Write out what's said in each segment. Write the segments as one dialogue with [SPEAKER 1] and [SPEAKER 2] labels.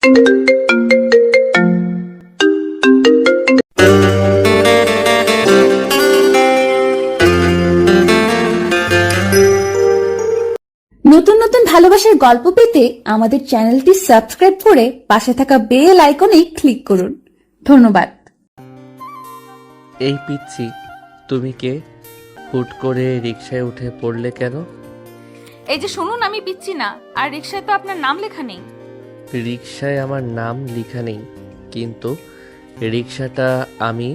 [SPEAKER 1] নতুন নতুন ভালোবাসার গল্প পেতে আমাদের চ্যানেলটি সাবস্ক্রাইব করে পাশে থাকা বেল আইকনে ক্লিক করুন। ধন্যবাদ।
[SPEAKER 2] এই পিচ্ছি, তুমি কে? হুট করে রিকশায় উঠে পড়লে কেন?
[SPEAKER 3] এই যে শুনুন, আমি পিচ্ছি না, আর রিকশায় তো আপনার নাম লেখা নেই।
[SPEAKER 2] রিকশায় আমার নাম লেখা নেই, কিন্তু রিকশাটা আমি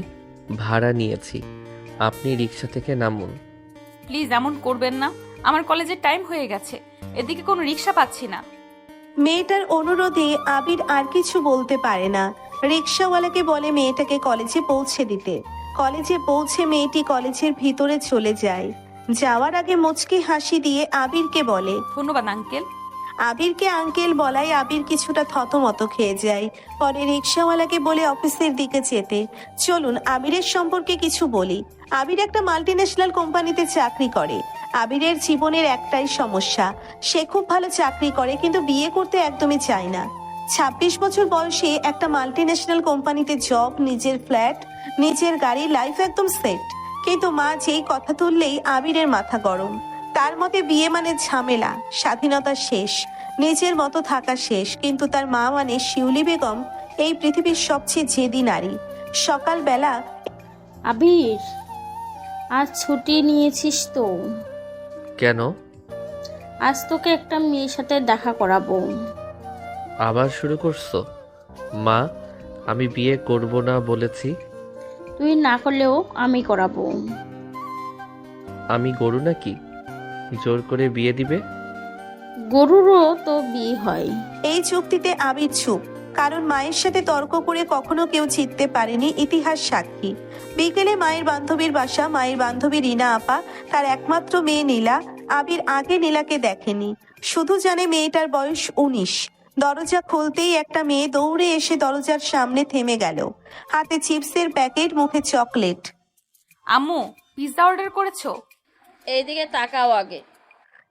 [SPEAKER 2] ভাড়া নিয়েছি। আপনি রিকশা থেকে নামুন।
[SPEAKER 3] প্লিজ এমন করবেন না, আমার কলেজের টাইম হয়ে গেছে, এদিকে কোনো রিকশা পাচ্ছি না।
[SPEAKER 4] মেয়েটার অনুরোধে আবির আর কিছু বলতে পারে না। রিকশাওয়ালাকে বলে মেয়েটাকে কলেজে পৌঁছে দিতে। কলেজে পৌঁছে মেয়েটি কলেজের ভিতরে চলে যায়। যাওয়ার আগে মুচকি হাসি দিয়ে আবিরকে বলে,
[SPEAKER 3] ধন্যবাদ আঙ্কেল।
[SPEAKER 4] আবিরকে আঙ্কেল বলায় আবির কিছুটা থতমত খেয়ে যায়। পরে রিকশাওয়ালাকে বলে অফিসের দিকে যেতে। চলুন আবিরের সম্পর্কে কিছু বলি। আবির একটা মাল্টিন্যাশনাল কোম্পানিতে চাকরি করে। আবিরের জীবনের একটাই সমস্যা, সে খুব ভালো চাকরি করে কিন্তু বিয়ে করতে একদমই চায় না। ২৬ বছর বয়সে একটা মাল্টিন্যাশনাল কোম্পানিতে জব, নিজের ফ্ল্যাট, নিজের গাড়ি, লাইফ একদম সেট। কিন্তু মা যেই কথা তুললেই আবিরের মাথা গরম। তার মতে বিয়ে মানে ঝামেলা, স্বাধীনতা শেষ, নিজের মতো থাকা শেষ। কিন্তু তার মা মানে শিউলি বেগম এই পৃথিবীর সবচেয়ে জেদি নারী। সকালবেলা,
[SPEAKER 5] আবির, আজ ছুটি নিয়েছিস তো?
[SPEAKER 2] কেন?
[SPEAKER 5] আজ তোকে একটা মেয়ের সাথে দেখা করাবো।
[SPEAKER 2] আবার শুরু করছো? মা, আমি বিয়ে করব না বলেছি।
[SPEAKER 5] তুই না করলেও আমি করাবো।
[SPEAKER 2] আমি গরু নাকি জোর করে বিয়ে দিবে?
[SPEAKER 5] গরুরও তো বিয়ে হয়।
[SPEAKER 4] এই চুক্তিতে আবির চুপ, কারণ মায়ের সাথে তর্ক করে কখনো কেউ জিততে পারেনি, ইতিহাস সাক্ষী। বিকেলে মায়ের বান্ধবীর বাসা। মায়ের বান্ধবী রিনা আপা, তার একমাত্র মেয়ে নীলা। আবির আগে নীলাকে দেখেনি, শুধু জানে মেয়েটার বয়স ১৯। দরজা খুলতেই একটা মেয়ে দৌড়ে এসে দরজার সামনে থেমে গেল, হাতে চিপসের প্যাকেট, মুখে চকলেট।
[SPEAKER 3] আম্মু, পিৎজা অর্ডার করেছো?
[SPEAKER 5] এইদিকে তাকাও আগে।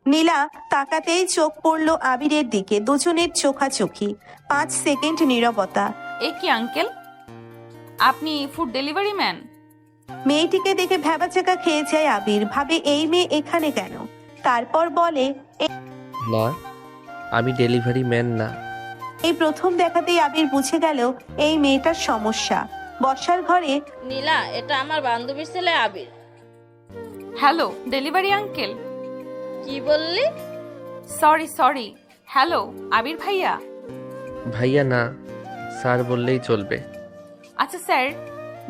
[SPEAKER 4] নীলা তাকাতেই চোখ পড়ল আবিরের দিকে। দুজনের চোখাচোখি। ৫ সেকেন্ড নীরবতা।
[SPEAKER 3] এ কি আঙ্কেল, আপনি ফুড ডেলিভারি ম্যান?
[SPEAKER 4] মেয়েটিকে দেখে ভ্যাবাচাকা খেয়ে যায় আবির, ভাবে এই মেয়ে এখানে কেন। তারপর বলে,
[SPEAKER 2] না, আমি ডেলিভারি ম্যান না।
[SPEAKER 4] এই প্রথম দেখাতেই আবির বুঝে গেল এই মেয়েটার সমস্যা। বসার ঘরে,
[SPEAKER 5] নীলা, এটা আমার বান্ধবীর ছেলে আবির।
[SPEAKER 3] Hello, delivery uncle.
[SPEAKER 5] কি বললি?
[SPEAKER 3] সরি, হ্যালো আবির ভাইয়া।
[SPEAKER 2] ভাইয়া না, স্যার বললেই চলবে।
[SPEAKER 3] আচ্ছা স্যার,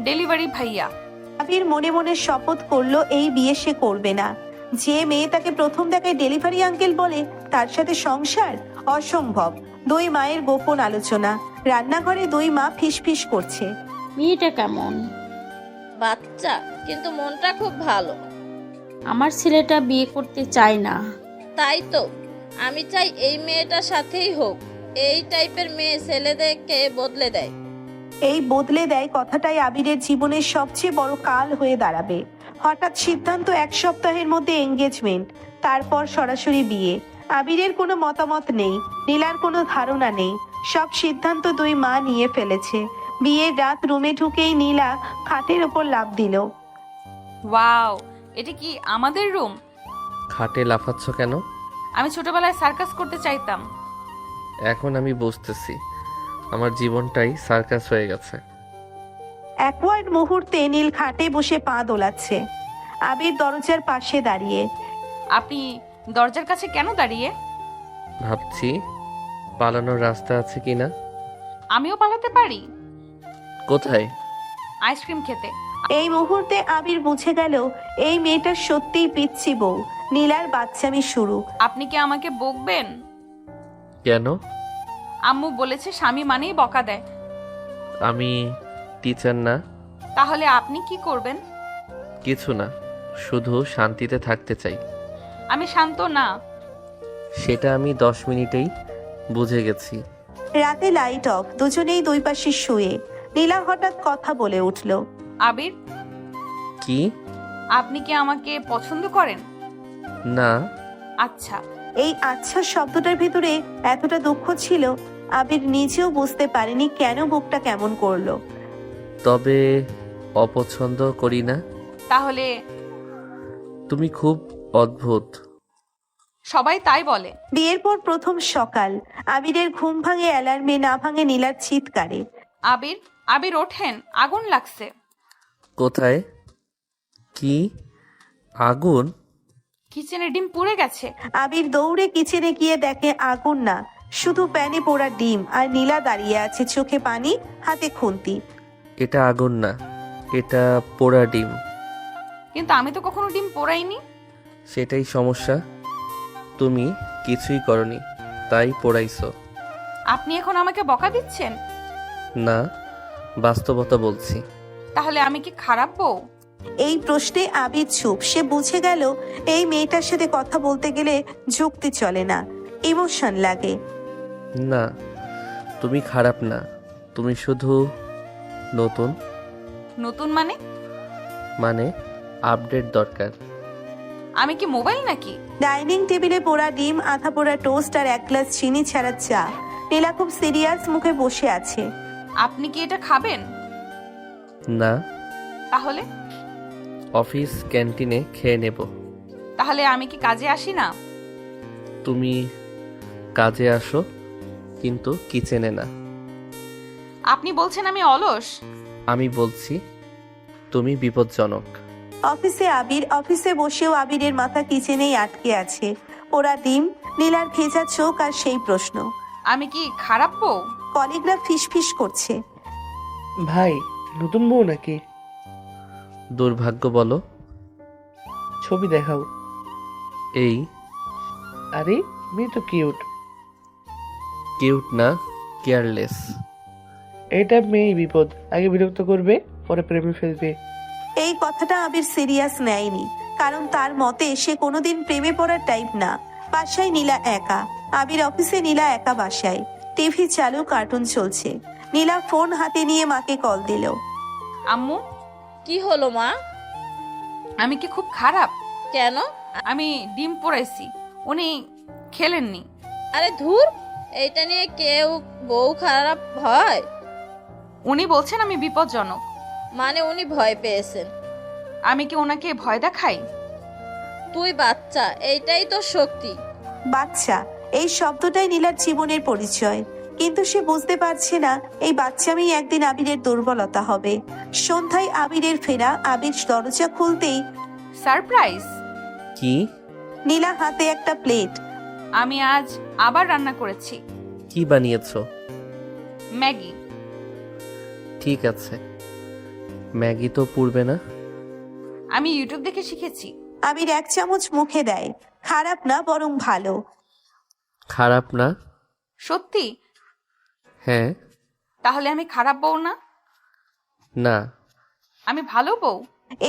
[SPEAKER 3] ডেলিভারি ভাইয়া।
[SPEAKER 4] আবির মনে মনে শপথ করলো এই বিয়ে সে করবে না। যে মেয়ে তাকে প্রথম দেখায় ডেলিভারি আঙ্কেল বলে, তার সাথে সংসার অসম্ভব। দুই মায়ের গোপন আলোচনা। রান্নাঘরে দুই মা ফিসফিস করছে।
[SPEAKER 5] মেয়েটা কেমন? বাচ্চা, কিন্তু মনটা খুব ভালো। আমার ছেলেটা বিয়ে করতে চায় না। তাই তো আমি চাই এই মেয়েটার সাথেই হোক। এই টাইপের মেয়ে ছেলেদেরকে বদলে দেয়।
[SPEAKER 4] এই বদলে দেয় কথাটাই আবিরের জীবনের সবচেয়ে বড় কাল হয়ে দাঁড়াবে। হঠাৎ সিদ্ধান্ত, ১ সপ্তাহের মধ্যে এঙ্গেজমেন্ট, তারপর সরাসরি বিয়ে। আবিরের কোনো মতামত নেই, নীলার কোনো ধারণা নেই। সব সিদ্ধান্ত দুই মা নিয়ে ফেলেছে। বিয়ের রাত রুমে ঢুকেই নীলা খাটের ওপর লাফ দিল।
[SPEAKER 3] ওয়াও, এটা কি আমাদের রুম?
[SPEAKER 2] খাটে লাফাচ্ছ কেন?
[SPEAKER 3] আমি ছোটবেলায় সার্কাস করতে চাইতাম।
[SPEAKER 2] এখন আমি বুঝতেছি আমার জীবনটাই সার্কাস হয়ে গেছে।
[SPEAKER 4] অ্যাকওয়ার্ড মুহূর্তে নীল খাটে বসে পা দোলাচ্ছে। আবির দরজার পাশে দাঁড়িয়ে।
[SPEAKER 3] আপনি দরজার কাছে কেন দাঁড়িয়ে?
[SPEAKER 2] ভাবছি পালানোর রাস্তা আছে কিনা।
[SPEAKER 3] আমিও পালাতে পারি।
[SPEAKER 2] কোথায়?
[SPEAKER 3] আইসক্রিম খেতে।
[SPEAKER 4] এই মুহূর্তে আবির বুঝে গেল এই মেয়েটা সত্যিই পিচ্ছি বউ। নীলার বাচ্চামি শুরু।
[SPEAKER 3] আপনি কি আমাকে বকবেন?
[SPEAKER 2] কেন?
[SPEAKER 3] আম্মু বলেছে স্বামী মানেই বকা দেয়।
[SPEAKER 2] আমি টিচার না।
[SPEAKER 3] তাহলে আপনি কি করবেন?
[SPEAKER 2] কিছু না, শুধু শান্তিতে থাকতে চাই।
[SPEAKER 3] আমি শান্ত না।
[SPEAKER 2] সেটা আমি 10 মিনিটেই বুঝে গেছি।
[SPEAKER 4] রাতে লাইট অফ, দুজনেই দুই পাশে শুয়ে। নীলা হঠাৎ কথা বলে উঠল।
[SPEAKER 3] আবির,
[SPEAKER 2] কি?
[SPEAKER 3] আপনি কি আমাকে পছন্দ করেন?
[SPEAKER 2] না।
[SPEAKER 3] আচ্ছা।
[SPEAKER 4] এই আচ্ছা শব্দটার ভিতরে এতটা দুঃখ ছিল, আবির নিজেও বুঝতে পারেনি কেন বুকটা কেমন করলো।
[SPEAKER 2] তবে অপছন্দ করি না।
[SPEAKER 3] তাহলে
[SPEAKER 2] তুমি খুব অদ্ভুত।
[SPEAKER 3] সবাই তাই বলে।
[SPEAKER 4] বিয়ের পর প্রথম সকাল, আবিরের ঘুম ভাঙে অ্যালার্মে, না ভাঙে নীলার চিৎকারে।
[SPEAKER 3] আবির, আবির ওঠেন, আগুন লাগছে।
[SPEAKER 2] কোথায়? কি আগুন?
[SPEAKER 3] কিচেনে ডিম পুড়ে গেছে।
[SPEAKER 4] আবির দৌড়ে কিচেনে গিয়ে দেখে আগুন না, শুধু প্যানে পোড়া ডিম, আর নীলা দাঁড়িয়ে আছে, চোখে পানি, হাতে খুন্তি।
[SPEAKER 2] এটা আগুন না, এটা পোড়া ডিম।
[SPEAKER 3] কিন্তু আমি তো কখনো ডিম পোড়াইনি।
[SPEAKER 2] সেটাই সমস্যা, তুমি কিছুই করনি, তাই পোড়াইছো।
[SPEAKER 3] আপনি এখন আমাকে বকা দিচ্ছেন?
[SPEAKER 2] না, বাস্তবতা বলছি।
[SPEAKER 3] তাহলে আমি কি খারাপ বউ?
[SPEAKER 4] এই প্রশ্নে আবির চুপ। সে বুঝে গেল এই মেয়েটার সাথে কথা বলতে গেলে যুক্তি চলে না, ইমোশন লাগে।
[SPEAKER 2] না, তুমি খারাপ না, তুমি শুধু নতুন।
[SPEAKER 3] নতুন
[SPEAKER 2] মানে আপডেট দরকার।
[SPEAKER 3] আমি কি মোবাইল নাকি?
[SPEAKER 4] ডাইনিং টেবিলে পোড়া ডিম, আধা পোড়া টোস্ট আর এক গ্লাস চিনি ছাড়া চা। নীলা খুব সিরিয়াস মুখে বসে আছে।
[SPEAKER 3] আপনি কি এটা খাবেন?
[SPEAKER 2] না,
[SPEAKER 3] তাহলে?
[SPEAKER 2] অফিস ক্যান্টিনে খেয়ে নেব।
[SPEAKER 3] তাহলে আমি কি কাজে আসি না?
[SPEAKER 2] তুমি কাজে আসো, কিন্তু কিচেনে না।
[SPEAKER 3] আপনি বলছেন আমি অলস?
[SPEAKER 2] আমি বলছি তুমি বিপজ্জনক।
[SPEAKER 4] অফিসে আবির, অফিসে বসেও আবিরের মাথা কিচেনেই আটকে আছে। পোড়া ডিম, নীলার ভেজা চোখ আর সেই প্রশ্ন।
[SPEAKER 3] আমি কি খারাপ বউ?
[SPEAKER 4] কলিগরা ফিসফিস করছে।
[SPEAKER 6] ভাই, নতুন বউ নাকি?
[SPEAKER 2] দুর্ভাগ্য বলো।
[SPEAKER 6] ছবি দেখাও।
[SPEAKER 2] এই
[SPEAKER 6] আরে, মেয়ে তো কিউট।
[SPEAKER 2] কিউট না, কেয়ারলেস।
[SPEAKER 6] এটা মেয়েই বিপদ, আগে বিরক্ত করবে, পরে প্রেমে ফেলবে।
[SPEAKER 4] এই কথাটা আবির সিরিয়াস নেয়নি, কারণ তার মতে সে কোনোদিন প্রেমে পড়ার টাইপ না। বাসায় নীলা একা, আবির অফিসে, নীলা একা বাসায়। টিভি চালু, কার্টুন চলছে। নীলা ফোন হাতে নিয়ে মাকে কল দিল।
[SPEAKER 3] আম্মু,
[SPEAKER 5] কি হলো মা?
[SPEAKER 3] আমি কি খুব খারাপ?
[SPEAKER 5] কেন?
[SPEAKER 3] আমি ডিম পোড়াইছি, উনি খেলেননি।
[SPEAKER 5] আরে ধুর, এইটা নিয়ে কেউ বউ খারাপ হয়?
[SPEAKER 3] উনি বলছেন আমি বিপজ্জনক।
[SPEAKER 5] মানে উনি ভয় পেয়েছেন?
[SPEAKER 3] আমি কি ওনাকে ভয় দেখাই?
[SPEAKER 5] তুই বাচ্চা, এইটাই তো শক্তি।
[SPEAKER 4] বাচ্চা, এই শব্দটাই নীলার জীবনের পরিচয়। কিন্তু সে বুঝতে পারছে না এই বাচ্চামি একদিন আবিরের দুর্বলতা হবে। সন্ধ্যায় আবিরের ফেরা, আবির দরজা খুলতেই
[SPEAKER 3] সারপ্রাইজ।
[SPEAKER 2] কি?
[SPEAKER 4] নীলা হাতে একটা প্লেট।
[SPEAKER 3] আমি আজ আবার রান্না করেছি,
[SPEAKER 2] কি বানিয়েছো?
[SPEAKER 3] ম্যাগি।
[SPEAKER 2] ঠিক আছে, ম্যাগি তো পুড়বে না।
[SPEAKER 3] আমি ইউটিউব দেখে শিখেছি।
[SPEAKER 4] আবির এক চামচ মুখে দেয়। খারাপ না, বরং ভালো।
[SPEAKER 2] খারাপ না?
[SPEAKER 3] সত্যি?
[SPEAKER 2] হ্যাঁ।
[SPEAKER 3] তাহলে আমি খারাপ বউ না?
[SPEAKER 2] না।
[SPEAKER 3] আমি ভালো বউ।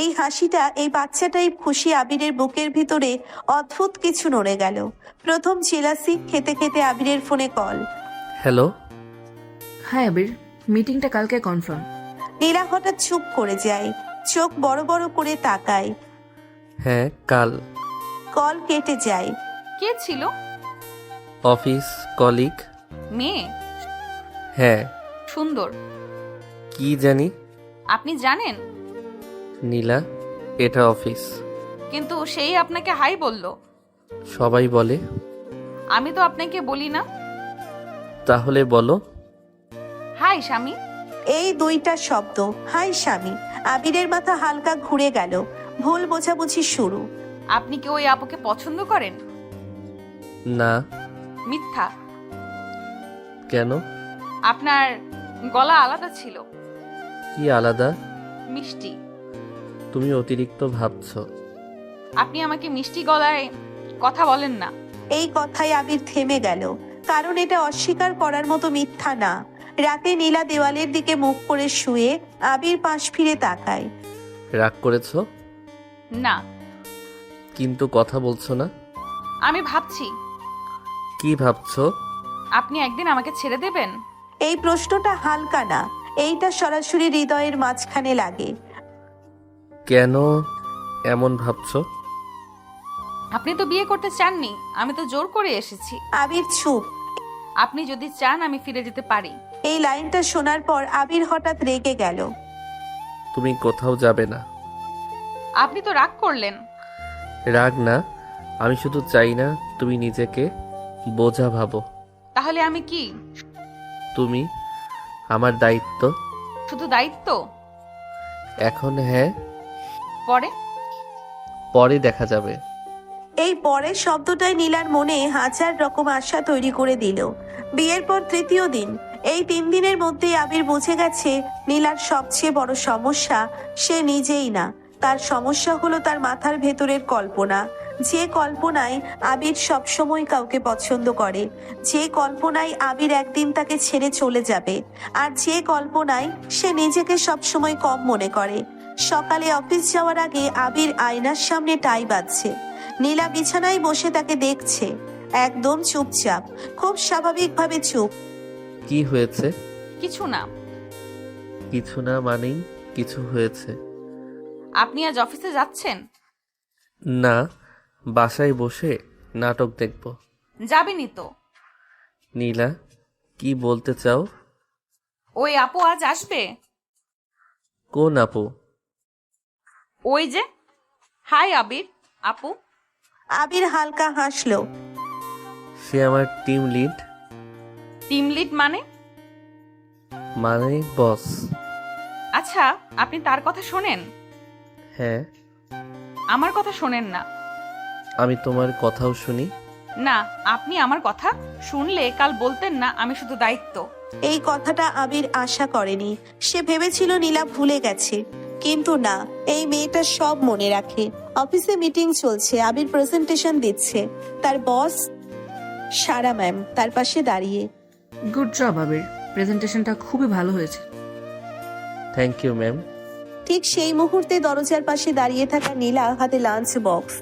[SPEAKER 4] এই হাসিটা, এই বাচ্চাটাই খুশি। আবিরের বুকের ভিতরে অদ্ভুত কিছু নড়ে গেল। প্রথম জেলাসি। খেতে খেতে আবিরের ফোনে কল।
[SPEAKER 2] হ্যালো।
[SPEAKER 7] হ্যাঁ আবির, মিটিংটা কালকে কনফার্ম।
[SPEAKER 4] নীলা হঠাৎ চুপ করে যায়, চোখ বড় বড় করে তাকায়।
[SPEAKER 2] হ্যাঁ, কাল।
[SPEAKER 4] কল কেটে যায়।
[SPEAKER 3] কে ছিল?
[SPEAKER 2] Office colleague.
[SPEAKER 3] মেয়ে?
[SPEAKER 2] হ্যাঁ।
[SPEAKER 3] সুন্দর?
[SPEAKER 2] কি জানি।
[SPEAKER 3] আপনি জানেন?
[SPEAKER 2] নীলা, এটা অফিস।
[SPEAKER 3] কিন্তু সেই আপনাকে হাই বলল।
[SPEAKER 2] সবাই বলে।
[SPEAKER 3] আমি তো আপনাকে বলি না।
[SPEAKER 2] তাহলে বলো।
[SPEAKER 3] হাই স্বামী।
[SPEAKER 4] এই দুইটা শব্দ, হাই স্বামী। আবিরের মাথা হালকা ঘুরে গেল। ভুল বোঝাবুঝি শুরু।
[SPEAKER 3] আপনি কি ওই আপুকে পছন্দ করেন?
[SPEAKER 2] না।
[SPEAKER 3] মিথ্যা।
[SPEAKER 2] কেন?
[SPEAKER 3] আপনার গলা আলাদা ছিল।
[SPEAKER 2] কি আলাদা?
[SPEAKER 3] মিষ্টি।
[SPEAKER 2] তুমি অতিরিক্ত ভাবছো।
[SPEAKER 3] আপনি আমাকে মিষ্টি গলায় কথা বলেন না।
[SPEAKER 4] এই কথায় আবির থেমে গেল, কারণ এটা অস্বীকার করার মতো মিথ্যা না। রাতে নীলা দেওয়ালের দিকে মুখ করে শুয়ে, আবির পাশ ফিরে তাকায়।
[SPEAKER 2] রাগ করেছো?
[SPEAKER 3] না।
[SPEAKER 2] কিন্তু কথা বলছো না।
[SPEAKER 3] আমি ভাবছি।
[SPEAKER 2] কি ভাবছো?
[SPEAKER 3] আপনি একদিন আমাকে ছেড়ে দেবেন?
[SPEAKER 4] এই প্রশ্নটা হালকা না, এইটা সরাসরি হৃদয়ের মাঝখানে লাগে।
[SPEAKER 2] কেন এমন ভাবছো?
[SPEAKER 3] আপনি তো বিয়ে করতে চাননি, আমি তো জোর করে এসেছি।
[SPEAKER 4] আবির চুপ।
[SPEAKER 3] আপনি যদি চান আমি ফিরে যেতে পারি।
[SPEAKER 4] এই লাইনটা শোনার পর আবির হঠাৎ রেগে গেল।
[SPEAKER 2] তুমি কোথাও যাবে না।
[SPEAKER 3] আপনি তো রাগ করলেন।
[SPEAKER 2] রাগ না, আমি শুধু চাই না তুমি নিজেকে বোঝা ভাবো।
[SPEAKER 3] তাহলে আমি কি?
[SPEAKER 2] তুমি আমার দায়িত্ব।
[SPEAKER 3] শুধু দায়িত্ব?
[SPEAKER 2] এখন হ্যাঁ,
[SPEAKER 3] পরে?
[SPEAKER 2] পরে দেখা যাবে।
[SPEAKER 4] এই পরের শব্দটাই নীলার মনে হাজার রকম আশা তৈরি করে দিল। বিয়ের পর তৃতীয় দিন। এই 3 দিনের মধ্যেই আবির বুঝে গেছে নীলার সবচেয়ে বড় সমস্যা সে নিজেই না, তার সমস্যা হলো তার মাথার ভেতরের কল্পনা। যে কল্পনায় আবির সবসময় কাউকে পছন্দ করে, যে কল্পনায় আবির একদিন তাকে ছেড়ে চলে যাবে, আর যে কল্পনায় সে নিজেকে সবসময় কম মনে করে। সকালে অফিস যাওয়ার আগে আবির আয়নার সামনে টাই বাঁধছে। নীলা বিছানায় বসে তাকে দেখছে, একদম চুপচাপ, খুব স্বাভাবিকভাবে চুপ।
[SPEAKER 2] কি হয়েছে?
[SPEAKER 3] কিছু না।
[SPEAKER 2] কিছু না মানেই কিছু হয়েছে।
[SPEAKER 3] আপনি আজ অফিসে যাচ্ছেন?
[SPEAKER 2] না, বাসায় বসে নাটক দেখব।
[SPEAKER 3] যাবেনই তো।
[SPEAKER 2] নীলা, কি বলতে চাও?
[SPEAKER 3] ওই আপু আজ আসবে।
[SPEAKER 2] কোন আপু?
[SPEAKER 3] ওই যে। হাই আবির। আপু।
[SPEAKER 4] আবির হালকা হাসলো।
[SPEAKER 2] সে আমার টিম লিড।
[SPEAKER 3] টিম লিড মানে?
[SPEAKER 2] মানে বস।
[SPEAKER 3] আচ্ছা, আপনি তার কথা শোনেন?
[SPEAKER 2] হ্যাঁ।
[SPEAKER 3] আমার কথা শোনেন না?
[SPEAKER 2] আমি তোমার কথাও শুনি।
[SPEAKER 3] না, আপনি আমার কথা শুনলে কাল বলতেন না আমি শুধু দায়িত্ব।
[SPEAKER 4] এই কথাটা আবির আশা করেনি। সে ভেবেছিল নীলা ভুলে গেছে, কিন্তু না, এই মেয়েটা সব মনে রাখে। অফিসে মিটিং চলছে, আবির প্রেজেন্টেশন দিচ্ছে। তার বস সারা ম্যাম তার পাশে দাঁড়িয়ে।
[SPEAKER 7] গুড জব আবির, প্রেজেন্টেশনটা খুবই ভালো হয়েছে।
[SPEAKER 2] Thank you ma'am.
[SPEAKER 4] ঠিক সেই মুহূর্তে দরজার পাশে দাঁড়িয়ে থাকা নীলা হাতে লাঞ্চ বক্স।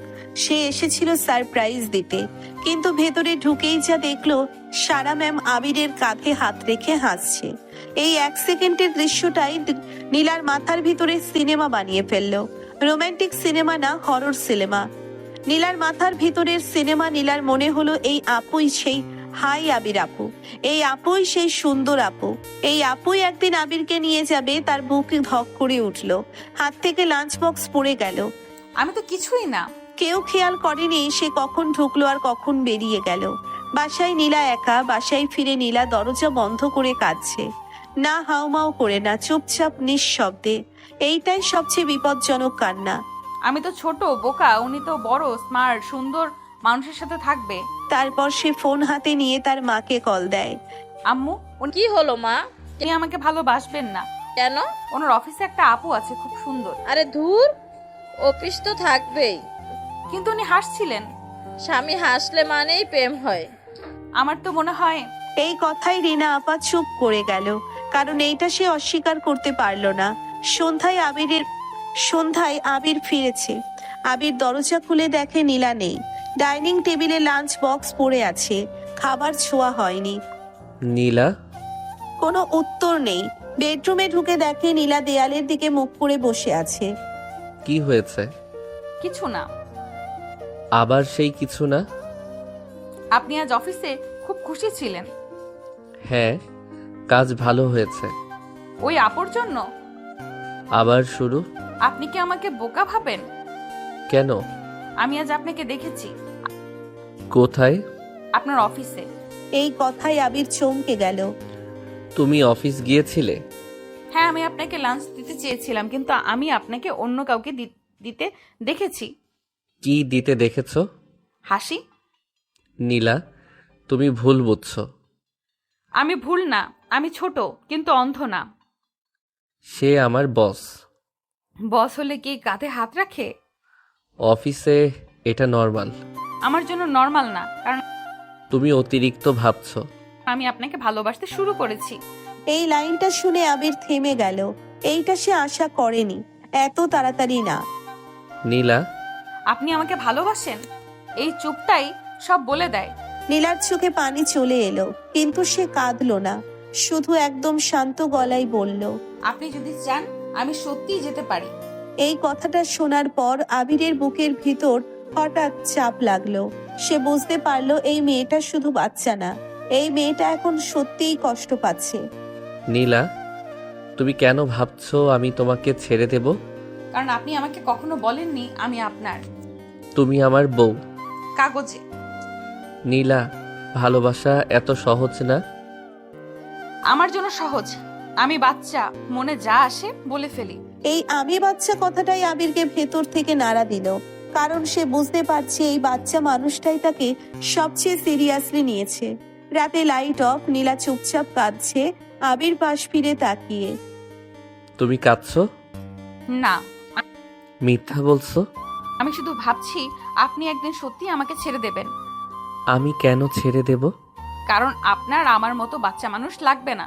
[SPEAKER 4] সে এসেছিল সারপ্রাইজ দিতে, কিন্তু ভেতরে ঢুকেই যা দেখলো সারা ম্যাম আবিরের কাঁধে হাত রেখে হাসছে। এই 1 সেকেন্ডের দৃশ্যটাই নীলার মাথার ভিতরে সিনেমা বানিয়ে ফেললো। রোমান্টিক সিনেমা না, হরর সিনেমা। নীলার মাথার ভিতরের সিনেমা। নীলার মনে হলো এই আপুই সেই হাই আবির আপু, এই আপুই সেই সুন্দর আপু, এই আপুই একদিন আবিরকে নিয়ে যাবে। তার বুক ধক করে উঠলো, হাত থেকে লাঞ্চ বক্স পড়ে গেল।
[SPEAKER 3] আমি তো কিছুই না।
[SPEAKER 4] কেউ খেয়াল করেনি সে কখন ঢুকলো আর কখন বেরিয়ে গেল। বাসায় নীলা একা। বাসায় ফিরে নীলা দরজা বন্ধ করে কাঁদছে, না হাউমাউ করে, না চুপচাপ, নিঃশব্দে। এইটাই সবচেয়ে বিপজ্জনক কান্না।
[SPEAKER 3] আমি তো ছোট বোকা, উনি তো বড় স্মার্ট সুন্দর মানুষের সাথে থাকবে।
[SPEAKER 4] তারপর সে ফোন হাতে নিয়ে তার মাকে কল দেয়।
[SPEAKER 3] আম্মু,
[SPEAKER 5] কি হলো মা?
[SPEAKER 3] উনি আমাকে ভালোবাসবেন না।
[SPEAKER 5] কেন?
[SPEAKER 3] ওনার অফিসে একটা আপু আছে, খুব সুন্দর।
[SPEAKER 5] আরে ধুর, অফিস তো থাকবেই।
[SPEAKER 3] কিন্তু উনি হাসছিলেন।
[SPEAKER 5] স্বামী হাসলে মানেই প্রেম হয়।
[SPEAKER 3] আমার তো মনে হয়।
[SPEAKER 4] এই কথায় রিনা আপা চুপ করে গেল, কারণ এইটা সে অস্বীকার করতে পারলো না। সন্ধ্যায় আবির ফিরেছে। আবির দরজা খুলে দেখে নীলা নেই। ডাইনিং টেবিলে লাঞ্চ বক্স পড়ে আছে, খাবার ছোঁয়া হয়নি।
[SPEAKER 2] নীলা?
[SPEAKER 4] কোনো উত্তর নেই। বেডরুমে ঢুকে দেখে নীলা দেয়ালের দিকে মুখ করে বসে আছে।
[SPEAKER 2] কি হয়েছে?
[SPEAKER 3] কিছু না।
[SPEAKER 2] আবার সেই কিছু না?
[SPEAKER 3] আপনি আজ অফিসে খুব খুশি ছিলেন।
[SPEAKER 2] হ্যাঁ, কাজ ভালো হয়েছে।
[SPEAKER 3] ওই আপুর জন্য?
[SPEAKER 2] আবার শুরু?
[SPEAKER 3] আপনি কি আমাকে বোকা ভাবেন?
[SPEAKER 2] কেন?
[SPEAKER 3] আমি আজ আপনাকে দেখেছি।
[SPEAKER 2] কোথায়?
[SPEAKER 3] আপনার অফিসে।
[SPEAKER 4] এই কথায় আবির চমকে গেল।
[SPEAKER 2] তুমি অফিস গিয়েছিলে?
[SPEAKER 3] হ্যাঁ, আমি আপনাকে লাঞ্চ দিতে চেয়েছিলাম, কিন্তু আমি আপনাকে অন্য কাউকে দিতে দেখেছি।
[SPEAKER 2] কি দিতে দেখেছো?
[SPEAKER 3] হাসি।
[SPEAKER 2] নীলা, তুমি ভুল বুঝছো।
[SPEAKER 3] আমি ভুল না, আমি ছোট কিন্তু অন্ধ না।
[SPEAKER 2] সে আমার বস।
[SPEAKER 3] বস হলে কি কাঁধে হাত রাখে?
[SPEAKER 2] অফিসে এটা নর্মাল।
[SPEAKER 3] আমার জন্য নর্মাল না, কারণ
[SPEAKER 2] তুমি অতিরিক্ত ভাবছো।
[SPEAKER 3] আমি আপনাকে ভালোবাসতে শুরু করেছি।
[SPEAKER 4] এই লাইনটা শুনে আবির থেমে গেল। এইটা সে আশা করেনি, এত তাড়াতাড়ি না।
[SPEAKER 2] নীলা,
[SPEAKER 3] আপনি আমাকে ভালোবাসেন? এই চুপটাই সব বলে দেয়।
[SPEAKER 4] নীলার চোখে পানি চলে এলো, কিন্তু সে কাঁদলো না, শুধু একদম শান্ত গলায় বলল,
[SPEAKER 3] আপনি যদি চান আমি সত্যিই যেতে পারি।
[SPEAKER 4] এই কথাটা শোনার পর আবিরের বুকের ভিতর হঠাৎ চাপ লাগলো। সে বুঝতে পারলো এই মেয়েটা শুধু বাচ্চা না, এই মেয়েটা এখন সত্যিই কষ্ট পাচ্ছে।
[SPEAKER 2] নীলা, তুমি কেন ভাবছো আমি তোমাকে ছেড়ে দেব?
[SPEAKER 3] কারণ আপনি আমাকে কখনো বলেননি আমি আপনার।
[SPEAKER 2] তুমি আমার বউ।
[SPEAKER 3] কাগজে।
[SPEAKER 2] নীলা, ভালোবাসা এত সহজ না।
[SPEAKER 3] আমার জন্য সহজ। আমি বাচ্চা, মনে যা আসে বলে ফেলি।
[SPEAKER 4] এই আমি বাচ্চা কথাটাই আবিরকে ভেতর থেকে নাড়া দিল, কারণ সে বুঝতে পারছে এই বাচ্চা মানুষটাই তাকে সবচেয়ে সিরিয়াসলি নিয়েছে। রাতে লাইট অফ, নীলা চুপচাপ কাঁদছে, আবির পাশ ফিরে তাকিয়ে।
[SPEAKER 2] তুমি কাঁদছো?
[SPEAKER 3] না,
[SPEAKER 2] মিথ্যা বলছো।
[SPEAKER 3] আমি শুধু ভাবছি আপনি একদিন সত্যি আমাকে ছেড়ে দেবেন।
[SPEAKER 2] আমি কেন ছেড়ে দেব?
[SPEAKER 3] কারণ আপনার আমার মতো বাচ্চা মানুষ লাগবে না।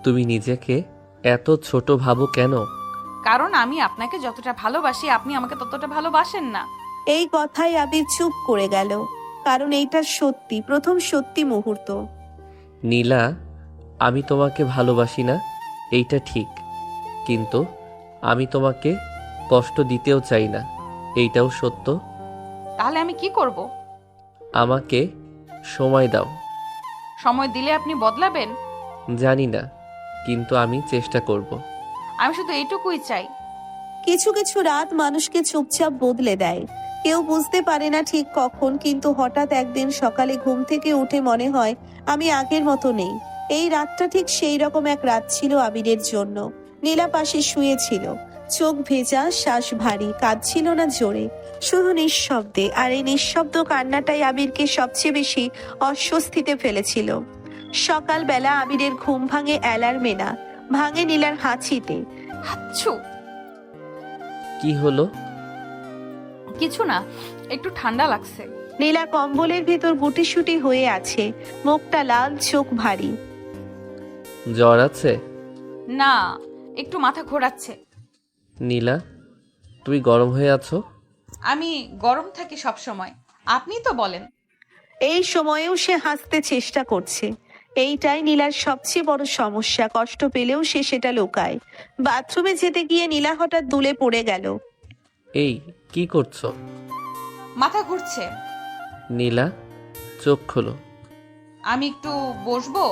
[SPEAKER 2] তুমি নিজেকে এত ছোট ভাবো কেন?
[SPEAKER 3] কারণ আমি আপনাকে যতটা ভালোবাসি আপনি আমাকে ততটা ভালোবাসেন না।
[SPEAKER 4] এই কথায় আবির চুপ করে গেল, কারণ এইটা সত্যি, প্রথম সত্যি মুহূর্ত।
[SPEAKER 2] নীলা, আমি তোমাকে ভালোবাসি না, এইটা ঠিক, কিন্তু আমি তোমাকে কষ্ট দিতেও চাই না, এইটাও সত্য।
[SPEAKER 3] তাহলে আমি কি করব?
[SPEAKER 2] আমাকে সময় দাও।
[SPEAKER 3] সময় দিলে আপনি বদলাবেন?
[SPEAKER 2] জানি না, কিন্তু আমি চেষ্টা করব।
[SPEAKER 3] আমি শুধু এইটুকুই চাই।
[SPEAKER 4] কিছু কিছু রাত মানুষকে চুপচাপ বদলে দেয়। কেউ বুঝতে পারে না ঠিক কখন, কিন্তু হঠাৎ একদিন সকালে ঘুম থেকে উঠে মনে হয় আমি আগের মতো নেই। এই রাতটা ঠিক সেই রকম এক রাত ছিল আবিরের জন্য। নীলা পাশে শুয়েছিল, চোখ ভেজা, শ্বাস ভারী, কাঁদছিল না জোরে, শুধু নিঃশব্দে। আর এই নিঃশব্দ কান্নাটাই আবিরকে সবচেয়ে বেশি অস্বস্তিতে ফেলেছিল। সকালবেলা আবিরের ঘুম ভাঙে অ্যালার্মে না, ভাঙে নীলার হাঁচিতে।
[SPEAKER 3] হাচ্ছু।
[SPEAKER 2] কি হলো?
[SPEAKER 3] কিছু না, একটু ঠান্ডা লাগছে।
[SPEAKER 4] নীলা কম্বলের ভেতর গুটিসুটি হয়ে আছে, মুখটা লাল, চোখ ভারী।
[SPEAKER 2] জ্বর আছে?
[SPEAKER 3] না, একটু মাথা ঘোরাচ্ছে।
[SPEAKER 2] নীলা, তুমি গরম হয়ে আছো?
[SPEAKER 3] আমি গরম থাকি সব সময়, আপনিই তো বলেন।
[SPEAKER 4] এই সময়েও সে হাসতে চেষ্টা করছে। এইটাই নীলার সবচেয়ে বড় সমস্যা, কষ্ট পেলেও সে সেটা লুকায়। বাথরুমে যেতে গিয়ে নীলা হঠাৎ দুলে পড়ে গেল।
[SPEAKER 2] এই কি করছো?
[SPEAKER 3] মাথা ঘুরছে।
[SPEAKER 2] নীলা, চোখ খোলো।
[SPEAKER 3] আমি একটু বসবো?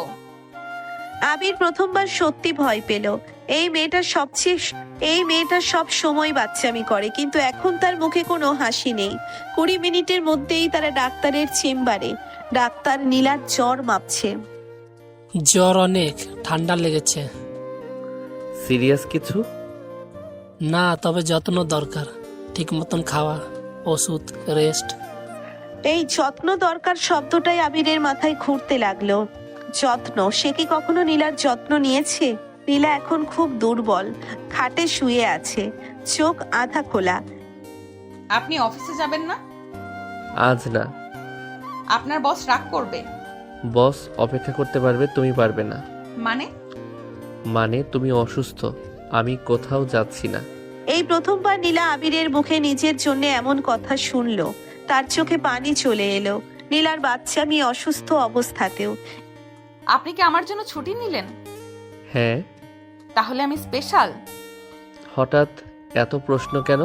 [SPEAKER 4] আবির প্রথমবার সত্যি ভয় পেল। এই মেয়েটা সব সময় বাচ্চামি করে, কিন্তু এখন তার মুখে কোনো হাসি নেই। 20 মিনিটের মধ্যেই তারা ডাক্তারের চেম্বারে। ডাক্তার নীলার জ্বর মাপছে।
[SPEAKER 8] জ্বর অনেক, ঠান্ডা লেগেছে।
[SPEAKER 2] সিরিয়াস কিছু?
[SPEAKER 8] না, তবে যত্ন দরকার, ঠিক মতন খাওয়া, ওষুধ, রেস্ট।
[SPEAKER 4] এই যত্ন দরকার শব্দটাই আবিরের মাথায় ঘুরতে লাগলো। যত্ন, সে কি কখনো নীলার যত্ন নিয়েছে? নীলা এখন খুব দুর্বল, খাটে শুয়ে আছে, চোখ আধা খোলা।
[SPEAKER 3] আপনি অফিসে যাবেন না?
[SPEAKER 2] আজ না।
[SPEAKER 3] আপনার বস রাগ করবে।
[SPEAKER 2] বস অপেক্ষা করতে পারবে, তুমি পারবে না।
[SPEAKER 3] মানে
[SPEAKER 2] তুমি অসুস্থ, আমি কোথাও যাচ্ছি না।
[SPEAKER 4] এই প্রথমবার নীলা আবিরের মুখে নিজের জন্য এমন কথা শুনলো। তার চোখে পানি চলে এলো। নীলার বাচ্চা মেয়ে অসুস্থ অবস্থাতেও।
[SPEAKER 3] আপনি কি আমার জন্য ছুটি নিলেন?
[SPEAKER 2] হ্যাঁ।
[SPEAKER 3] তাহলে আমি স্পেশাল?
[SPEAKER 2] হঠাৎ এত প্রশ্ন কেন?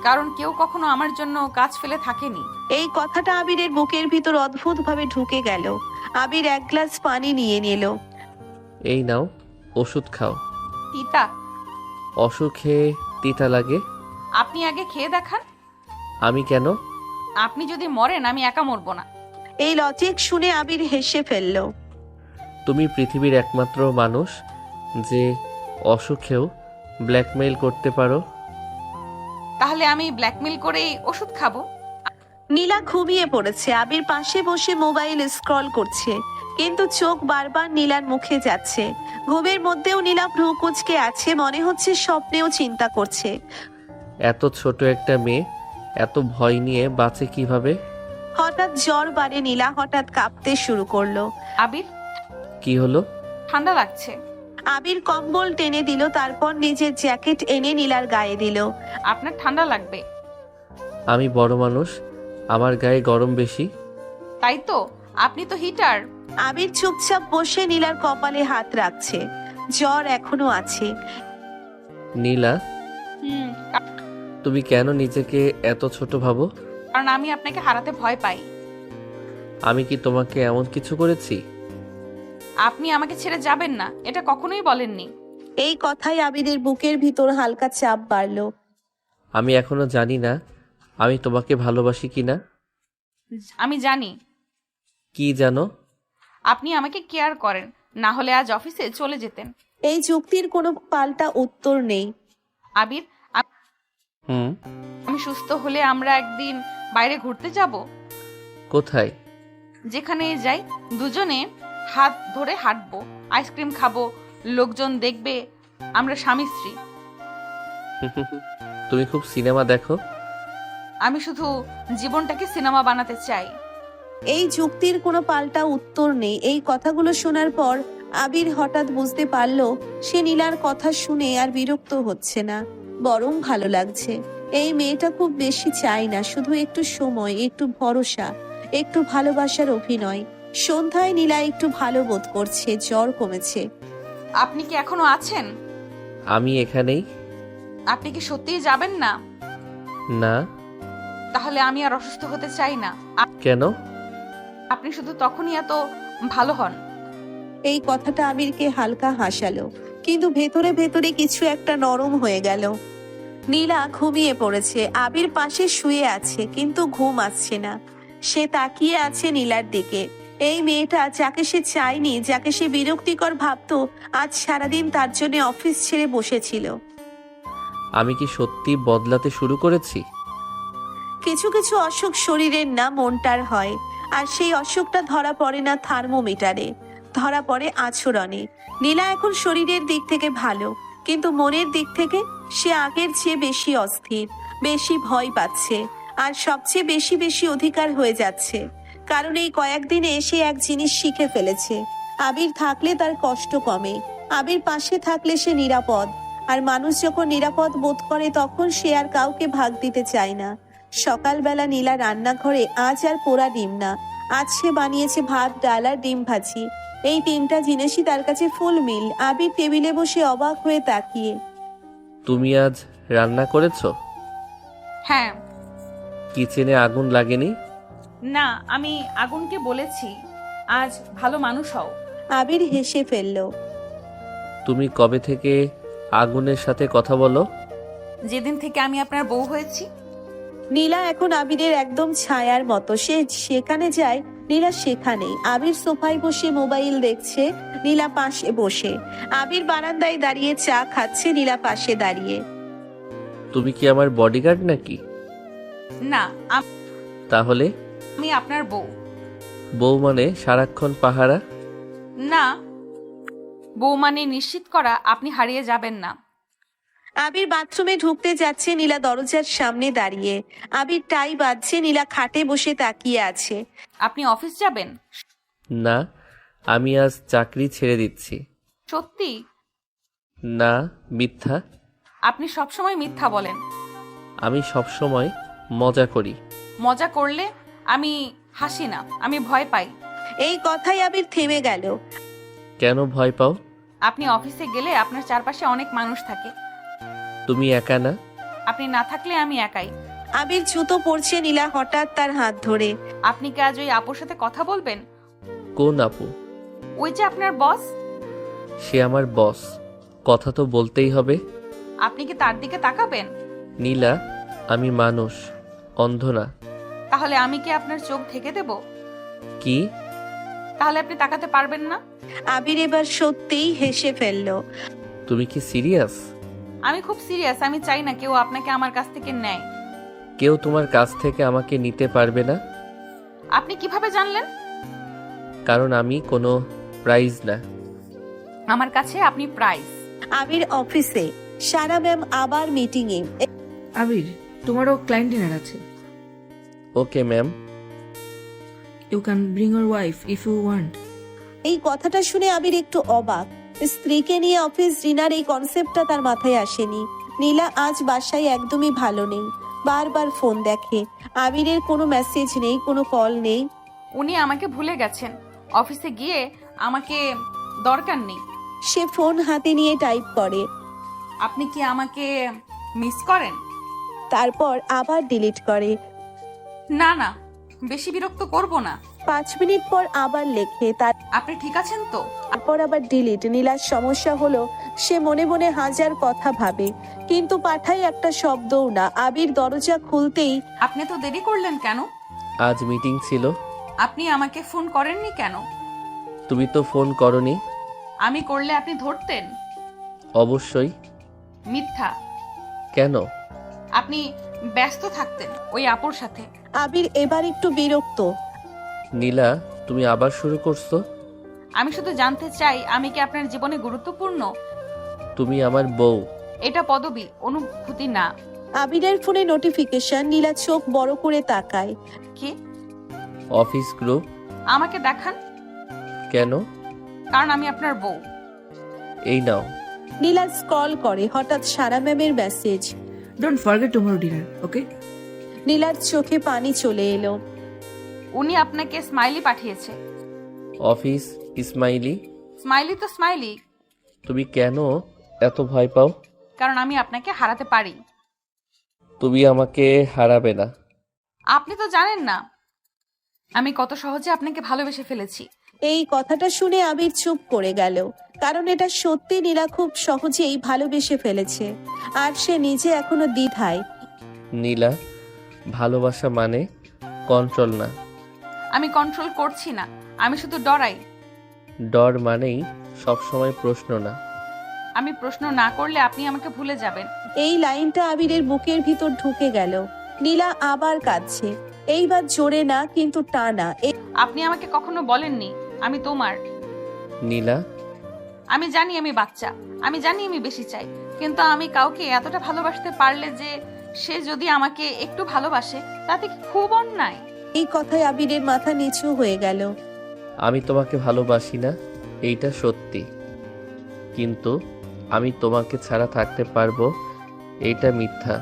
[SPEAKER 3] কারণ কেউ কখনো আমার জন্য কাজ ফেলে থাকেনি।
[SPEAKER 4] এই কথাটা আবিরের বুকের ভিতর অদ্ভুতভাবে ঢুকে গেল। আবির এক গ্লাস পানি নিয়ে নিল।
[SPEAKER 2] এই নাও, ওষুধ খাও।
[SPEAKER 3] তিতা?
[SPEAKER 2] অসুখে তিতা লাগে?
[SPEAKER 3] আপনি আগে খেয়ে দেখান।
[SPEAKER 2] আমি কেন?
[SPEAKER 3] আপনি যদি মরেন আমি একা মরবো না।
[SPEAKER 4] এই লজিক শুনে আবির হেসে ফেলল।
[SPEAKER 2] তুমি পৃথিবীর একমাত্র মানুষ যে অসুখেও ব্ল্যাকমেইল করতে পারো।
[SPEAKER 3] তাহলে আমি ব্ল্যাকমেল করেই ওষুধ খাবো?
[SPEAKER 4] নীলা ঘুমিয়ে পড়েছে। আবির পাশে বসে মোবাইল স্ক্রল করছে, কিন্তু চোখ বারবার নীলার মুখে যাচ্ছে। ঘুমের মধ্যেও নীলা ভ্রু কুঁচকে আছে, মনে হচ্ছে স্বপ্নেও চিন্তা করছে।
[SPEAKER 2] এত ছোট একটা মেয়ে এত ভয় নিয়ে বাঁচে কিভাবে?
[SPEAKER 4] হঠাৎ জ্বর বাড়ে, নীলা হঠাৎ কাঁপতে শুরু করলো।
[SPEAKER 3] আবির,
[SPEAKER 2] কি হলো?
[SPEAKER 3] ঠান্ডা লাগছে।
[SPEAKER 4] আবির কম্বল টেনে দিল, তারপর নিজের জ্যাকেট এনে নীলার গায়ে দিল।
[SPEAKER 3] আপনার ঠান্ডা লাগবে।
[SPEAKER 2] আমি বড় মানুষ, আমার গায়ে গরম বেশি।
[SPEAKER 3] তাই তো, আপনি তো হিটার।
[SPEAKER 4] আবির চুপচাপ বসে নীলার কপালে হাত রাখছে। জ্বর এখনো আছে।
[SPEAKER 2] নীলা,
[SPEAKER 3] হুম,
[SPEAKER 2] তুমি কেন নিজেকে এত ছোট ভাবো?
[SPEAKER 3] কারণ আমি আপনাকে হারাতে ভয় পাই।
[SPEAKER 2] আমি কি তোমাকে এমন কিছু করেছি?
[SPEAKER 3] আপনি আমাকে ছেড়ে যাবেন না, এটা কখনোই বলেননি।
[SPEAKER 4] এই কথায় আবিরের বুকের ভিতর হালকা চাপ বাড়ল।
[SPEAKER 2] আমি এখনো জানি না আমি তোমাকে ভালোবাসি কিনা।
[SPEAKER 3] আমি জানি
[SPEAKER 2] কি জানো?
[SPEAKER 3] আপনি আমাকে কেয়ার করেন, না হলে আজ অফিসে চলে যেতেন।
[SPEAKER 4] এই যুক্তির কোনো পাল্টা উত্তর নেই।
[SPEAKER 3] আবির,
[SPEAKER 2] হুম।
[SPEAKER 3] আমি সুস্থ হলে আমরা একদিন বাইরে ঘুরতে যাব।
[SPEAKER 2] কোথায়?
[SPEAKER 3] যেখানে যাই দুজনে হাত ধরে হাঁটবো, আইসক্রিম খাবো, লোকজন দেখবে আমরা স্বামী স্ত্রী।
[SPEAKER 2] তুমি খুব সিনেমা দেখো।
[SPEAKER 3] আমি শুধু জীবনটাকে সিনেমা বানাতে চাই।
[SPEAKER 4] এই যুক্তির কোনো পাল্টা উত্তর নেই। এই কথাগুলো শোনার পর আবির হঠাৎ বুঝতে পারল সে নীলার কথা শুনে আর বিরক্ত হচ্ছে না, বরং ভালো লাগছে। এই মেয়েটা খুব বেশি চায় না, শুধু একটু সময়, একটু ভরসা, একটু ভালোবাসার অভিনয়। সন্ধ্যায় নীলা একটু ভালো বোধ করছে, জ্বর কমেছে।
[SPEAKER 3] আপনি কি এখনো আছেন?
[SPEAKER 2] আমি এখানেই।
[SPEAKER 3] আপনি কি সত্যিই যাবেন না?
[SPEAKER 2] না।
[SPEAKER 3] তাহলে আমি আর অসুস্থ হতে চাই না।
[SPEAKER 2] কেন?
[SPEAKER 3] আপনি শুধু তখনই এত ভালো হন।
[SPEAKER 4] এই কথাটা আবিরকে হালকা হাসালো, কিন্তু ভেতরে ভেতরে কিছু একটা নরম হয়ে গেল। নীলা ঘুমিয়ে পড়েছে, আবির পাশে শুয়ে আছে, কিন্তু ঘুম আসছে না। সে তাকিয়ে আছে নীলার দিকে। এই মেয়েটা যাকে সে চায়নি, যাকে সে বিরক্তিকর ভাবতো, আজ সারাদিন তার জন্য অফিস ছেড়ে বসেছিল।
[SPEAKER 2] আমি কি সত্যি বদলাতে শুরু করেছি?
[SPEAKER 4] কিছু কিছু অসুখ শরীরের না, মনটার হয়। আর সেই অসুখটা ধরা পড়ে না থার্মোমিটারে, ধরা পড়ে আচরণে। নীলা এখন শরীরের দিক থেকে ভালো, কিন্তু মনের দিক থেকে সে আগের চেয়ে বেশি অস্থির, বেশি ভয় পাচ্ছে, আর সবচেয়ে বেশি বেশি অধিকার হয়ে যাচ্ছে। কারণ এই কয়েকদিনে সে এক জিনিস শিখে ফেলেছে, আবির থাকলে তার কষ্ট কমে, আবির পাশে থাকলে সে নিরাপদ। আর মানুষ যখন নিরাপদ বোধ করে তখন সে আর কাউকে ভাগ দিতে চায় না। সকালবেলা নীলা রান্নাঘরে আজ আর পোড়া ডিম না, আজ সে বানিয়েছে ভাত, ডাল আর ডিম ভাজি। এই তিনটা জিনিসই তার কাছে ফুল মিল। আবির টেবিলে বসে অবাক হয়ে তাকিয়ে।
[SPEAKER 2] তুমি আজ রান্না করেছো?
[SPEAKER 3] হ্যাঁ।
[SPEAKER 2] কিচেনে আগুন লাগেনি?
[SPEAKER 3] না, আমি আগুনকে বলেছি আজ ভালো মানুষ হও।
[SPEAKER 4] আবির হেসে ফেলল।
[SPEAKER 2] তুমি কবে থেকে আগুনের সাথে কথা বলো?
[SPEAKER 3] যেদিন থেকে আমি আপনার বউ হয়েছি।
[SPEAKER 4] নীলা এখন আবিরের একদম ছায়ার মতো, সে সেখানে যায় নীলা সেখানেই। আবির সোফায় বসে মোবাইল দেখছে, নীলা পাশে বসে। আবির বারান্দায় দাঁড়িয়ে চা খাচ্ছে, নীলা পাশে দাঁড়িয়ে।
[SPEAKER 2] তুমি কি আমার বডিগার্ড নাকি?
[SPEAKER 3] না,
[SPEAKER 2] তাহলে?
[SPEAKER 3] আমি আপনার বউ।
[SPEAKER 2] বউ মানে সারাক্ষণ পাহারা?
[SPEAKER 3] না, বউ মানে নিশ্চিত করা আপনি হারিয়ে যাবেন না।
[SPEAKER 4] আবির বাথরুমে ঢুকতে যাচ্ছে, নীলা দরজার সামনে দাঁড়িয়ে। আবির টাই বাজছে, নীলা খাটে বসে তাকিয়ে আছে।
[SPEAKER 3] আপনি অফিস যাবেন?
[SPEAKER 2] না, আমি আজ চাকরি ছেড়ে দিচ্ছি।
[SPEAKER 3] সত্যি?
[SPEAKER 2] না, মিথ্যা।
[SPEAKER 3] আপনি সবসময় মিথ্যা বলেন।
[SPEAKER 2] আমি সবসময় মজা করি।
[SPEAKER 3] মজা করলে আমি হাসি না, আমি ভয় পাই।
[SPEAKER 4] এই কথাই আবির থেমে গেল।
[SPEAKER 2] কেন ভয় পাও?
[SPEAKER 3] আপনি অফিসে গেলে আপনার চারপাশে অনেক মানুষ থাকে।
[SPEAKER 2] তুমি একা না?
[SPEAKER 3] আপনি না থাকলে আমি একাই।
[SPEAKER 4] আবির জুতো পরছে, নীলা হঠাৎ তার হাত ধরে।
[SPEAKER 3] আপনি কি আজ ওই আপুর সাথে কথা বলবেন?
[SPEAKER 2] কোন আপু?
[SPEAKER 3] ওই যে আপনার বস।
[SPEAKER 2] সে আমার বস, কথা তো বলতেই হবে।
[SPEAKER 3] আপনি কি তার দিকে তাকাবেন?
[SPEAKER 2] নীলা, আমি মানুষ, অন্ধ না।
[SPEAKER 3] তাহলে আমি কি আপনার চোখ ঢেকে দেব?
[SPEAKER 2] কি?
[SPEAKER 3] তাহলে আপনি তাকাতে পারবেন না।
[SPEAKER 4] আবির এবার সত্যিই হেসে ফেলল।
[SPEAKER 2] তুমি কি সিরিয়াস?
[SPEAKER 3] আমি খুব সিরিয়াস। আমি চাই না কেউ আপনাকে আমার কাছ থেকে নেয়।
[SPEAKER 2] কেউ তোমার কাছ থেকে আমাকে নিতে পারবে না।
[SPEAKER 3] আপনি কিভাবে জানলেন?
[SPEAKER 2] কারণ আমি কোনো প্রাইজ না।
[SPEAKER 3] আমার কাছে আপনি প্রাইজ।
[SPEAKER 4] আবির অফিসে, সারা ম্যাম আবার মিটিং এ।
[SPEAKER 7] আবির, তোমারও ক্লায়েন্ট ডিনার আছে।
[SPEAKER 2] Okay ma'am.
[SPEAKER 7] You can bring your wife if you want.
[SPEAKER 4] এই কথাটা শুনে আবির একটু অবাক। স্ত্রীকে নিয়ে অফিস ডিনার, এই কনসেপ্টটা তার মাথায় আসেনি। নীলা আজ বাসায় একদমই ভালো নেই, বারবার ফোন দেখে। আবিরের কোনো মেসেজ নেই, কোনো কল নেই।
[SPEAKER 3] উনি আমাকে ভুলে গেছেন। অফিসে গিয়ে আমাকে দরকার নেই।
[SPEAKER 4] সে ফোন হাতে নিয়ে টাইপ করে।
[SPEAKER 3] আপনি কি আমাকে মিস করেন?
[SPEAKER 4] তারপর আবার ডিলিট করে।
[SPEAKER 3] না না, বেশি বিরক্ত করব না।
[SPEAKER 4] 5 মিনিট পর আবার লেখে,
[SPEAKER 3] আপনি ঠিক আছেন তো?
[SPEAKER 4] তারপর আবার ডিলিট। নীলার সমস্যা হলো সে মনে মনে হাজার কথা ভাবে, কিন্তু পাঠায় একটা শব্দও না। আবির দরজা খুলতেই
[SPEAKER 3] আপনি তো দেরি করলেন কেন?
[SPEAKER 2] আজ মিটিং ছিল।
[SPEAKER 3] আপনি আমাকে ফোন করেননি কেন?
[SPEAKER 2] তুমি তো ফোন করনি।
[SPEAKER 3] আমি করলে আপনি ধরতেন?
[SPEAKER 2] অবশ্যই।
[SPEAKER 3] মিথ্যা।
[SPEAKER 2] কেন?
[SPEAKER 3] আপনি ব্যস্ত থাকতেন ওই আপুর সাথে।
[SPEAKER 4] আবির এবার একটু বিরক্ত।
[SPEAKER 2] নীলা, তুমি আবার শুরু করছো?
[SPEAKER 3] আমি শুধু জানতে চাই, আমি কি আপনার জীবনে গুরুত্বপূর্ণ?
[SPEAKER 2] তুমি আমার বউ।
[SPEAKER 3] এটা পদবি, অনুভূতি না।
[SPEAKER 4] আবিরের ফোনে নোটিফিকেশন। নীলা চোখ বড় করে তাকায়।
[SPEAKER 3] কি?
[SPEAKER 2] Office group.
[SPEAKER 3] আমাকে দেখান।
[SPEAKER 2] কেন?
[SPEAKER 3] কারণ আমি আপনার বউ।
[SPEAKER 2] এই নাও।
[SPEAKER 4] নীলা স্ক্রল করে, হঠাৎ সারা ম্যামের message.
[SPEAKER 7] Don't forget tomorrow dinner, okay?
[SPEAKER 4] নীলার চোখে পানি চলে এলো।
[SPEAKER 3] উনি আপনাকে স্মাইলি পাঠিয়েছে।
[SPEAKER 2] Office smiley?
[SPEAKER 3] স্মাইলি তো স্মাইলি।
[SPEAKER 2] তুমি কেন এত ভয় পাও?
[SPEAKER 3] কারণ আমি আপনাকে হারাতে পারি।
[SPEAKER 2] তুমি আমাকে হারাবে না।
[SPEAKER 3] আপনি তো জানেন না আমি কত সহজে আপনাকে ভালোবেসে ফেলেছি।
[SPEAKER 4] এই কথাটা শুনে আবির চুপ করে গেল, কারণ এটা সত্যি নীলা খুব সহজেই ভালোবেসে ফেলেছে, আর সে নিজে এখনো দ্বিধায়।
[SPEAKER 2] নীলা, ভালোবাসা মানে কন্ট্রোল না।
[SPEAKER 3] আমি কন্ট্রোল করছি না, আমি শুধু ডরাই।
[SPEAKER 2] ডর মানেই সবসময় প্রশ্ন না।
[SPEAKER 3] আমি প্রশ্ন না করলে আপনি আমাকে ভুলে যাবেন।
[SPEAKER 4] এই লাইনটা আবিরের বুকের ভিতর ঢুকে গেল। নীলা আবার কাঁদছে, এইবার জোরে না কিন্তু টানা।
[SPEAKER 3] আপনি আমাকে কখনো বলেননি আমি তোমার।
[SPEAKER 2] নীলা,
[SPEAKER 3] আমি জানি আমি বাচ্চা, আমি জানি আমি বেশি চাই, কিন্তু আমি কাউকে এতটা ভালোবাসতে পারলে যে সে যদি আমাকে একটু ভালোবাসে, তাতে কি খুব অন্যায়?
[SPEAKER 4] এই কথায় আবিরের মাথা নিচু হয়ে গেল।
[SPEAKER 2] আমি তোমাকে ভালোবাসি না, এইটা সত্যি, কিন্তু আমি তোমাকে ছাড়া থাকতে পারবো, এইটা মিথ্যা।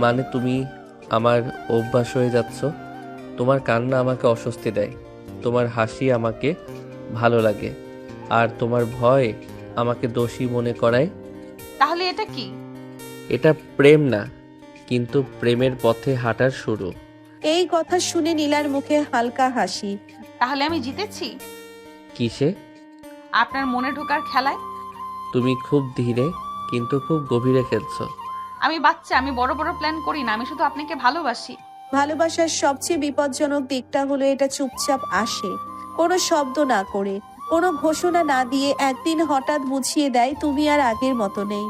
[SPEAKER 2] মানে তুমি আমার অভ্যাস হয়ে যাচ্ছ। তোমার কান্না আমাকে অস্বস্তি দেয়, তোমার হাসি আমাকে ভালো লাগে, আর তোমার ভয় আমাকে দোষী মনে করায়।
[SPEAKER 3] তাহলে এটা কি?
[SPEAKER 2] এটা প্রেম না, কিন্তু প্রেমের পথে হাঁটার শুরু।
[SPEAKER 4] এই কথা শুনে নীলার মুখে হালকা হাসি।
[SPEAKER 3] তাহলে আমি জিতেছি
[SPEAKER 2] কিসে?
[SPEAKER 3] আপনার মনে ঢোকার খেলায়।
[SPEAKER 2] তুমি খুব ধীরে কিন্তু খুব গভীরে খেলছো।
[SPEAKER 3] আমি বাচ্চা, আমি বড় বড় প্ল্যান করি না, আমি শুধু আপনাকে ভালোবাসি।
[SPEAKER 4] ভালোবাসার সবচেয়ে বিপজ্জনক দিকটা হলো এটা চুপচাপ আসে, কোনো শব্দ না করে, কোনো ঘোষণা না দিয়ে একদিন হঠাৎ বুঝিয়ে দেয় তুমি আর আগের মতো নেই।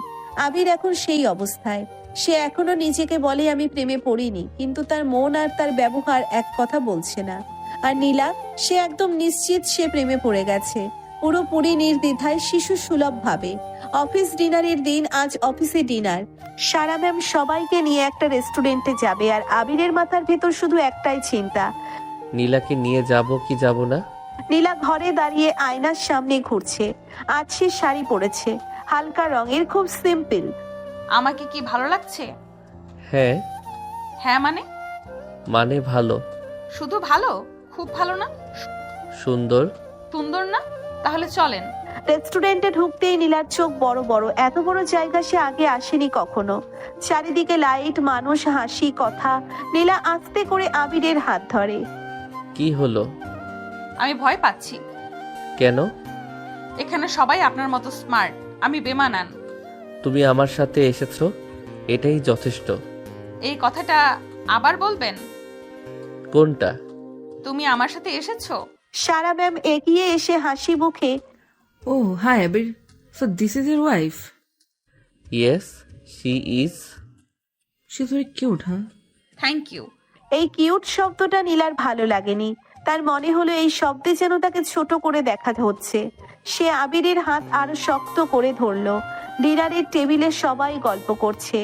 [SPEAKER 4] আবির এখন সেই অবস্থায়। সে এখনো নিজেকে বলে আমি প্রেমে পড়িনি, কিন্তু তার মন আর তার ব্যবহার এক কথা বলছে না। আর নীলা, সে একদম নিশ্চিত সে প্রেমে পড়ে গেছে, পুরোপুরি নির্দ্বিধায়, শিশু সুলভ ভাবে। অফিস ডিনারের দিন। আজ অফিসে ডিনার। সারা ম্যাম সবাইকে নিয়ে একটা রেস্টুরেন্টে যাবে, আর আবিরের মাথার ভেতর শুধু একটাই চিন্তা,
[SPEAKER 2] নীলাকে নিয়ে যাব কি যাব না।
[SPEAKER 4] নীলা ঘরে দাঁড়িয়ে আয়নার সামনে ঘুরছে। আজ সে শাড়ি পরেছে, হালকা রঙের, খুব সিম্পল।
[SPEAKER 3] আমাকে কি ভালো লাগছে?
[SPEAKER 2] হ্যাঁ।
[SPEAKER 3] হ্যাঁ
[SPEAKER 2] মানে ভালো।
[SPEAKER 3] শুধু ভালো? খুব ভালো না?
[SPEAKER 2] সুন্দর।
[SPEAKER 3] সুন্দর না? তাহলে চলেন।
[SPEAKER 4] রেস্টুরেন্টে ঢুকতেই নীলার চোখ বড় বড়। এত বড় জায়গা সে আগে আসেনি কখনো। চারিদিকে লাইট, মানুষ, হাসি, কথা। নীলা আস্তে করে আবিরের হাত ধরে।
[SPEAKER 2] কি হলো?
[SPEAKER 3] আমি ভয় পাচ্ছি।
[SPEAKER 2] কেন?
[SPEAKER 3] এখানে সবাই আপনার মতো স্মার্ট, আমি বেমানান।
[SPEAKER 2] তুমি আমার সাথে এসেছো, এটাই যথেষ্ট।
[SPEAKER 3] এই কথাটা আবার বলবেন?
[SPEAKER 2] কোনটা?
[SPEAKER 3] তুমি আমার সাথে এসেছো?
[SPEAKER 4] সারা ম্যাম এগিয়ে এসে হাসি মুখে,
[SPEAKER 7] Oh, hi Abir. So this is your wife?
[SPEAKER 2] Yes, she is.
[SPEAKER 7] She's very cute, huh?
[SPEAKER 3] Thank you.
[SPEAKER 4] এই কিউট শব্দটা নীলার ভালো লাগেনি। তার মনে হলো এই শব্দে যেন তাকে ছোট করে দেখা হচ্ছে। সে আবিরের হাত আরো শক্ত করে ধরলো। ডিনারের টেবিলে সবাই গল্প করছে।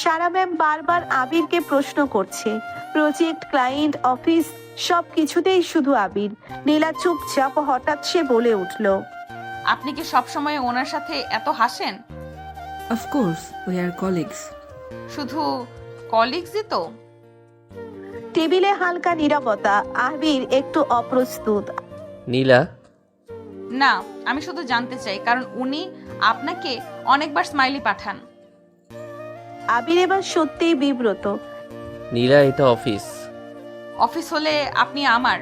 [SPEAKER 4] সারা ম্যাম বারবার আবিরকে প্রশ্ন করছে। প্রজেক্ট, ক্লায়েন্ট, অফিস, সব কিছুতেই শুধু আবির। নীলা চুপচাপ। হঠাৎ সে বলে উঠল,
[SPEAKER 3] আপনি কি সবসময় ওনার সাথে এত হাসেন?
[SPEAKER 7] Of course, we are colleagues.
[SPEAKER 3] শুধু কলিগসই তো?
[SPEAKER 4] টেবিলে হালকা নীরবতা। আবির একটু অপ্রস্তুত।
[SPEAKER 2] নীলা,
[SPEAKER 3] না, আমি শুধু জানতে চাই, কারণ উনি আপনাকে অনেকবার স্মাইলি পাঠান।
[SPEAKER 4] আবির এবার সত্যিই বিব্রত।
[SPEAKER 2] নীলা, এটা অফিস।
[SPEAKER 3] অফিস হলে আপনি আমার।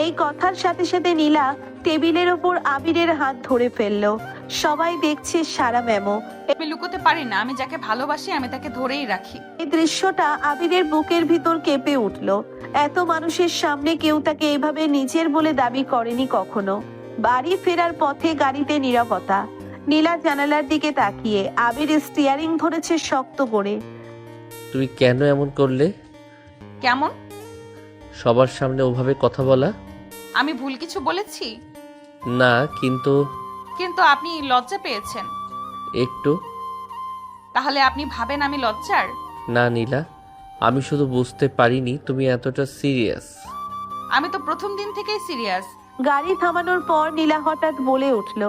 [SPEAKER 4] এই কথার সাথে সাথে নীলা টেবিলের ওপর আবিরের হাত ধরে ফেললো। সবাই দেখছে সারা ম্যামও।
[SPEAKER 3] আমি লুকোতে পারি না, আমি যাকে ভালোবাসি আমি তাকে ধরেই রাখি।
[SPEAKER 4] এই দৃশ্যটা আবিরের বুকের ভিতর কেঁপে উঠলো। এত মানুষের সামনে কেউ তাকে এভাবে নিজের বলে দাবি করেনি কখনো। বাড়ি ফেরার পথে গাড়িতে নীরবতা। নীলা জানালার দিকে তাকিয়ে, আবির স্টিয়ারিং ধরেছে শক্ত করে।
[SPEAKER 2] তুমি কেন এমন করলে?
[SPEAKER 3] কেমন?
[SPEAKER 2] সবার সামনে ওভাবে কথা বলা?
[SPEAKER 3] আমি ভুল কিছু বলেছি?
[SPEAKER 2] না, কিন্তু
[SPEAKER 3] কিন্তু আপনি লজ্জা পেয়েছেন।
[SPEAKER 2] একটু।
[SPEAKER 3] তাহলে আপনি ভাবেন আমি লজ্জার?
[SPEAKER 2] না নীলা, আমি শুধু বুঝতে পারিনি তুমি এতটা সিরিয়াস।
[SPEAKER 3] আমি তো প্রথম দিন থেকেই সিরিয়াস।
[SPEAKER 4] গাড়ি থামানোর পর নীলা হঠাৎ বলে উঠল,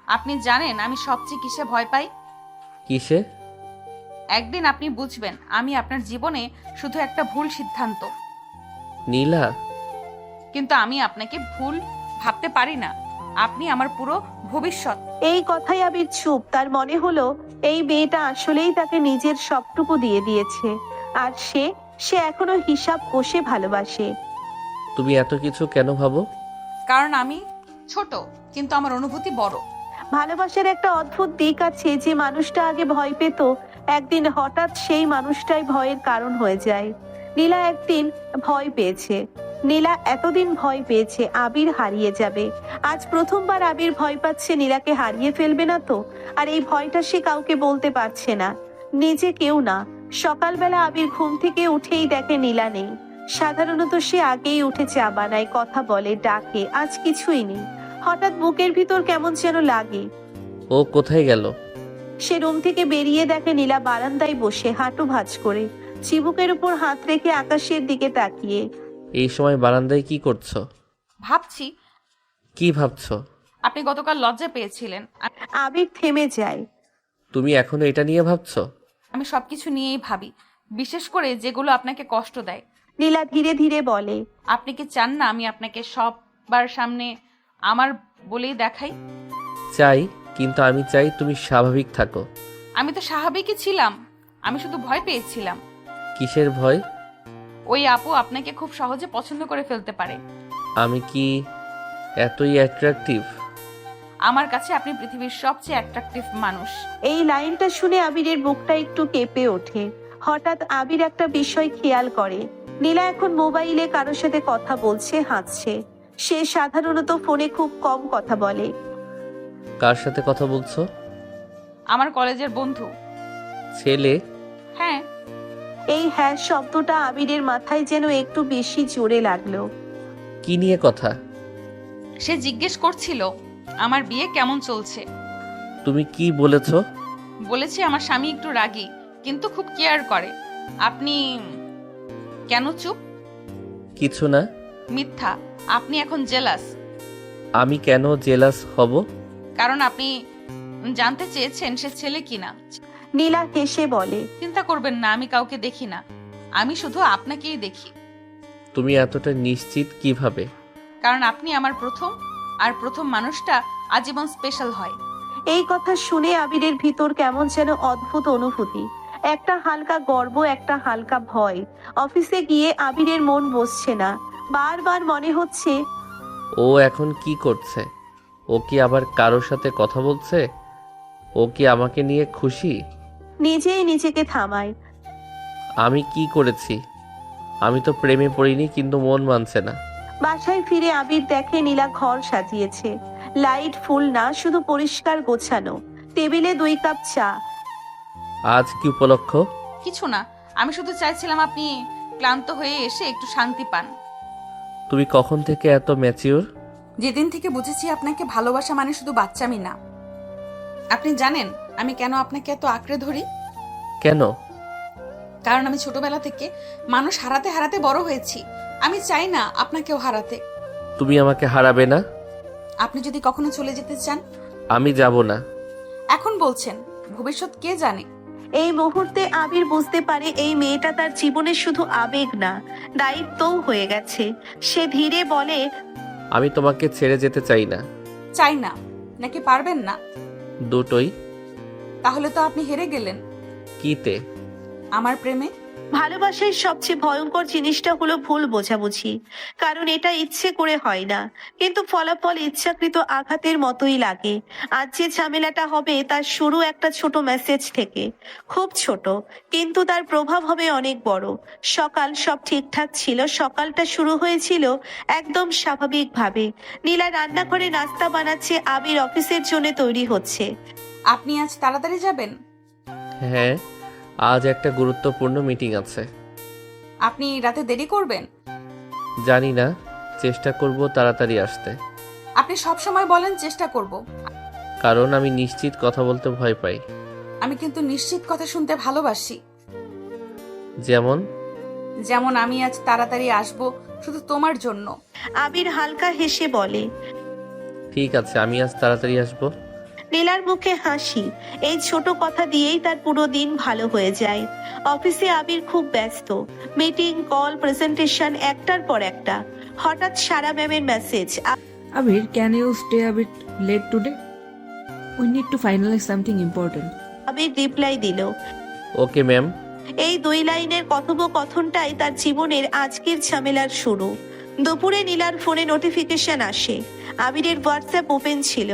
[SPEAKER 3] আপনি জানেন আমি সবচেয়ে কিসে ভয় পাই?
[SPEAKER 2] কিসে?
[SPEAKER 3] একদিন আপনি বুঝবেন আমি আপনার জীবনে শুধু একটা ভুল সিদ্ধান্ত।
[SPEAKER 2] নীলা,
[SPEAKER 3] কিন্তু আমি আপনাকে ভুল ভাবতে পারি না। আপনি আমার পুরো ভবিষ্যৎ।
[SPEAKER 4] এই কথাই আবির চুপ। তার মনে হলো এই মেয়েটা আসলেই তাকে নিজের সবটুকু দিয়ে দিয়েছে, আর সে এখনো হিসাব কষে ভালোবাসে।
[SPEAKER 2] তুমি এত কিছু কেন ভাবো?
[SPEAKER 3] কারণ আমি ছোট, কিন্তু আমার অনুভূতি বড়।
[SPEAKER 4] ভালোবাসার একটা অদ্ভুত দিক আছে, যে মানুষটা আগে ভয় পেত একদিন হঠাৎ সেই মানুষটাই ভয়ের কারণ হয়ে যায়। নীলা একদিন ভয় পেয়েছে। নীলা এতদিন ভয় পেয়েছে আবির হারিয়ে যাবে। আজ প্রথমবার আবির ভয় পাচ্ছে নীলাকে হারিয়ে ফেলবে না তো। আর এই ভয়টা সে কাউকে বলতে পারছে না, নিজে কেউ না। সকালবেলা আবির ঘুম থেকে উঠেই দেখে নীলা নেই। সাধারণত সে আগেই উঠে চা বানায়, কথা বলে, ডাকে। আজ কিছুই নেই। হঠাৎ বুকের ভিতর কেমন যেন লাগে।
[SPEAKER 2] ও কোথায় গেল?
[SPEAKER 4] সে রুম থেকে বেরিয়ে দেখে নীলা বারান্দায় বসে হাঁটু ভাঁজ করে, চিবুকের উপর হাত রেখে আকাশের দিকে তাকিয়ে।
[SPEAKER 2] এই সময় বারান্দায় কি করছো?
[SPEAKER 3] ভাবছি
[SPEAKER 2] কি ভাবছো?
[SPEAKER 3] আপনি গতকাল লজ্জা পেয়েছিলেন।
[SPEAKER 4] আবির থেমে যায়।
[SPEAKER 2] তুমি এখনো এটা নিয়ে ভাবছো?
[SPEAKER 3] আমি সবকিছু নিয়েই ভাবি, বিশেষ করে যেগুলো আপনাকে কষ্ট দেয়।
[SPEAKER 4] নীলা ধীরে ধীরে বলে,
[SPEAKER 3] আপনি কি চান না আমি আপনাকে সবার সামনে আমার বলেই দেখাই?
[SPEAKER 2] চাই, কিন্তু আমি চাই তুমি স্বাভাবিক থাকো।
[SPEAKER 3] আমি তো স্বাভাবিকই ছিলাম, আমি শুধু ভয় পেয়েছিলাম।
[SPEAKER 2] কিসের ভয়?
[SPEAKER 3] ওই আপু আপনাকে খুব সহজে পছন্দ করে ফেলতে পারে।
[SPEAKER 2] আমি কি এতই অ্যাট্রাকটিভ?
[SPEAKER 3] আমার কাছে আপনি পৃথিবীর সবচেয়ে অ্যাট্রাকটিভ মানুষ।
[SPEAKER 4] এই লাইনটা শুনে আবিরের বুকটা একটু কেঁপে ওঠে। হঠাৎ আবির একটা বিষয় খেয়াল করে, নীলা এখন মোবাইলে কারোর সাথে কথা বলছে, হাসছে। সে সাধারণত ফোনে খুব কম কথা বলে।
[SPEAKER 2] কার সাথে কথা বলছো?
[SPEAKER 3] আমার কলেজের বন্ধু।
[SPEAKER 2] ছেলে?
[SPEAKER 3] হ্যাঁ।
[SPEAKER 4] এই হ্যাঁ শব্দটা আবিরের মাথায় যেন একটু বেশি জোরে লাগলো।
[SPEAKER 2] কি নিয়ে কথা?
[SPEAKER 3] সে জিজ্ঞেস করছিল আমার বিয়ে কেমন চলছে।
[SPEAKER 2] তুমি কি বলেছো?
[SPEAKER 3] বলেছি আমার স্বামী একটু রাগী, কিন্তু খুব কেয়ার করে। আপনি কেন চুপ?
[SPEAKER 2] কিছু না।
[SPEAKER 3] মিথ্যা, আপনি এখন জেলাস।
[SPEAKER 2] আমি কেন জেলাস হব?
[SPEAKER 3] কারণ আপনি জানতে চেয়েছেন সে ছেলে কিনা।
[SPEAKER 4] নীলা হেসে বলে,
[SPEAKER 3] চিন্তা করবেন না, আমি কাউকে দেখি না, আমি শুধু আপনাকেই দেখি।
[SPEAKER 2] তুমি এতটা নিশ্চিত কিভাবে?
[SPEAKER 3] কারণ আপনি আমার প্রথম, আর প্রথম মানুষটা আজীবন স্পেশাল হয়।
[SPEAKER 4] এই কথা শুনে আবিরের ভিতর কেমন যেন অদ্ভুত অনুভূতি। একটা হালকা গর্ব, একটা হালকা ভয়। অফিসে গিয়ে আবিরের মন বসছে না। বারবার মনে হচ্ছে
[SPEAKER 2] ও এখন কি করছে? ও কি আবার কারোর সাথে কথা বলছে? ও কি আমাকে নিয়ে খুশি?
[SPEAKER 4] নিজেই নিজেকে থামায়।
[SPEAKER 2] আমি কি করেছি? আমি তো প্রেমে পড়িনি, কিন্তু মন মানছে না।
[SPEAKER 4] বাসায় ফিরে আবির দেখে নীলা ঘর সাজিয়েছে। লাইট, ফুল না, শুধু পরিষ্কার গোছানো। টেবিলে 2 কাপ চা।
[SPEAKER 2] আজ কি উপলক্ষ?
[SPEAKER 3] কিছু না, আমি শুধু চাইছিলাম আপনি ক্লান্ত হয়ে এসে একটু শান্তি পান।
[SPEAKER 2] তুমি কখন থেকে এত ম্যাচিওর?
[SPEAKER 3] যেদিন থেকে বুঝেছি আপনাকে ভালোবাসা মানে শুধু বাচ্চামি না। আপনি জানেন আমি কেন আপনাকে এত আঁকড়ে ধরি?
[SPEAKER 2] কেন?
[SPEAKER 3] কারণ আমি ছোটবেলা থেকে মানুষ হারাতে হারাতে বড় হয়েছি। আমি চাই না আপনাকেও হারাতে।
[SPEAKER 2] তুমি আমাকে হারাবে না?
[SPEAKER 3] আপনি যদি কখনো চলে যেতে চান?
[SPEAKER 2] আমি যাব না।
[SPEAKER 3] এখন বলছেন, ভবিষ্যৎ কে জানে।
[SPEAKER 4] এই মুহূর্তে আবির বুঝতে পারে এই মেয়েটা তার জীবনে শুধু আবেগ না, দায়িত্বও হয়ে গেছে। সে ধীরে বলে,
[SPEAKER 2] আমি তোমাকে ছেড়ে যেতে চাই না।
[SPEAKER 3] চাই না নাকি পারবেন না?
[SPEAKER 2] দুটোই।
[SPEAKER 3] তাহলে তো আপনি হেরে গেলেন।
[SPEAKER 2] কিতে?
[SPEAKER 3] আমার প্রেমে।
[SPEAKER 4] ভালোবাসার সবচেয়ে ভয়ঙ্কর জিনিসটা হলো ভুল বোঝাবুঝি, কারণ এটা ইচ্ছে করে হয় না, কিন্তু ফলাফল ইচ্ছাকৃত আঘাতের মতোই লাগে। আজ যে ঝামেলাটা হবে তার শুরু একটা ছোট মেসেজ থেকে, খুব ছোট, কিন্তু তার প্রভাব হবে অনেক বড়। সকাল সব ঠিকঠাক ছিল, সকালটা শুরু হয়েছিল একদম স্বাভাবিকভাবে। নীলা রান্নাঘরে নাস্তা বানাচ্ছে, আবির অফিসের জন্য তৈরি হচ্ছে।
[SPEAKER 3] আপনি আজ তাড়াতাড়ি যাবেন?
[SPEAKER 2] হ্যাঁ, আজ একটা গুরুত্বপূর্ণ মিটিং আছে।
[SPEAKER 3] আপনি রাতে দেরি করবেন?
[SPEAKER 2] জানি না, চেষ্টা করব তাড়াতাড়ি আসতে।
[SPEAKER 3] আপনি সব সময় বলেন চেষ্টা করব।
[SPEAKER 2] কারণ আমি নিশ্চিত কথা বলতে ভয় পাই।
[SPEAKER 3] আমি কিন্তু নিশ্চিত কথা শুনতে ভালোবাসি।
[SPEAKER 2] যেমন?
[SPEAKER 3] যেমন আমি আজ তাড়াতাড়ি আসব শুধু তোমার জন্য।
[SPEAKER 4] আবির হালকা হেসে বলে।
[SPEAKER 2] ঠিক আছে, আমি আজ তাড়াতাড়ি আসব।
[SPEAKER 4] নীলার মুখে হাসি, এই ছোট কথা দিয়েই তার পুরো দিন ভালো হয়ে যায়। অফিসে আবির খুব ব্যস্ত, মিটিং, কল, প্রেজেন্টেশন একটার পর একটা। হঠাৎ সারা ম্যামের message.
[SPEAKER 7] Abir, can you stay a bit late today? We need to finalize something important.
[SPEAKER 4] Abir reply দিল।
[SPEAKER 2] Okay ma'am.
[SPEAKER 4] এই 2 লাইনের কথোপকথনটাই তার জীবনের আজকের ঝামেলার শুরু। দুপুরে নীলার ফোনে নোটিফিকেশন আসে। আবিরের হোয়াটসঅ্যাপ ওপেন ছিল,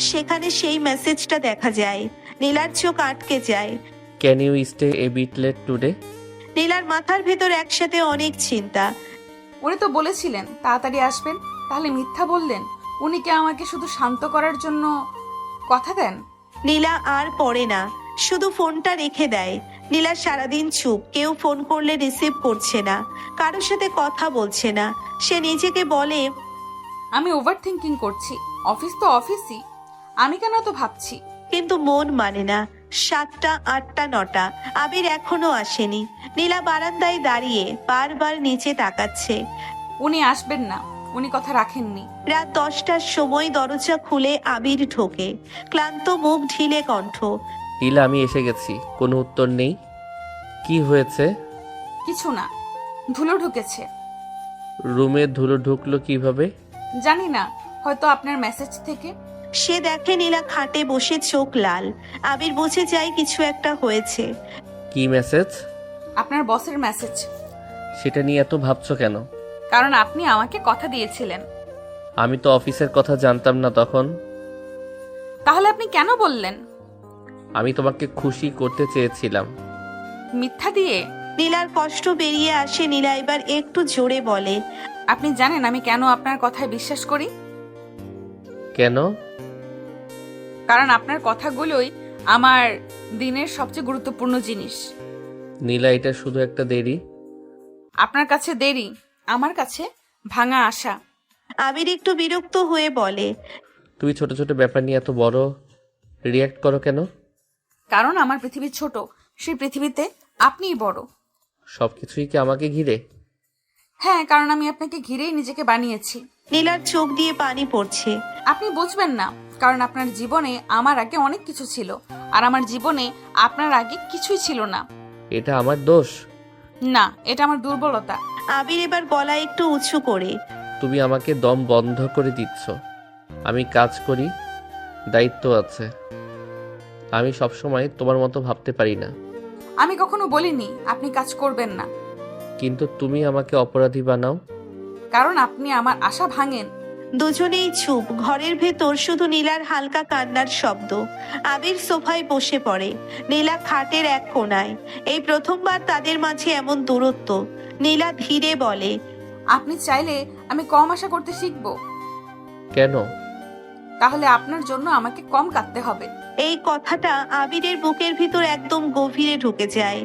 [SPEAKER 4] সেখানে সেই মেসেজটা দেখা যায়। নীলার চোখ আটকে যায়।
[SPEAKER 2] Can you stay a bit late today?
[SPEAKER 4] নীলার মাথার ভেতর একসাথে অনেক চিন্তা।
[SPEAKER 3] উনি তো বলেছিলেন তাড়াতাড়ি আসবেন, তাহলে মিথ্যা বললেন? উনি কি আমাকে শুধু শান্ত করার জন্য কথা দেন?
[SPEAKER 4] নীলা আর পড়ে না, শুধু ফোনটা রেখে দেয়। নীলা সারাদিন চুপ, কেউ ফোন করলে রিসিভ করছে না, কারোর সাথে কথা বলছে না। সে নিজেকে বলে,
[SPEAKER 3] আমি ওভার থিঙ্কিং করছি। অফিস তো অফিসই, আমি কেন তো ভাবছি?
[SPEAKER 4] কিন্তু মন মানে না। 7টা, 8টা, 9টা, আবির এখনো আসেনি। নীলা বারান্দায় দাঁড়িয়ে বারবার নিচে তাকাচ্ছে।
[SPEAKER 3] উনি আসবেন না, উনি কথা রাখেননি।
[SPEAKER 4] রাত 10টার সময় দরজা খুলে আবির ঢোকে, ক্লান্ত মুখ, ঢিলে কণ্ঠ।
[SPEAKER 2] নীলা, আমি এসে গেছি। কোনো উত্তর নেই। কি হয়েছে?
[SPEAKER 3] কিছু না, ধুলো ঢুকেছে।
[SPEAKER 2] রুমে ধুলো ঢুকলো কিভাবে?
[SPEAKER 3] জানি না, হয়তো আপনার মেসেজ থেকে।
[SPEAKER 4] সে দেখে নীলা খাটে বসে, চোখ লাল। আবির বুঝে যায় কিছু একটা হয়েছে।
[SPEAKER 2] কি মেসেজ?
[SPEAKER 3] আপনার বসের মেসেজ।
[SPEAKER 2] সেটা নিয়ে এত ভাবছো কেন?
[SPEAKER 3] কারণ আপনি আমাকে কথা দিয়েছিলেন।
[SPEAKER 2] আমি তো অফিসের কথা জানতাম না তখন।
[SPEAKER 3] তাহলে আপনি কেন বললেন?
[SPEAKER 2] আমি তোমাকে খুশি করতে চেয়েছিলাম।
[SPEAKER 3] মিথ্যা দিয়ে?
[SPEAKER 4] নীলার কষ্ট বেরিয়ে আসে। নীলা এবার একটু জোরে বলে,
[SPEAKER 3] আপনি জানেন আমি কেন আপনার কথায় বিশ্বাস করি?
[SPEAKER 2] কেন?
[SPEAKER 3] কারণ আপনার কথাগুলোই আমার দিনের সবচেয়ে গুরুত্বপূর্ণ জিনিস।
[SPEAKER 2] নীলা, এটা শুধু একটা দেরি।
[SPEAKER 3] আপনার কাছে দেরি, আমার কাছে ভাঙা আশা।
[SPEAKER 4] আবির একটু বিরক্ত হয়ে বলে,
[SPEAKER 2] তুমি ছোট ছোট ব্যাপার নিয়ে এত বড় রিয়্যাক্ট করো কেন?
[SPEAKER 3] কারণ আমার পৃথিবী ছোট, সেই পৃথিবীতে আপনিই বড়।
[SPEAKER 2] সবকিছুই কি আমাকে ঘিরে?
[SPEAKER 3] হ্যাঁ, কারণ আমি আপনাকে ঘিরেই নিজেকে বানিয়েছি।
[SPEAKER 4] নীলার চোখ দিয়ে পানি পড়ছে।
[SPEAKER 3] আপনি বুঝবেন না, কারণ আপনার জীবনে আমার আগে অনেক কিছু ছিল, আর আমার জীবনে আপনার আগে কিছুই ছিল না।
[SPEAKER 2] এটা আমার দোষ?
[SPEAKER 3] না, এটা আমার দুর্বলতা।
[SPEAKER 4] আবির এবার গলা একটু উঁচু করে,
[SPEAKER 2] তুমি আমাকে দম বন্ধ করে দিচ্ছ। আমি কাজ করি, দায়িত্ব আছে। আমি সবসময় তোমার মতো ভাবতে পারি না।
[SPEAKER 3] আমি কখনো বলিনি আপনি কাজ করবেন না,
[SPEAKER 2] কিন্তু তুমি আমাকে অপরাধী বানাও।
[SPEAKER 3] কারণ আপনি আমার আশা ভাঙেন।
[SPEAKER 4] দুজনেই চুপ। ঘরের ভেতর শুধু নীলার হালকা কান্নার শব্দ। আবির সোফায় বসে পড়ে, নীলা খাটের এক কোণায়। এই প্রথমবার তাদের মাঝে এমন দূরত্ব। নীলা ধীরে বলে,
[SPEAKER 3] আপনি চাইলে আমি কম আশা করতে শিখব।
[SPEAKER 2] কেন?
[SPEAKER 3] তাহলে আপনার জন্য আমাকে কম কাঁদতে হবে।
[SPEAKER 4] এই কথাটা আবিরের বুকের ভিতর একদম গভীরে ঢুকে যায়।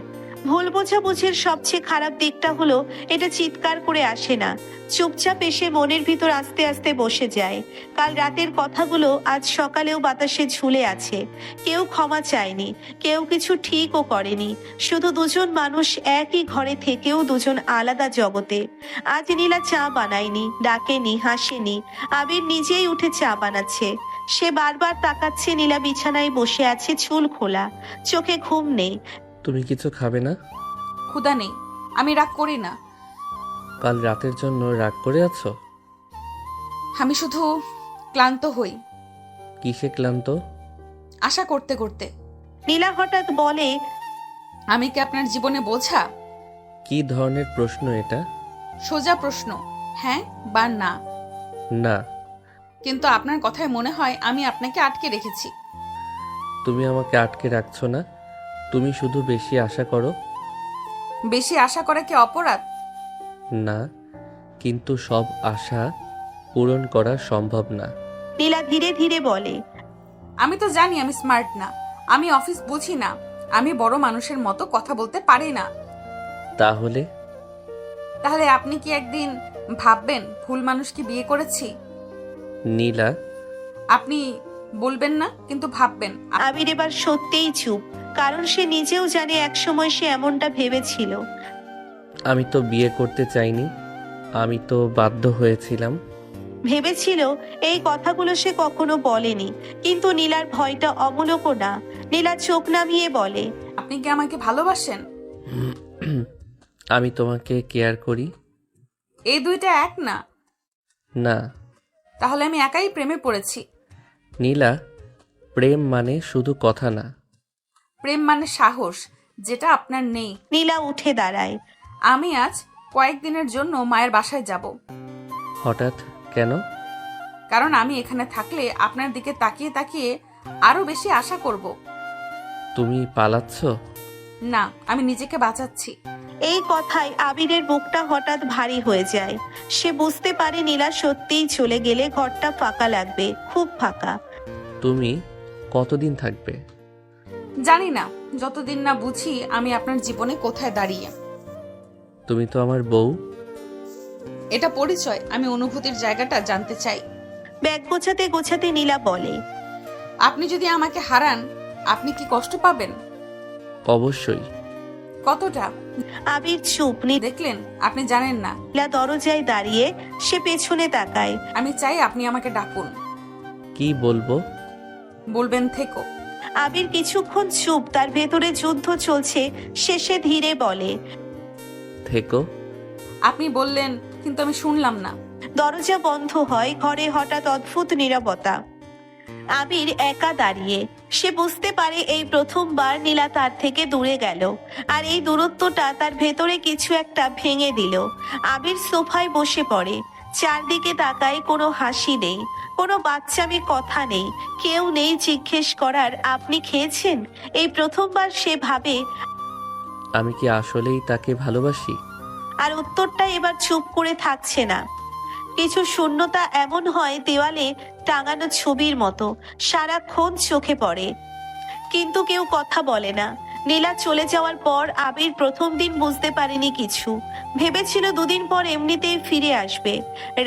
[SPEAKER 4] ভুল বোঝাবুঝির সবচেয়ে খারাপ দিকটা হলো এটা চিৎকার করে আসে না, চুপচাপ এসে মনের ভিতর আস্তে আস্তে বসে যায়। কাল রাতের কথাগুলো আজ সকালেও বাতাসে ঝুলে আছে। কেউ ক্ষমা চায়নি, কেউ কিছু ঠিকও করেনি। শুধু দুজন মানুষ একই ঘরে থেকেও দুজন আলাদা জগতে। আজ নীলা চা বানায়নি, ডাকেনি, হাসেনি। আবির নিজেই উঠে চা বানাচ্ছে। সে বারবার তাকাচ্ছে। নীলা বিছানায় বসে আছে, চুল খোলা, চোখে ঘুম নেই।
[SPEAKER 2] তুমি কিছু খাবে না?
[SPEAKER 3] ক্ষুধা নেই, আমি রাগ করি না।
[SPEAKER 2] কাল রাতের জন্য রাগ করে আছো?
[SPEAKER 3] আমি শুধু ক্লান্ত হই।
[SPEAKER 2] কিসে ক্লান্ত?
[SPEAKER 3] আশা করতে করতে।
[SPEAKER 4] নীলা হঠাৎ বলে,
[SPEAKER 3] আমি কি আপনার জীবনে বোঝা?
[SPEAKER 2] কি ধরনের প্রশ্ন এটা?
[SPEAKER 3] সোজা প্রশ্ন, হ্যাঁ বা না।
[SPEAKER 2] না।
[SPEAKER 3] কিন্তু আপনার কথায় মনে হয় আমি আপনাকে আটকে রেখেছি।
[SPEAKER 2] তুমি আমাকে আটকে রাখছো না, তুমি শুধু বেশি আশা করো।
[SPEAKER 3] বেশি আশা করা কি অপরাধ?
[SPEAKER 2] না, কিন্তু সব আশা পূরণ করা সম্ভব না।
[SPEAKER 4] নীলা ধীরে ধীরে বলে।
[SPEAKER 3] আমি তো জানি আমি স্মার্ট না, আমি অফিস বুঝি না, আমি বড় মানুষের মতো কথা বলতে পারি না।
[SPEAKER 2] তাহলে?
[SPEAKER 3] তাহলে আপনি কি একদিন ভাববেন ভুল মানুষকে বিয়ে করেছি?
[SPEAKER 2] নীলা।
[SPEAKER 3] আপনি বলবেন না, কিন্তু ভাববেন।
[SPEAKER 4] আবির এবার সত্যিই চুপ, কারণ সে নিজেও জানে একসময় সে এমনটা ভেবেছিল।
[SPEAKER 2] আমি তো বিয়ে করতে চাইনি, আমি তো বাধ্য হয়েছিলাম।
[SPEAKER 4] ভেবেছিল এই কথাগুলো সে কখনো বলেনি, কিন্তু নীলার ভয়টা অমূলকও না। নীলা চোখ নামিয়ে বলে।
[SPEAKER 3] আপনি কি আমাকে ভালোবাসেন?
[SPEAKER 2] আমি তোমাকে কেয়ার করি।
[SPEAKER 3] এই দুইটা এক না।
[SPEAKER 2] না।
[SPEAKER 3] তাহলে আমি একাই প্রেমে পড়েছি।
[SPEAKER 2] নীলা, প্রেম মানে শুধু কথা না।
[SPEAKER 3] প্রেম মানে সাহস, যেটা আপনার নেই।
[SPEAKER 4] নীলা উঠে দাঁড়ায়।
[SPEAKER 3] আমি আজ কয়েকদিনের জন্য মায়ের বাসায় যাব।
[SPEAKER 2] হঠাৎ কেন?
[SPEAKER 3] কারণ আমি এখানে থাকলে আপনার দিকে তাকিয়ে তাকিয়ে আরো বেশি আশা করব।
[SPEAKER 2] তুমি পালাচ্ছ?
[SPEAKER 3] না, আমি নিজেকে বাঁচাচ্ছি।
[SPEAKER 4] এই কথায় আবিরের বুকটা হঠাৎ ভারী হয়ে যায়। সে বুঝতে পারে নীলা সত্যিই চলে গেলে ঘরটা ফাঁকা লাগবে, খুব ফাঁকা।
[SPEAKER 2] তুমি কতদিন থাকবে?
[SPEAKER 3] জানি না, যতদিন না বুঝি আমি আপনার জীবনে কোথায় দাঁড়িয়ে।
[SPEAKER 2] তুমি তো আমার বউ।
[SPEAKER 3] এটা পরিচয়, আমি অনুভূতির জায়গাটা জানতে চাই।
[SPEAKER 4] ব্যাগ গোছাতে গোছাতে নীলা বলে।
[SPEAKER 3] আপনি যদি আমাকে হারান, আপনি কি কষ্ট পাবেন?
[SPEAKER 2] অবশ্যই।
[SPEAKER 3] কতটা?
[SPEAKER 4] আবির চুপ।
[SPEAKER 3] দেখলেন, আপনি জানেন না।
[SPEAKER 4] নীলা দরজায় দাঁড়িয়ে সে পেছনে তাকায়।
[SPEAKER 3] আমি চাই আপনি আমাকে ডাকুন।
[SPEAKER 2] কি বলবো?
[SPEAKER 3] বলবেন থেকো।
[SPEAKER 4] আবির কিছুক্ষণ চুপ, তার ভেতরে যুদ্ধ চলছে। শেষে ধীরে বলে।
[SPEAKER 2] থেকো।
[SPEAKER 3] আপনি বললেন, কিন্তু আমি শুনলাম না।
[SPEAKER 4] দরজা বন্ধ হয়। ঘরে হঠাৎ অদ্ভুত নীরবতা। আবির একা দাঁড়িয়ে। সে বুঝতে পারে এই প্রথমবার নীলা তার থেকে দূরে গেল, আর এই দূরত্বটা তার ভেতরে কিছু একটা ভেঙে দিল। আবির সোফায় বসে পড়ে, চারদিকে তাকায়। কোনো হাসি নেই, কোনো বাচ্চামি কথা নেই, কেউ নেই জিজ্ঞেস করার আপনি খেয়েছেন। এই প্রথমবার সে ভাবে,
[SPEAKER 2] আমি কি আসলেই তাকে ভালোবাসি?
[SPEAKER 4] আর উত্তরটা এবার চুপ করে থাকছে না। কিছু শূন্যতা এমন হয় দেওয়ালে টাঙানো ছবির মতো, সারাক্ষণ চোখে পড়ে, কিন্তু কেউ কথা বলে না। নীলা চলে যাওয়ার পর আবির প্রথম দিন বুঝতে পারেনি কিছু। ভেবেছিল দুদিন পর এমনিতেই ফিরে আসবে,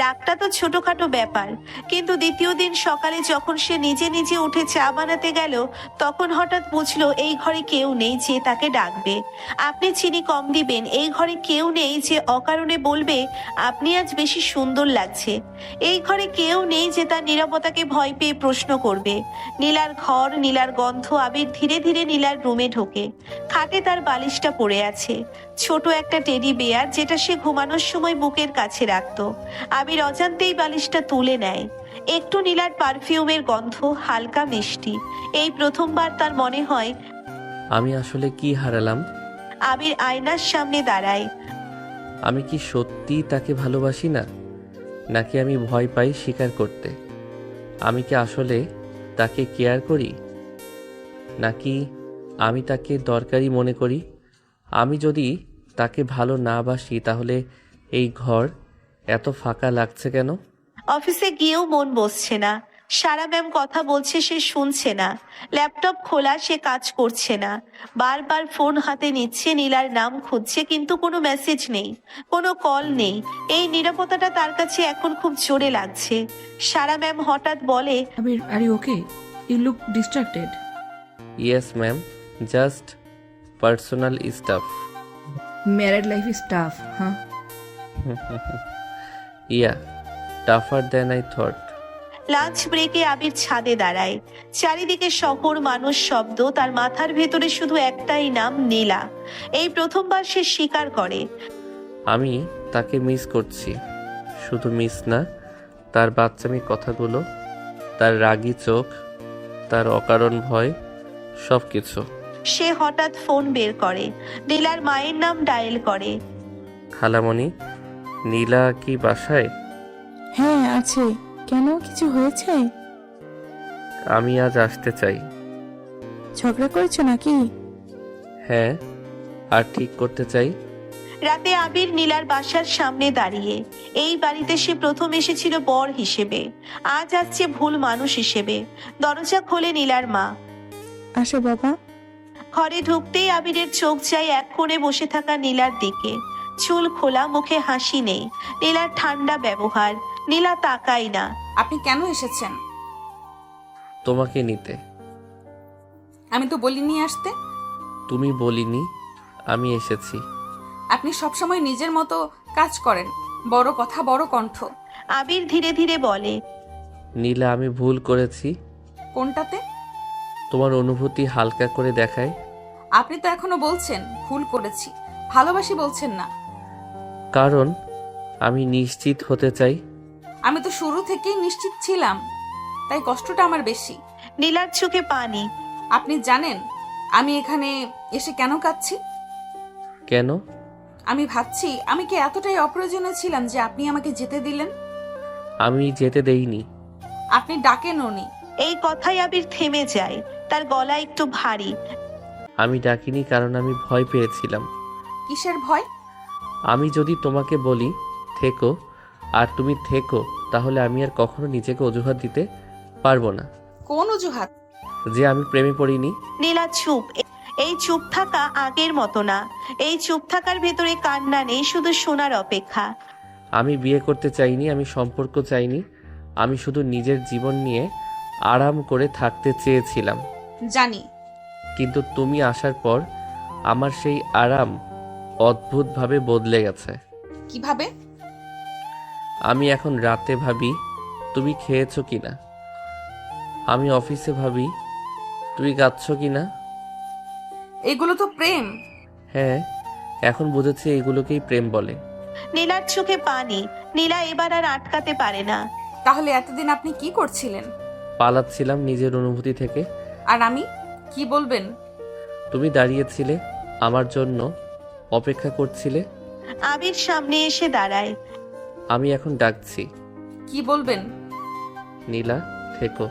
[SPEAKER 4] রাগটা তো ছোটখাটো ব্যাপার। কিন্তু দ্বিতীয় দিন সকালে যখন সে নিজে নিজে উঠে চা বানাতে গেল, তখন হঠাৎ বুঝলো এই ঘরে কেউ নেই যে তাকে ডাকবে। আপনি চিনি কম দিবেন, এই ঘরে কেউ নেই যে অকারণে বলবে আপনি আজ বেশি সুন্দর লাগছে। এই ঘরে কেউ নেই যে তার নীরবতাকে ভয় পেয়ে প্রশ্ন করবে। নীলার ঘর, নীলার গন্ধ। আবির ধীরে ধীরে নীলার রুমে ঢোকে। খাটে তার বালিশটা পড়ে আছে, ছোট একটা টেডি বেয়ার, যেটা সে ঘুমানোর সময় বুকের কাছে রাখতো। আবির অজান্তেই বালিশটা তুলে নেয়। একটু নীলার পারফিউমের গন্ধ, হালকা মিষ্টি। এই প্রথমবার তার মনে হয়
[SPEAKER 2] আমি আসলে কি হারালাম?
[SPEAKER 4] আবির আয়নার সামনে দাঁড়ায়।
[SPEAKER 2] আমি কি সত্যি তাকে ভালোবাসি না, নাকি আমি ভয় পাই স্বীকার করতে? আমি কি আসলে তাকে কেয়ার করি, নাকি আমি তাকে দরকারি মনে করি? আমি যদি তাকে ভালো না বাসি, তাহলে এই ঘর এত ফাঁকা লাগছে কেন?
[SPEAKER 4] অফিসে গিয়েও মন বসছে না। সারা ম্যাম কথা বলছে, সে শুনছে না। ল্যাপটপ খোলা, সে কাজ করছে না। বারবার ফোন হাতে নিচ্ছে, নীলার নাম খুঁজছে, কিন্তু কোনো মেসেজ নেই, কোনো কল নেই। এই নীরবতাটা তার কাছে এখন খুব জোরে লাগছে। সারা ম্যাম হঠাৎ বলে,
[SPEAKER 7] আবির, are you okay? You look distracted.
[SPEAKER 2] Yes ma'am, just personal staff.
[SPEAKER 7] Married life is tough, হ্যাঁ?
[SPEAKER 2] ইয়া, টাফার দ্যান আই থট।
[SPEAKER 4] লাঞ্চ ব্রেকে আবির ছাদে দাঁড়ায়। চারিদিকে শহর, মানুষ, শব্দ। তার মাথার ভেতরে শুধু একটাই নাম, নীলা। এই প্রথমবার সে স্বীকার করে,
[SPEAKER 2] আমি তাকে মিস করছি। শুধু মিস না, তার বাচ্চামি কথাগুলো, তার রাগী চোখ, তার অকারণ ভয়, সব কিছু।
[SPEAKER 4] সে হঠাৎ ফোন বের করে, নীলার মায়ের নাম ডায়াল করে।
[SPEAKER 2] খালামণি, নীলা কি বাসায়?
[SPEAKER 9] হ্যাঁ আছে। কেন, কিছু হয়েছে?
[SPEAKER 2] আমি আজ আসতে চাই।
[SPEAKER 9] ঝগড়া করেছো নাকি?
[SPEAKER 2] হ্যাঁ, আর ঠিক করতে চাই।
[SPEAKER 4] রাতে আবির নীলার বাসার সামনে দাঁড়িয়ে। এই বাড়িতে সে প্রথম এসেছিল বর হিসেবে, আজ আসছে ভুল মানুষ হিসেবে। দরজা খোলে নীলার মা।
[SPEAKER 9] আসো বাবা।
[SPEAKER 4] ঘরে ঢুকতেই আবিরের চোখ যায় এক কোণে বসে থাকা নীলার দিকে। চুল খোলা, মুখে হাসি নেই। নীলার ঠান্ডা ব্যবহার। নীলা তাকায় না।
[SPEAKER 3] আপনি কেন এসেছেন?
[SPEAKER 2] তোমাকে নিতে।
[SPEAKER 3] আমি তো বলিনি আসতে।
[SPEAKER 2] তুমি বলিনি, আমি এসেছি।
[SPEAKER 3] আপনি সবসময় নিজের মতো কাজ করেন, বড় কথা বড় কণ্ঠ।
[SPEAKER 4] আবির ধীরে ধীরে বলে,
[SPEAKER 2] নীলা, আমি ভুল করেছি।
[SPEAKER 3] কোনটাতে?
[SPEAKER 2] তোমার অনুভূতি হালকা করে দেখায়।
[SPEAKER 3] আপনি তো এখনো বলছেন ভুল করেছি, ভালোবাসি বলছেন না।
[SPEAKER 2] কারণ আমি নিশ্চিত হতে চাই।
[SPEAKER 3] আমি তো শুরু থেকেই নিশ্চিত ছিলাম, তাই কষ্টটা আমার বেশি।
[SPEAKER 4] নীলার চোখে পানি।
[SPEAKER 3] আপনি জানেন আমি এখানে এসে কেন কাঁদছি?
[SPEAKER 2] কেন?
[SPEAKER 3] আমি ভাবছি আমি কি এতটাই অপ্রয়োজনীয় ছিলাম যে আপনি আমাকে যেতে দিলেন?
[SPEAKER 2] আমি যেতে দেইনি।
[SPEAKER 3] আপনি ডাকেন উনি।
[SPEAKER 4] এই কথায় আবির থেমে যায়, তার গলা একটু ভারী।
[SPEAKER 2] আমি ডাকিনি, কারণ আমি ভয় পেয়েছিলাম।
[SPEAKER 3] কিসের ভয়?
[SPEAKER 2] আমি যদি তোমাকে বলি থেকো, আর তুমি থেকো, তাহলে আমি আর কখনো নিজেকে অজুহাত দিতে পারবো না।
[SPEAKER 3] কোন অজুহাত?
[SPEAKER 2] যে আমি প্রেমে পড়িনি।
[SPEAKER 4] নীলা চুপ। এই চুপ থাকা আগের মতো না। এই চুপ থাকার ভেতরে কান্না নেই, শুধু শোনার অপেক্ষা।
[SPEAKER 2] আমি বিয়ে করতে চাইনি, আমি সম্পর্ক চাইনি। আমি শুধু নিজের জীবন নিয়ে আরাম করে থাকতে চেয়েছিলাম।
[SPEAKER 3] জানি।
[SPEAKER 2] কিন্তু তুমি আসার পর আমার সেই আরাম অদ্ভুতভাবে বদলে গেছে।
[SPEAKER 3] কিভাবে?
[SPEAKER 2] আমি এখন রাতে ভাবি তুমি খেয়েছো কিনা। আমি অফিসে ভাবি তুমি কাঁদছো কিনা।
[SPEAKER 3] এগুলো তো প্রেম।
[SPEAKER 2] হ্যাঁ, এখন বুঝেছি এগুলোকেই প্রেম বলে।
[SPEAKER 4] নীলার চোখে পানি। নীলা এবার আর আটকাতে পারে না।
[SPEAKER 3] তাহলে এতদিন আপনি কি করছিলেন?
[SPEAKER 2] পালাচ্ছিলাম নিজের অনুভূতি থেকে।
[SPEAKER 3] আর আমি কি বলবেন?
[SPEAKER 2] তুমি দাঁড়িয়েছিলে আমার জন্য, অপেক্ষা করছিলে।
[SPEAKER 4] আবির সামনে এসে দাঁড়ায়।
[SPEAKER 2] আমি এখন ডাকছি।
[SPEAKER 3] কি বলবেন?
[SPEAKER 2] নীলা, থেকো।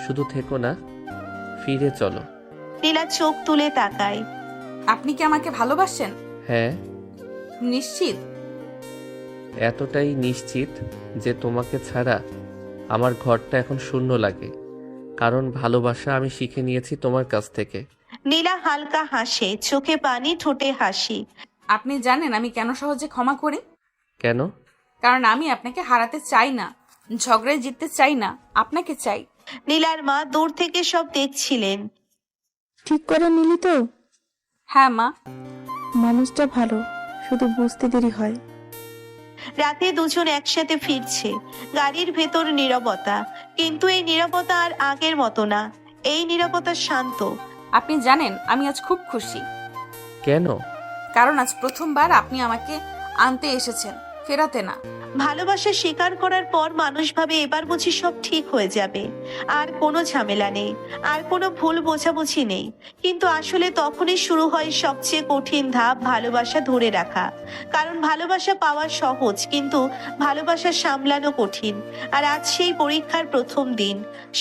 [SPEAKER 2] শুধু থেকো না, ফিরে চলো।
[SPEAKER 4] নীলা চোখ তুলে তাকায়।
[SPEAKER 3] আপনি কি আমাকে ভালোবাসেন?
[SPEAKER 2] হ্যাঁ,
[SPEAKER 3] নিশ্চিত?
[SPEAKER 2] এতটাই নিশ্চিত যে তোমাকে ছাড়া আমার ঘরটা এখন শূন্য লাগে। কারণ ভালোবাসা আমি শিখে নিয়েছি তোমার কাছ থেকে।
[SPEAKER 4] নীলা হালকা হাসে, চোখে পানি, ঠোঁটে হাসি।
[SPEAKER 3] আপনি জানেন আমি কেন সহজে ক্ষমা করি?
[SPEAKER 2] কেন?
[SPEAKER 3] কারণ আমি আপনাকে হারাতে চাই না, ঝগড়ায় জিততে চাই না, আপনাকে চাই।
[SPEAKER 4] নীলার মা দূর থেকে সব দেখছিলেন।
[SPEAKER 9] ঠিক করে নিলি তো?
[SPEAKER 3] হ্যাঁ মা।
[SPEAKER 9] মানুষটা ভালো, শুধু বুঝতে দেরি হয়।
[SPEAKER 4] রাতে দুজন একসাথে ফিরছে। গাড়ির ভেতর নীরবতা, কিন্তু এই নীরবতা আর আগের মতো না। এই নীরবতা শান্ত।
[SPEAKER 3] আপনি জানেন আমি আজ খুব খুশি।
[SPEAKER 2] কেন?
[SPEAKER 3] কারণ আজ প্রথমবার আপনি আমাকে আনতে এসেছেন, ফেরাতে না।
[SPEAKER 4] ভালোবাসা স্বীকার করার পর মানুষ ভাবে এবার বুঝি সব ঠিক হয়ে যাবে, আর কোনো ঝামেলা নেই, আর কোনো ভুল বোঝাবুঝি নেই। কিন্তু আসলে তখনই শুরু হয় সবচেয়ে কঠিন ধাপ, ভালোবাসা ধরে রাখা। কারণ ভালোবাসা পাওয়া সহজ, কিন্তু ভালোবাসা সামলানো কঠিন। আর আজ সেই পরীক্ষার প্রথম দিন।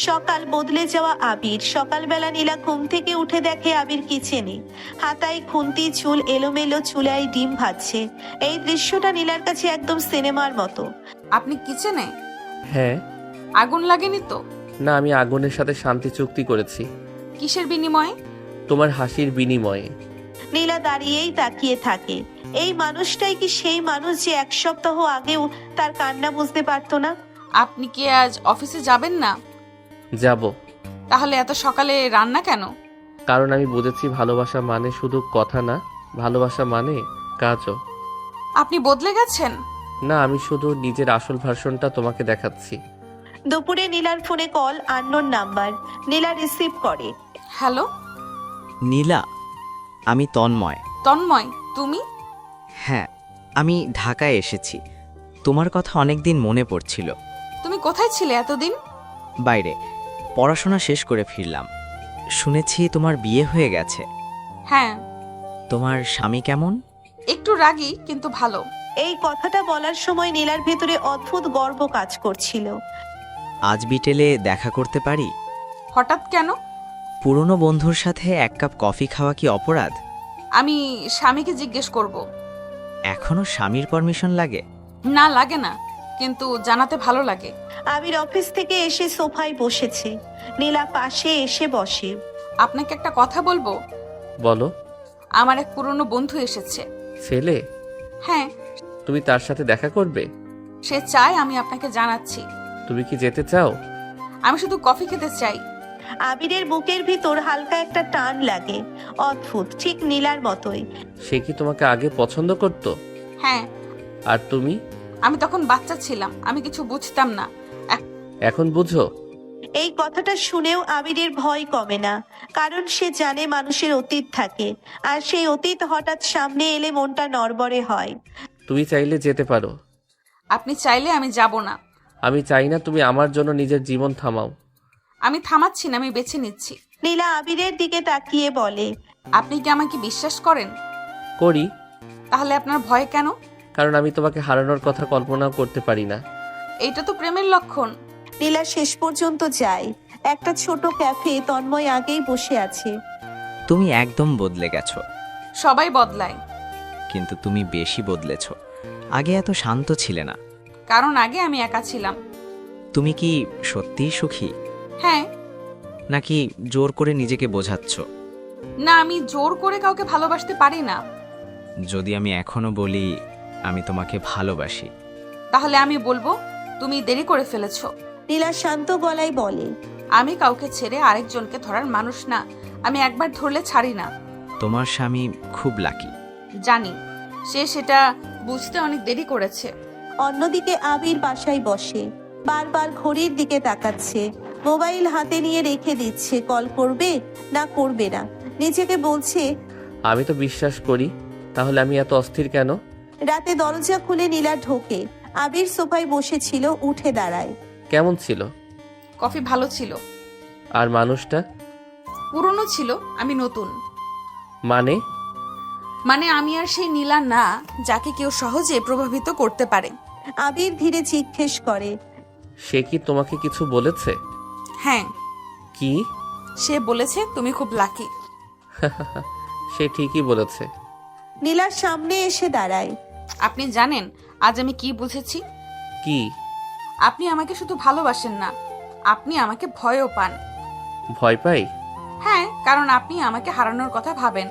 [SPEAKER 4] সকাল বদলে যাওয়া আবির। সকালবেলা নীলা ঘুম থেকে উঠে দেখে আবির কিচেনে, হাতায় খুন্তি, চুল এলোমেলো, চুলায় ডিম ভাজছে। এই দৃশ্যটা নীলার কাছে একদম সিনেমার মতো।
[SPEAKER 3] আপনি কিচেনে?
[SPEAKER 2] হ্যাঁ।
[SPEAKER 3] আগুন লাগেনি তো?
[SPEAKER 2] না, আমি আগুনের সাথে শান্তি চুক্তি করেছি।
[SPEAKER 3] কিসের বিনিময়ে?
[SPEAKER 2] তোমার হাসির বিনিময়ে।
[SPEAKER 4] নীলা দাঁড়িয়েই তাকিয়ে থাকে। এই মানুষটাই কি সেই মানুষ যে এক সপ্তাহ আগেও তার কান্না বুঝতে পারতো না?
[SPEAKER 3] আপনি কি আজ অফিসে যাবেন না?
[SPEAKER 2] যাব।
[SPEAKER 3] তাহলে এত সকালে রান্না কেন?
[SPEAKER 2] কারণ আমি বুঝেছি ভালোবাসা মানে শুধু কথা না, ভালোবাসা মানে কাজও।
[SPEAKER 3] আপনি বদলে গেছেন।
[SPEAKER 2] না, আমি শুধু নিজের আসল ভার্সনটা তোমাকে দেখাচ্ছি।
[SPEAKER 4] দুপুরে নীলার ফোনে কল, আননোন নাম্বার। নীলা রিসিভ করে।
[SPEAKER 3] হ্যালো
[SPEAKER 10] নীলা, আমি তন্ময়।
[SPEAKER 3] তন্ময়, তুমি?
[SPEAKER 10] হ্যাঁ, আমি ঢাকায় এসেছি। তোমার কথা অনেকদিন মনে পড়ছিল।
[SPEAKER 3] তুমি কোথায় ছিলে এতদিন?
[SPEAKER 10] বাইরে পড়াশোনা শেষ করে ফিরলাম। শুনেছি তোমার বিয়ে হয়ে গেছে।
[SPEAKER 3] হ্যাঁ,
[SPEAKER 10] তোমার স্বামী কেমন?
[SPEAKER 3] একটু রাগী কিন্তু ভালো।
[SPEAKER 4] এই কথাটা বলার সময় নীলার ভেতরে অদ্ভুত গর্ব কাজ করছিল।
[SPEAKER 10] আজ বিকেলে দেখা করতে পারি?
[SPEAKER 3] হঠাৎ কেন?
[SPEAKER 10] পুরনো বন্ধুর সাথে এক কাপ কফি খাওয়া কি অপরাধ?
[SPEAKER 3] আমি স্বামীকে জিজ্ঞেস করব।
[SPEAKER 10] এখনো স্বামীর পারমিশন লাগে?
[SPEAKER 3] না লাগে না, কিন্তু জানাতে ভালো লাগে।
[SPEAKER 4] আবির অফিস থেকে এসে সোফায় বসেছে। নীলা পাশে এসে বসে।
[SPEAKER 3] আপনাকে একটা কথা বলবো।
[SPEAKER 2] বলো।
[SPEAKER 3] আমার এক পুরনো বন্ধু এসেছে।
[SPEAKER 2] ছেলে?
[SPEAKER 3] হ্যাঁ,
[SPEAKER 2] তুমি তার সাথে দেখা করবে?
[SPEAKER 3] সে চায় আমি আপনাকে জানাচ্ছি।
[SPEAKER 2] তুমি কি যেতে চাও?
[SPEAKER 3] আমি শুধু কফি খেতে চাই।
[SPEAKER 4] আবিরের বুকের ভিতর হালকা একটা টান লাগে, অদ্ভুত, ঠিক নীলার মতোই।
[SPEAKER 2] সে কি তোমাকে আগে পছন্দ করতো?
[SPEAKER 3] হ্যাঁ,
[SPEAKER 2] আর তুমি?
[SPEAKER 3] আমি তখন বাচ্চা ছিলাম, আমি কিছু বুঝতাম না।
[SPEAKER 2] এখন বুঝো?
[SPEAKER 4] এই কথাটা শুনেও আবিরের ভয় কমে না, কারণ সে জানে মানুষের অতীত থাকে, আর সেই অতীত হঠাৎ সামনে এলে মনটা নড়বড়ে হয়।
[SPEAKER 2] তুমি চাইলে যেতে পারো।
[SPEAKER 3] আপনি চাইলে আমি যাব না।
[SPEAKER 2] আমি চাই না তুমি আমার জন্য নিজের জীবন থামাও।
[SPEAKER 3] আমি থামাচ্ছি না, আমি বেছে নিচ্ছি।
[SPEAKER 4] নীলা আবিরের দিকে তাকিয়ে বলে,
[SPEAKER 3] আপনি কি আমাকে বিশ্বাস করেন?
[SPEAKER 2] করি।
[SPEAKER 3] তাহলে আপনার ভয় কেন?
[SPEAKER 2] কারণ আমি তোমাকে হারানোর কথা কল্পনাও করতে পারি না।
[SPEAKER 3] এইটা তো প্রেমের লক্ষণ।
[SPEAKER 4] নীলা শেষ পর্যন্ত যায়। একটা ছোট ক্যাফে, তন্ময় আগেই বসে আছে।
[SPEAKER 10] তুমি একদম বদলে গেছো।
[SPEAKER 3] সবাই বদলায়,
[SPEAKER 10] কিন্তু তুমি বেশি বদলেছ। আগে এত শান্ত ছিলে না।
[SPEAKER 3] কারণ আগে আমি একা ছিলাম।
[SPEAKER 10] তুমি কি সত্যিই সুখী,
[SPEAKER 3] হ্যাঁ।
[SPEAKER 10] নাকি জোর করে নিজেকে বোঝাচ্ছ?
[SPEAKER 3] না, আমি জোর করে কাউকে ভালোবাসতে পারি না।
[SPEAKER 10] যদি আমি এখনো বলি আমি তোমাকে ভালোবাসি,
[SPEAKER 3] তাহলে আমি বলবো তুমি দেরি করে ফেলেছো।
[SPEAKER 4] নীলা শান্ত গলায় বলে,
[SPEAKER 3] আমি কাউকে ছেড়ে আরেকজনকে ধরার মানুষ না। আমি একবার ধরলে ছাড়ি না।
[SPEAKER 10] তোমার স্বামী খুব লাকি।
[SPEAKER 3] জানি, সে সেটা বুঝতে অনেক দেরি করেছে।
[SPEAKER 4] অন্যদিকে আবির বাসায় বসে, বারবার ঘড়ির দিকে তাকাচ্ছে। মোবাইল হাতে নিয়ে রেখে দিচ্ছে, কল করবে না করবে না। নিজেকে বলছে,
[SPEAKER 2] আমি তো বিশ্বাস করি, তাহলে আমি এত অস্থির কেন?
[SPEAKER 4] রাতে দরজা খুলে নীলা ঢোকে। আবির সোফায় বসেছিল, উঠে দাঁড়ায়।
[SPEAKER 2] কেমন ছিল?
[SPEAKER 3] কফি ভালো ছিল।
[SPEAKER 2] আর মানুষটা?
[SPEAKER 3] পুরনো ছিল, আমি নতুন।
[SPEAKER 2] মানে?
[SPEAKER 3] মানে আমি আর সেই নীলা না, যাকে কেউ সহজে প্রভাবিত করতে পারে।
[SPEAKER 4] আবির ধীরে জিজ্ঞেস করে,
[SPEAKER 2] সে কি তোমাকে কিছু বলেছে?
[SPEAKER 3] হ্যাঁ,
[SPEAKER 2] কি?
[SPEAKER 3] সে বলেছে তুমি খুব লাকি।
[SPEAKER 2] সে ঠিকই বলেছে।
[SPEAKER 4] নীলার সামনে এসে দাঁড়ায়।
[SPEAKER 3] আপনি জানেন আজ আমি কি বুঝেছি?
[SPEAKER 2] কি?
[SPEAKER 3] আপনি আমাকে শুধু ভালোবাসেন না, আপনি আমাকে ভয়ও পান।
[SPEAKER 2] ভয় পাই?
[SPEAKER 3] হ্যাঁ, কারণ আপনি আমাকে হারানোর কথা ভাবেন।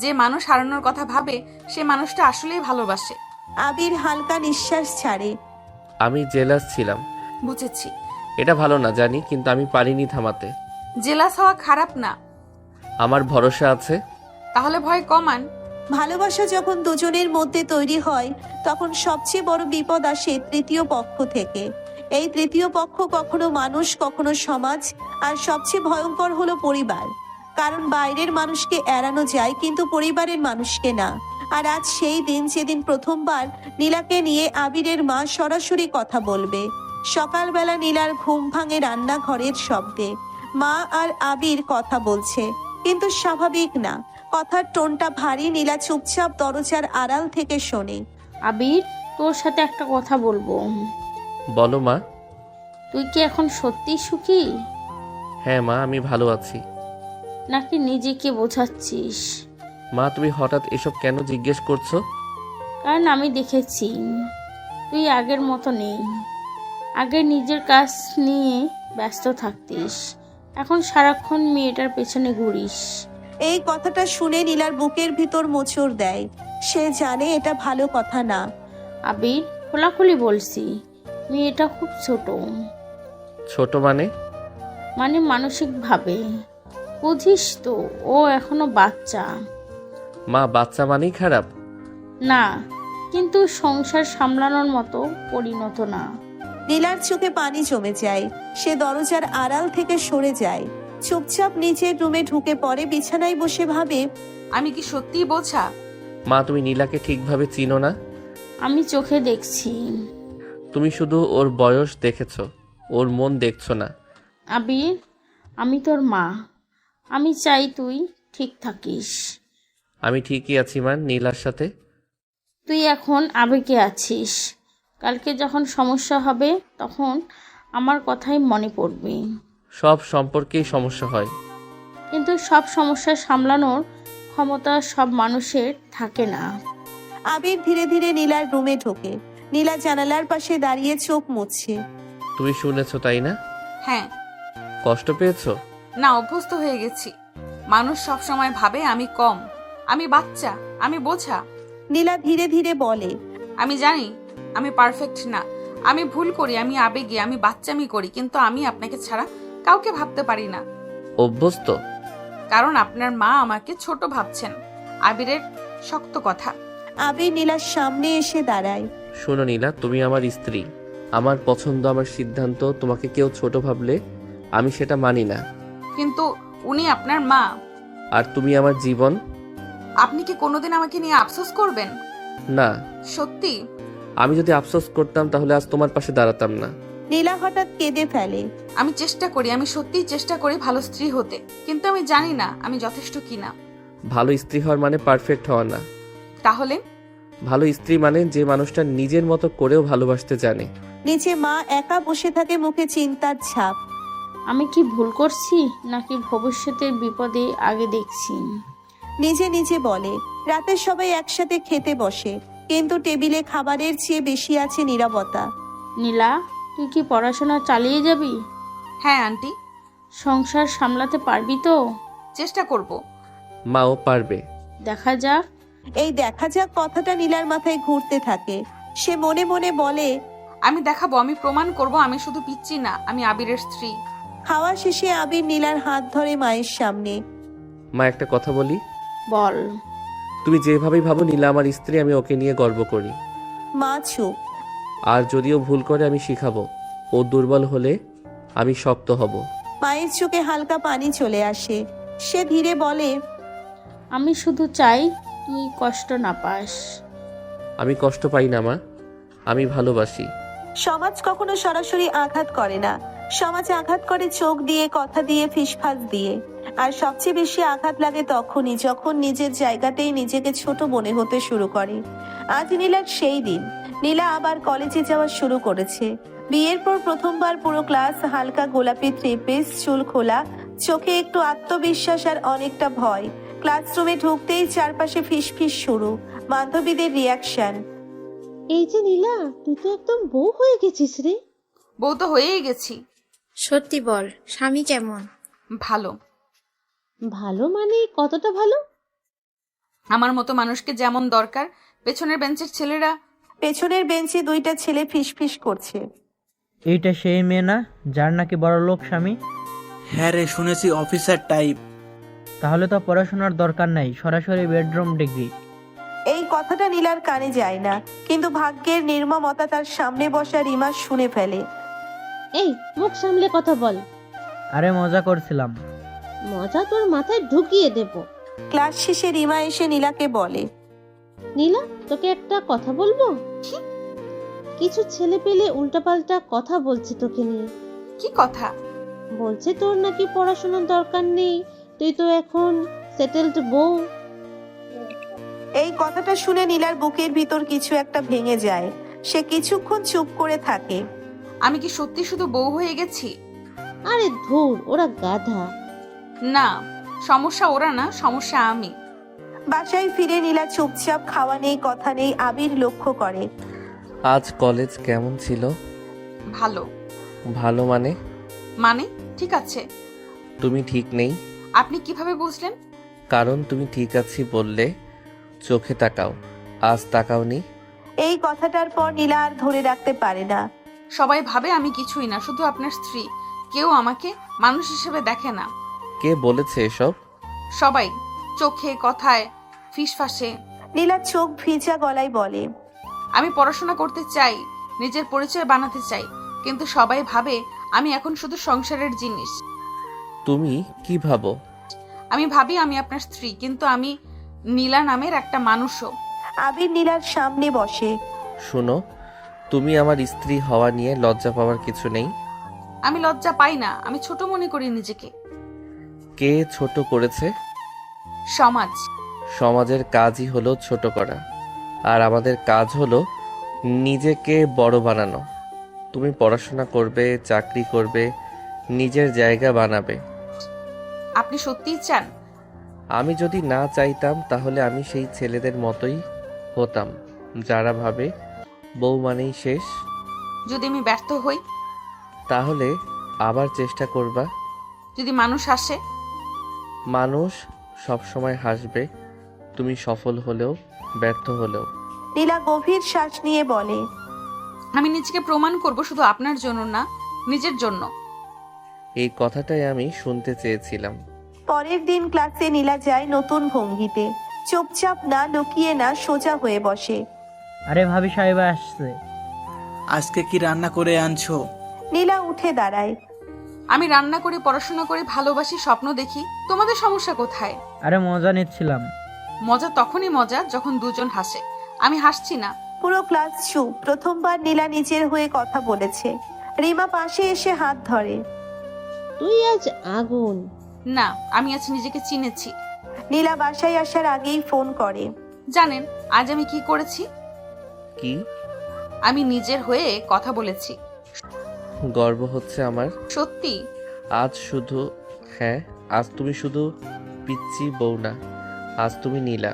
[SPEAKER 3] যে মানুষ হারানোর কথা ভাবে সে মানুষটা আসলেই ভালোবাসে।
[SPEAKER 4] আবির হালকা নিঃশ্বাস ছাড়ে।
[SPEAKER 2] আমি জেলাস ছিলাম।
[SPEAKER 3] বুঝেছি।
[SPEAKER 2] এটা ভালো না জানি, কিন্তু আমি পারিনি থামাতে।
[SPEAKER 3] জেলাস হওয়া খারাপ না।
[SPEAKER 2] আমার ভরসা আছে।
[SPEAKER 3] তাহলে ভয় কমান।
[SPEAKER 4] ভালোবাসা যখন দুজনের মধ্যে তৈরি হয়, তখন সবচেয়ে বড় বিপদ আসে তৃতীয় পক্ষ থেকে। এই তৃতীয় পক্ষ কখনো মানুষ, কখনো সমাজ, আর সবচেয়ে ভয়ঙ্কর হলো পরিবার। কারণ বাইরের মানুষকে এড়ানো যায়, কিন্তু পরিবারের মানুষকে না। আর আজ সেই দিন, যেদিন প্রথমবার নীলাকে নিয়ে আবিরের মা সরাসরি কথা বলবে। সকালবেলা নীলার ঘুম ভাঙে রান্নাঘরের শব্দে। মা আর আবির কথা বলছে, কিন্তু স্বাভাবিক না। কথার টোনটা ভারী। নীলা চুপচাপ দরজার আড়াল থেকে শোনে।
[SPEAKER 5] আবির, তোর সাথে একটা কথা বলবো।
[SPEAKER 2] বলো মা।
[SPEAKER 5] তুই কি এখন সত্যি সুখী,
[SPEAKER 2] হ্যাঁ মা, আমি ভালো আছি।
[SPEAKER 5] নাকি নিজেকে বোঝাচ্ছিস?
[SPEAKER 2] মা, তুমি হঠাৎ এসব কেন জিজ্ঞেস করছো?
[SPEAKER 5] কারণ আমি দেখেছি তুই আগের মতো নেই। আগে নিজের কাজ নিয়ে ব্যস্ত থাকতিস, এখন সারাক্ষণ মেয়েটার পেছনে ঘুরিস।
[SPEAKER 4] এই কথাটা শুনে নীলার বুকের ভিতর মোচড় দেয়। সে জানে এটা ভালো কথা না।
[SPEAKER 5] আবির, খোলাখুলি বলছি, মেয়েটা খুব ছোট।
[SPEAKER 2] ছোট মানে?
[SPEAKER 5] মানে মানসিকভাবে। বুঝিস তো, ও এখনো বাচ্চা।
[SPEAKER 2] মা, বাচ্চা মানেই খারাপ?
[SPEAKER 5] না, কিন্তু সংসার সামলানোর মতো পরিণত না।
[SPEAKER 4] নীলার চোখে পানি জমে যায়। সে দরজার আড়াল থেকে সরে যায়, চুপচাপ নিজের রুমে ঢুকে পড়ে। বিছানায় বসে ভাবে,
[SPEAKER 3] আমি কি সত্যিই বোঝা?
[SPEAKER 2] মা, তুমি নীলাকে ঠিকভাবে চিনো না।
[SPEAKER 5] আমি চোখে দেখছি।
[SPEAKER 2] তুমি শুধু ওর বয়স দেখেছো, ওর মন দেখছো না।
[SPEAKER 5] আবির, আমি তোর মা। আমি চাই তুই ঠিক থাকিস।
[SPEAKER 2] আমি ঠিকই আছি মা, নীলার সাথে।
[SPEAKER 5] তুই এখন আবেগে আছিস, কালকে যখন সমস্যা হবে তখন আমার কথাই মনে পড়বে।
[SPEAKER 2] সব সম্পর্কেই সমস্যা হয়।
[SPEAKER 5] কিন্তু সব সমস্যা সামলানোর ক্ষমতা সব মানুষের থাকে না।
[SPEAKER 4] আবির ধীরে ধীরে নীলার রুমে ঢোকে। নীলা জানালার পাশে দাঁড়িয়ে চোখ মুছছে।
[SPEAKER 2] তুমি শুনেছো তাই না?
[SPEAKER 3] হ্যাঁ।
[SPEAKER 2] কষ্ট পেয়েছো?
[SPEAKER 3] না, অভ্যস্ত হয়ে গেছি। মানুষ সব সময় ভাবে আমি কম, আমি বাচ্চা, আমি বোঝা।
[SPEAKER 4] নীলা ধীরে ধীরে বলে,
[SPEAKER 3] আমি জানি আমি পারফেক্ট না, আমি ভুল করি, আমি আবেগী, আমি বাচ্চামি করি, কিন্তু আমি আপনাকে ছাড়া কাউকে ভাবতে পারি না।
[SPEAKER 2] অভ্যস্ত?
[SPEAKER 3] কারণ আপনার মা আমাকে ছোট ভাবছেন। আবিরের শক্ত কথা।
[SPEAKER 4] আবির নীলার সামনে এসে দাঁড়ায়।
[SPEAKER 2] শোনো নীলা, তুমি আমার স্ত্রী। আমার পছন্দ, আমার সিদ্ধান্ত। তোমাকে কেউ ছোট ভাবলে আমি সেটা মানি না।
[SPEAKER 3] কিন্তু উনি আপনার মা।
[SPEAKER 2] আর তুমি আমার জীবন।
[SPEAKER 3] আপনি কি কোনোদিন আমাকে নিয়ে আফসোস করবেন?
[SPEAKER 2] না।
[SPEAKER 3] সত্যি?
[SPEAKER 2] আমি যদি আফসোস করতাম তাহলে আজ তোমার পাশে দাঁড়াতাম না।
[SPEAKER 4] নীলা হঠাৎ কেঁদে ফেলে।
[SPEAKER 3] আমি চেষ্টা করি, আমি সত্যিই চেষ্টা করি ভালো স্ত্রী হতে, কিন্তু আমি জানি না আমি যথেষ্ট কিনা।
[SPEAKER 2] ভালো স্ত্রী হওয়ার মানে পারফেক্ট হওয়া না।
[SPEAKER 3] তাহলে?
[SPEAKER 2] ভালো স্ত্রী মানে যে মানুষটা নিজের মতো করেও ভালোবাসতে জানে।
[SPEAKER 4] নিচে মা একা বসে থাকে, মুখে চিন্তার ছাপ।
[SPEAKER 5] আমি কি ভুল করছি নাকি ভবিষ্যতের বিপদে আগে দেখছি?
[SPEAKER 4] নিজে নিজে বলে। রাতে সবাই একসাথে খেতে বসে, কিন্তু টেবিলে খাবারের চেয়ে বেশি আছে নীরবতা।
[SPEAKER 5] নীলা, তুই কি পড়াশোনা চালিয়ে যাবি?
[SPEAKER 3] হ্যাঁ আন্টি।
[SPEAKER 5] সংসার সামলাতে পারবি তো?
[SPEAKER 3] চেষ্টা করব।
[SPEAKER 2] মাও পারবে।
[SPEAKER 5] দেখা যাক।
[SPEAKER 4] এই দেখা যাক কথাটা নীলার মাথায় ঘুরতে থাকে। সে মনে মনে বলে,
[SPEAKER 3] আমি দেখাবো, আমি প্রমাণ করব আমি শুধু পিচ্ছি না, আমি আবিরের স্ত্রী।
[SPEAKER 4] খাওয়া শেষে আবির নীলার হাত ধরে মায়ের সামনে।
[SPEAKER 2] মা, একটা কথা বলি?
[SPEAKER 5] বল।
[SPEAKER 2] তুমি যেভাবেই ভাবো নীলা আমার স্ত্রী, আমি ওকে নিয়ে গর্ব করি।
[SPEAKER 4] মা চুপ।
[SPEAKER 2] আর যদিও ভুল করে আমি শিখাবো। ও দুর্বল হলে আমি শক্ত হব।
[SPEAKER 4] মায়ের চোখে হালকা পানি চলে আসে। সে ধীরে বলে,
[SPEAKER 5] আমি শুধু চাই তুই কষ্ট না পাস।
[SPEAKER 2] আমি কষ্ট পাই না মা, আমি ভালোবাসি।
[SPEAKER 4] সমাজ কখনো সরাসরি আঘাত করে না। সমাজ আঘাত করে চোখ দিয়ে, কথা দিয়ে, ফিসফাস দিয়ে। আর সবচেয়ে বেশি আঘাত লাগে তখনই যখন নিজের জায়গাতেই নিজেকে ছোট মনে হতে শুরু করে। আজ নীলার সেই দিন। নীলা আবার কলেজে যাওয়া শুরু করেছে। বিয়ের পর প্রথমবার পুরো ক্লাস হালকা গোলাপি থ্রি পিস, চুল খোলা, চোখে একটু আত্মবিশ্বাস আর অনেকটা ভয়। ক্লাসরুমে ঢুকতেই চারপাশে ফিসফিস শুরু, বান্ধবীদের রিয়াকশন।
[SPEAKER 11] এই যে নীলা, তুই তো একদম বউ হয়ে গেছিস রে।
[SPEAKER 3] বউ তো হয়েই গেছি।
[SPEAKER 11] সত্যি বল, স্বামী কেমন?
[SPEAKER 3] ভালো।
[SPEAKER 11] ভালো মানে কতটা ভালো?
[SPEAKER 3] আমার মতো মানুষকে যেমন দরকার। পেছনের বেঞ্চের ছেলেরা।
[SPEAKER 4] পেছনের বেঞ্চে দুইটা ছেলে ফিসফিস করছে।
[SPEAKER 12] এইটা সেই মেয়ে না যার নাকি বড় লোক স্বামী?
[SPEAKER 13] হ্যাঁ রে, শুনেছি অফিসার টাইপ।
[SPEAKER 12] তাহলে তো পড়াশোনার দরকার নাই, সরাসরি বেডরুম ডিগ্রি।
[SPEAKER 4] এই কথাটা নীলার কানে যায় না, কিন্তু ভাগ্যের নির্মমতা তার সামনে বসা রিমা শুনে ফেলে।
[SPEAKER 11] এই, মুখ সামলে কথা বল।
[SPEAKER 12] আরে মজা করছিলাম।
[SPEAKER 11] মজা তোর মাথায় ঢুকিয়ে দেব।
[SPEAKER 4] ক্লাস শেষে রিমা এসে নীলাকে বলে,
[SPEAKER 11] নীলা, তোকে একটা কথা বলবো? কিছু ছেলে পেলে উল্টাপাল্টা কথা বলছে তোকে নিয়ে।
[SPEAKER 3] কি কথা?
[SPEAKER 11] বলছে তোর নাকি পড়াশোনার দরকার নেই, তুই তো এখন সেটেলড বউ।
[SPEAKER 4] এই কথাটা শুনে নীলার বুকের ভিতর কিছু একটা ভেঙে যায়। সে কিছুক্ষণ চুপ করে থাকে।
[SPEAKER 3] আমি কি সত্যি শুধু বউ হয়ে গেছি?
[SPEAKER 11] আরে ধুর, ওরা গাধা।
[SPEAKER 3] না, সমস্যা ওরা না, সমস্যা আমি।
[SPEAKER 4] বাসায় ফিরে নীলা চুপচাপ, খাওয়া নেই, কথা নেই। আবির লক্ষ্য করে।
[SPEAKER 2] আজ কলেজ কেমন ছিল?
[SPEAKER 3] ভালো।
[SPEAKER 2] ভালো মানে?
[SPEAKER 3] মানে ঠিক আছে।
[SPEAKER 2] তুমি ঠিক নেই।
[SPEAKER 3] আপনি কিভাবে বুঝলেন?
[SPEAKER 2] কারণ তুমি ঠিক আছি বললে চোখে তাকাও, আজ তাকাওনি।
[SPEAKER 4] এই কথাটার পর নীলা আর ধরে রাখতে পারে না।
[SPEAKER 3] সবাই ভাবে আমি কিছুই না, শুধু আপনার স্ত্রী। কেউ আমাকে মানুষ হিসেবে দেখে না।
[SPEAKER 2] কে বলেছে এসব?
[SPEAKER 3] সবাই, চোখে, কথায়, ফিসফাসে।
[SPEAKER 4] নীলা চোখ ভিজা গলায় বলে,
[SPEAKER 3] আমি পড়াশোনা করতে চাই, নিজের পরিচয় বানাতে চাই, কিন্তু সবাই ভাবে আমি এখন শুধু সংসারের জিনিস।
[SPEAKER 2] তুমি কি ভাবো?
[SPEAKER 3] আমি ভাবি আমি আপনার স্ত্রী, কিন্তু আমি নীলা নামের একটা মানুষও।
[SPEAKER 4] আবির নীলার সামনে বসে।
[SPEAKER 2] শোনো, তুমি আমার স্ত্রী হওয়া নিয়ে লজ্জা পাওয়ার কিছু নেই।
[SPEAKER 3] আমি লজ্জা পাই না, আমি ছোট মনে করি নিজেকে।
[SPEAKER 2] কে ছোট করেছে?
[SPEAKER 3] সমাজ।
[SPEAKER 2] সমাজের কাজই হলো ছোট করা, আর আমাদের কাজ হলো নিজেকে বড় বানানো। তুমি পড়াশোনা করবে, চাকরি করবে, নিজের জায়গা বানাবে।
[SPEAKER 3] আপনি সত্যিই চান?
[SPEAKER 2] আমি যদি না চাইতাম তাহলে আমি সেই ছেলেদের মতোই হতাম যারা ভাবে বউ মানেই শেষ।
[SPEAKER 3] যদি আমি ব্যর্থ হই?
[SPEAKER 2] তাহলে আবার চেষ্টা করবা।
[SPEAKER 3] যদি মানুষ আসে?
[SPEAKER 2] মানুষ সবসময় হাসবে, তুমি সফল হলেও ব্যর্থ হলেও।
[SPEAKER 4] নীলা গভীর শ্বাস নিয়ে বলে,
[SPEAKER 3] আমি নিজেকে প্রমাণ করব শুধু আপনার জন্য না, নিজের জন্য।
[SPEAKER 2] এই কথাটাই আমি শুনতে চেয়েছিলাম।
[SPEAKER 4] পরের দিন ক্লাসে নীলা যায় নতুন ভঙ্গিতে। চুপচাপ না, লুকিয়ে না, সোজা হয়ে বসে।
[SPEAKER 12] আরে ভাবি সাহেবা আসছে।
[SPEAKER 13] আজকে কি রান্না করে আনছো?
[SPEAKER 4] নীলা উঠে দাঁড়ায়।
[SPEAKER 3] আমি রান্না করে, পড়াশোনা করে, ভালোবাসি, স্বপ্ন দেখি। তোমাদের সমস্যা কোথায়?
[SPEAKER 12] আরে মজা নিচ্ছিলাম।
[SPEAKER 3] মজা তখনই মজা যখন দুজন হাসে। আমি হাসছি না।
[SPEAKER 4] পুরো ক্লাস চুপ। প্রথমবার নীলা নিজের হয়ে কথা বলেছে। রিমা পাশে এসে হাত ধরে।
[SPEAKER 11] তুই আজ আগুন।
[SPEAKER 3] না, আমি আজ নিজেকে চিনেছি।
[SPEAKER 4] নীলা বাসায় আসার আগেই ফোন করে।
[SPEAKER 3] জানেন আজ আমি কি করেছি?
[SPEAKER 2] কি?
[SPEAKER 3] আমি নিজের হয়ে কথা বলেছি।
[SPEAKER 2] গর্ব হচ্ছে আমার।
[SPEAKER 3] সত্যি?
[SPEAKER 2] আজ শুধু, হ্যাঁ, আজ তুমি শুধু পিচ্চি বউ না, আজ তুমি নীলা।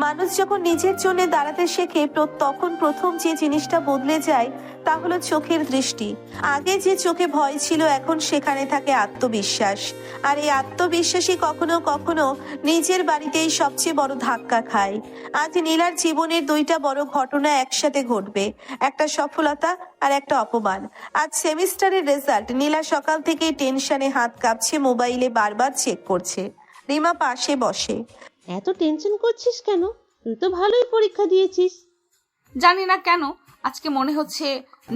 [SPEAKER 4] মানুষ যখন নিজের জন্য দাঁড়াতে শেখে তখন প্রথম যে জিনিসটা বদলে যায় তা হলো চোখের দৃষ্টি। আগে যে চোখে ভয় ছিল, এখন সেখানে থাকে আত্মবিশ্বাস। আর এই আত্মবিশ্বাসী কখনো কখনো নিজের বাড়িতেই সবচেয়ে বড় ধাক্কা খায়। আজ নীলার জীবনের দুইটা বড় ঘটনা একসাথে ঘটবে, একটা সফলতা আর একটা অপমান। আজ সেমিস্টারের রেজাল্ট। নীলা সকাল থেকেই টেনশনে হাত কাঁপছে, মোবাইলে বারবার চেক করছে। রিমা পাশে বসে।
[SPEAKER 11] এত টেনশন করছিস কেন? তুই তো ভালোই পরীক্ষা দিয়েছিস।
[SPEAKER 3] জানি না কেন আজকে মনে হচ্ছে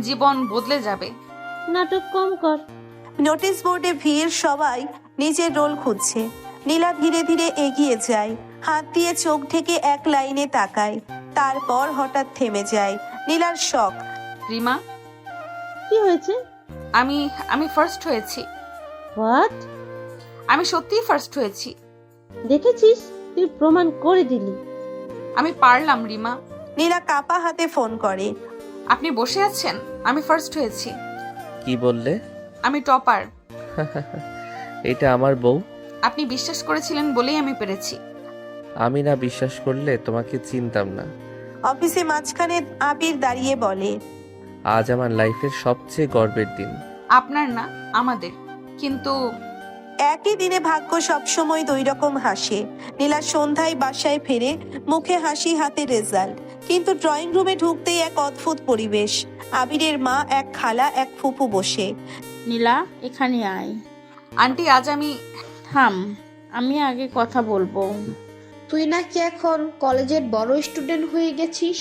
[SPEAKER 3] জীবন বদলে যাবে।
[SPEAKER 11] নাটক কম কর।
[SPEAKER 4] নোটিশ বোর্ডে ভিড়, সবাই নিজের রোল খুঁজছে। নীলা ধীরে ধীরে এগিয়ে যায়, হাত দিয়ে চোখ ঢেকে এক লাইনে তাকায়। তারপর হঠাৎ থেমে যায়। নীলার শখ।
[SPEAKER 3] রিমা,
[SPEAKER 11] কি হয়েছে?
[SPEAKER 3] আমি ফার্স্ট হয়েছি।
[SPEAKER 11] হোয়াট?
[SPEAKER 3] আমি সত্যিই ফার্স্ট হয়েছি।
[SPEAKER 11] দেখেছিস, তুই প্রমাণ করে দিলি।
[SPEAKER 3] আমি পারলাম রিমা।
[SPEAKER 4] নীলা কাপা হাতে ফোন করে।
[SPEAKER 3] আপনি বসে আছেন? আমি ফার্স্ট হয়েছি।
[SPEAKER 2] কি বললে?
[SPEAKER 3] আমি টপার।
[SPEAKER 2] এটা আমার বউ।
[SPEAKER 3] আপনি বিশ্বাস করেছিলেন বলেই আমি পেরেছি।
[SPEAKER 2] আমি না বিশ্বাস করলে তোমাকে চিনতাম না।
[SPEAKER 4] অফিসে মাঝখানে আবির দাঁড়িয়ে বলে,
[SPEAKER 2] আজ আমার লাইফের সবচেয়ে গর্বের দিন।
[SPEAKER 3] আপনার না, আমাদের। কিন্তু
[SPEAKER 4] একই দিনে ভাগ্য সবসময় দুই রকম হাসে। নীলা সন্ধ্যায় বাসায় ফেরে, মুখে হাসি, হাতে রেজাল্ট। কিন্তু ড্রয়িং রুমে ঢুকতেই এক অদ্ভুত পরিবেশ। আবিরের মা, এক খালা, এক ফুপু বসে।
[SPEAKER 5] নীলা, এখানে আয়।
[SPEAKER 3] আন্টি, আজ আমি।
[SPEAKER 5] থাম, আমি আগে কথা বলবো।
[SPEAKER 14] তুই নাকি এখন কলেজের বড় স্টুডেন্ট হয়ে গেছিস?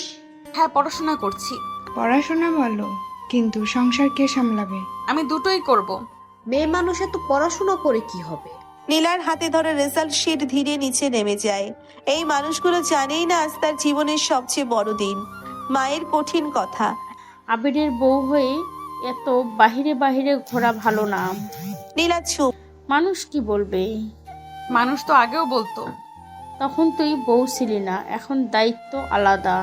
[SPEAKER 3] হ্যাঁ, পড়াশোনা করছি।
[SPEAKER 9] পড়াশোনা ভালো, কিন্তু সংসার কে সামলাবে?
[SPEAKER 3] আমি দুটোই করব।
[SPEAKER 14] মেয়ে মানুষে তো পড়াশোনা করে কি হবে?
[SPEAKER 4] নীলার হাতে ধরে রেজাল্ট শিট ধীরে নিচে নেমে যায়। এই মানুষগুলো জানেই না আজ তার জীবনের সবচেয়ে বড় দিন। মায়ের কঠিন কথা।
[SPEAKER 5] আবিরের বউ হয়ে এত বাহিরে বাহিরে ঘোরা ভালো না।
[SPEAKER 4] নীলা চুপ।
[SPEAKER 5] মানুষ কি বলবে?
[SPEAKER 3] মানুষ তো আগেও বলতো।
[SPEAKER 5] তখন তুই বউ ছিলি না, এখন দায়িত্ব আলাদা।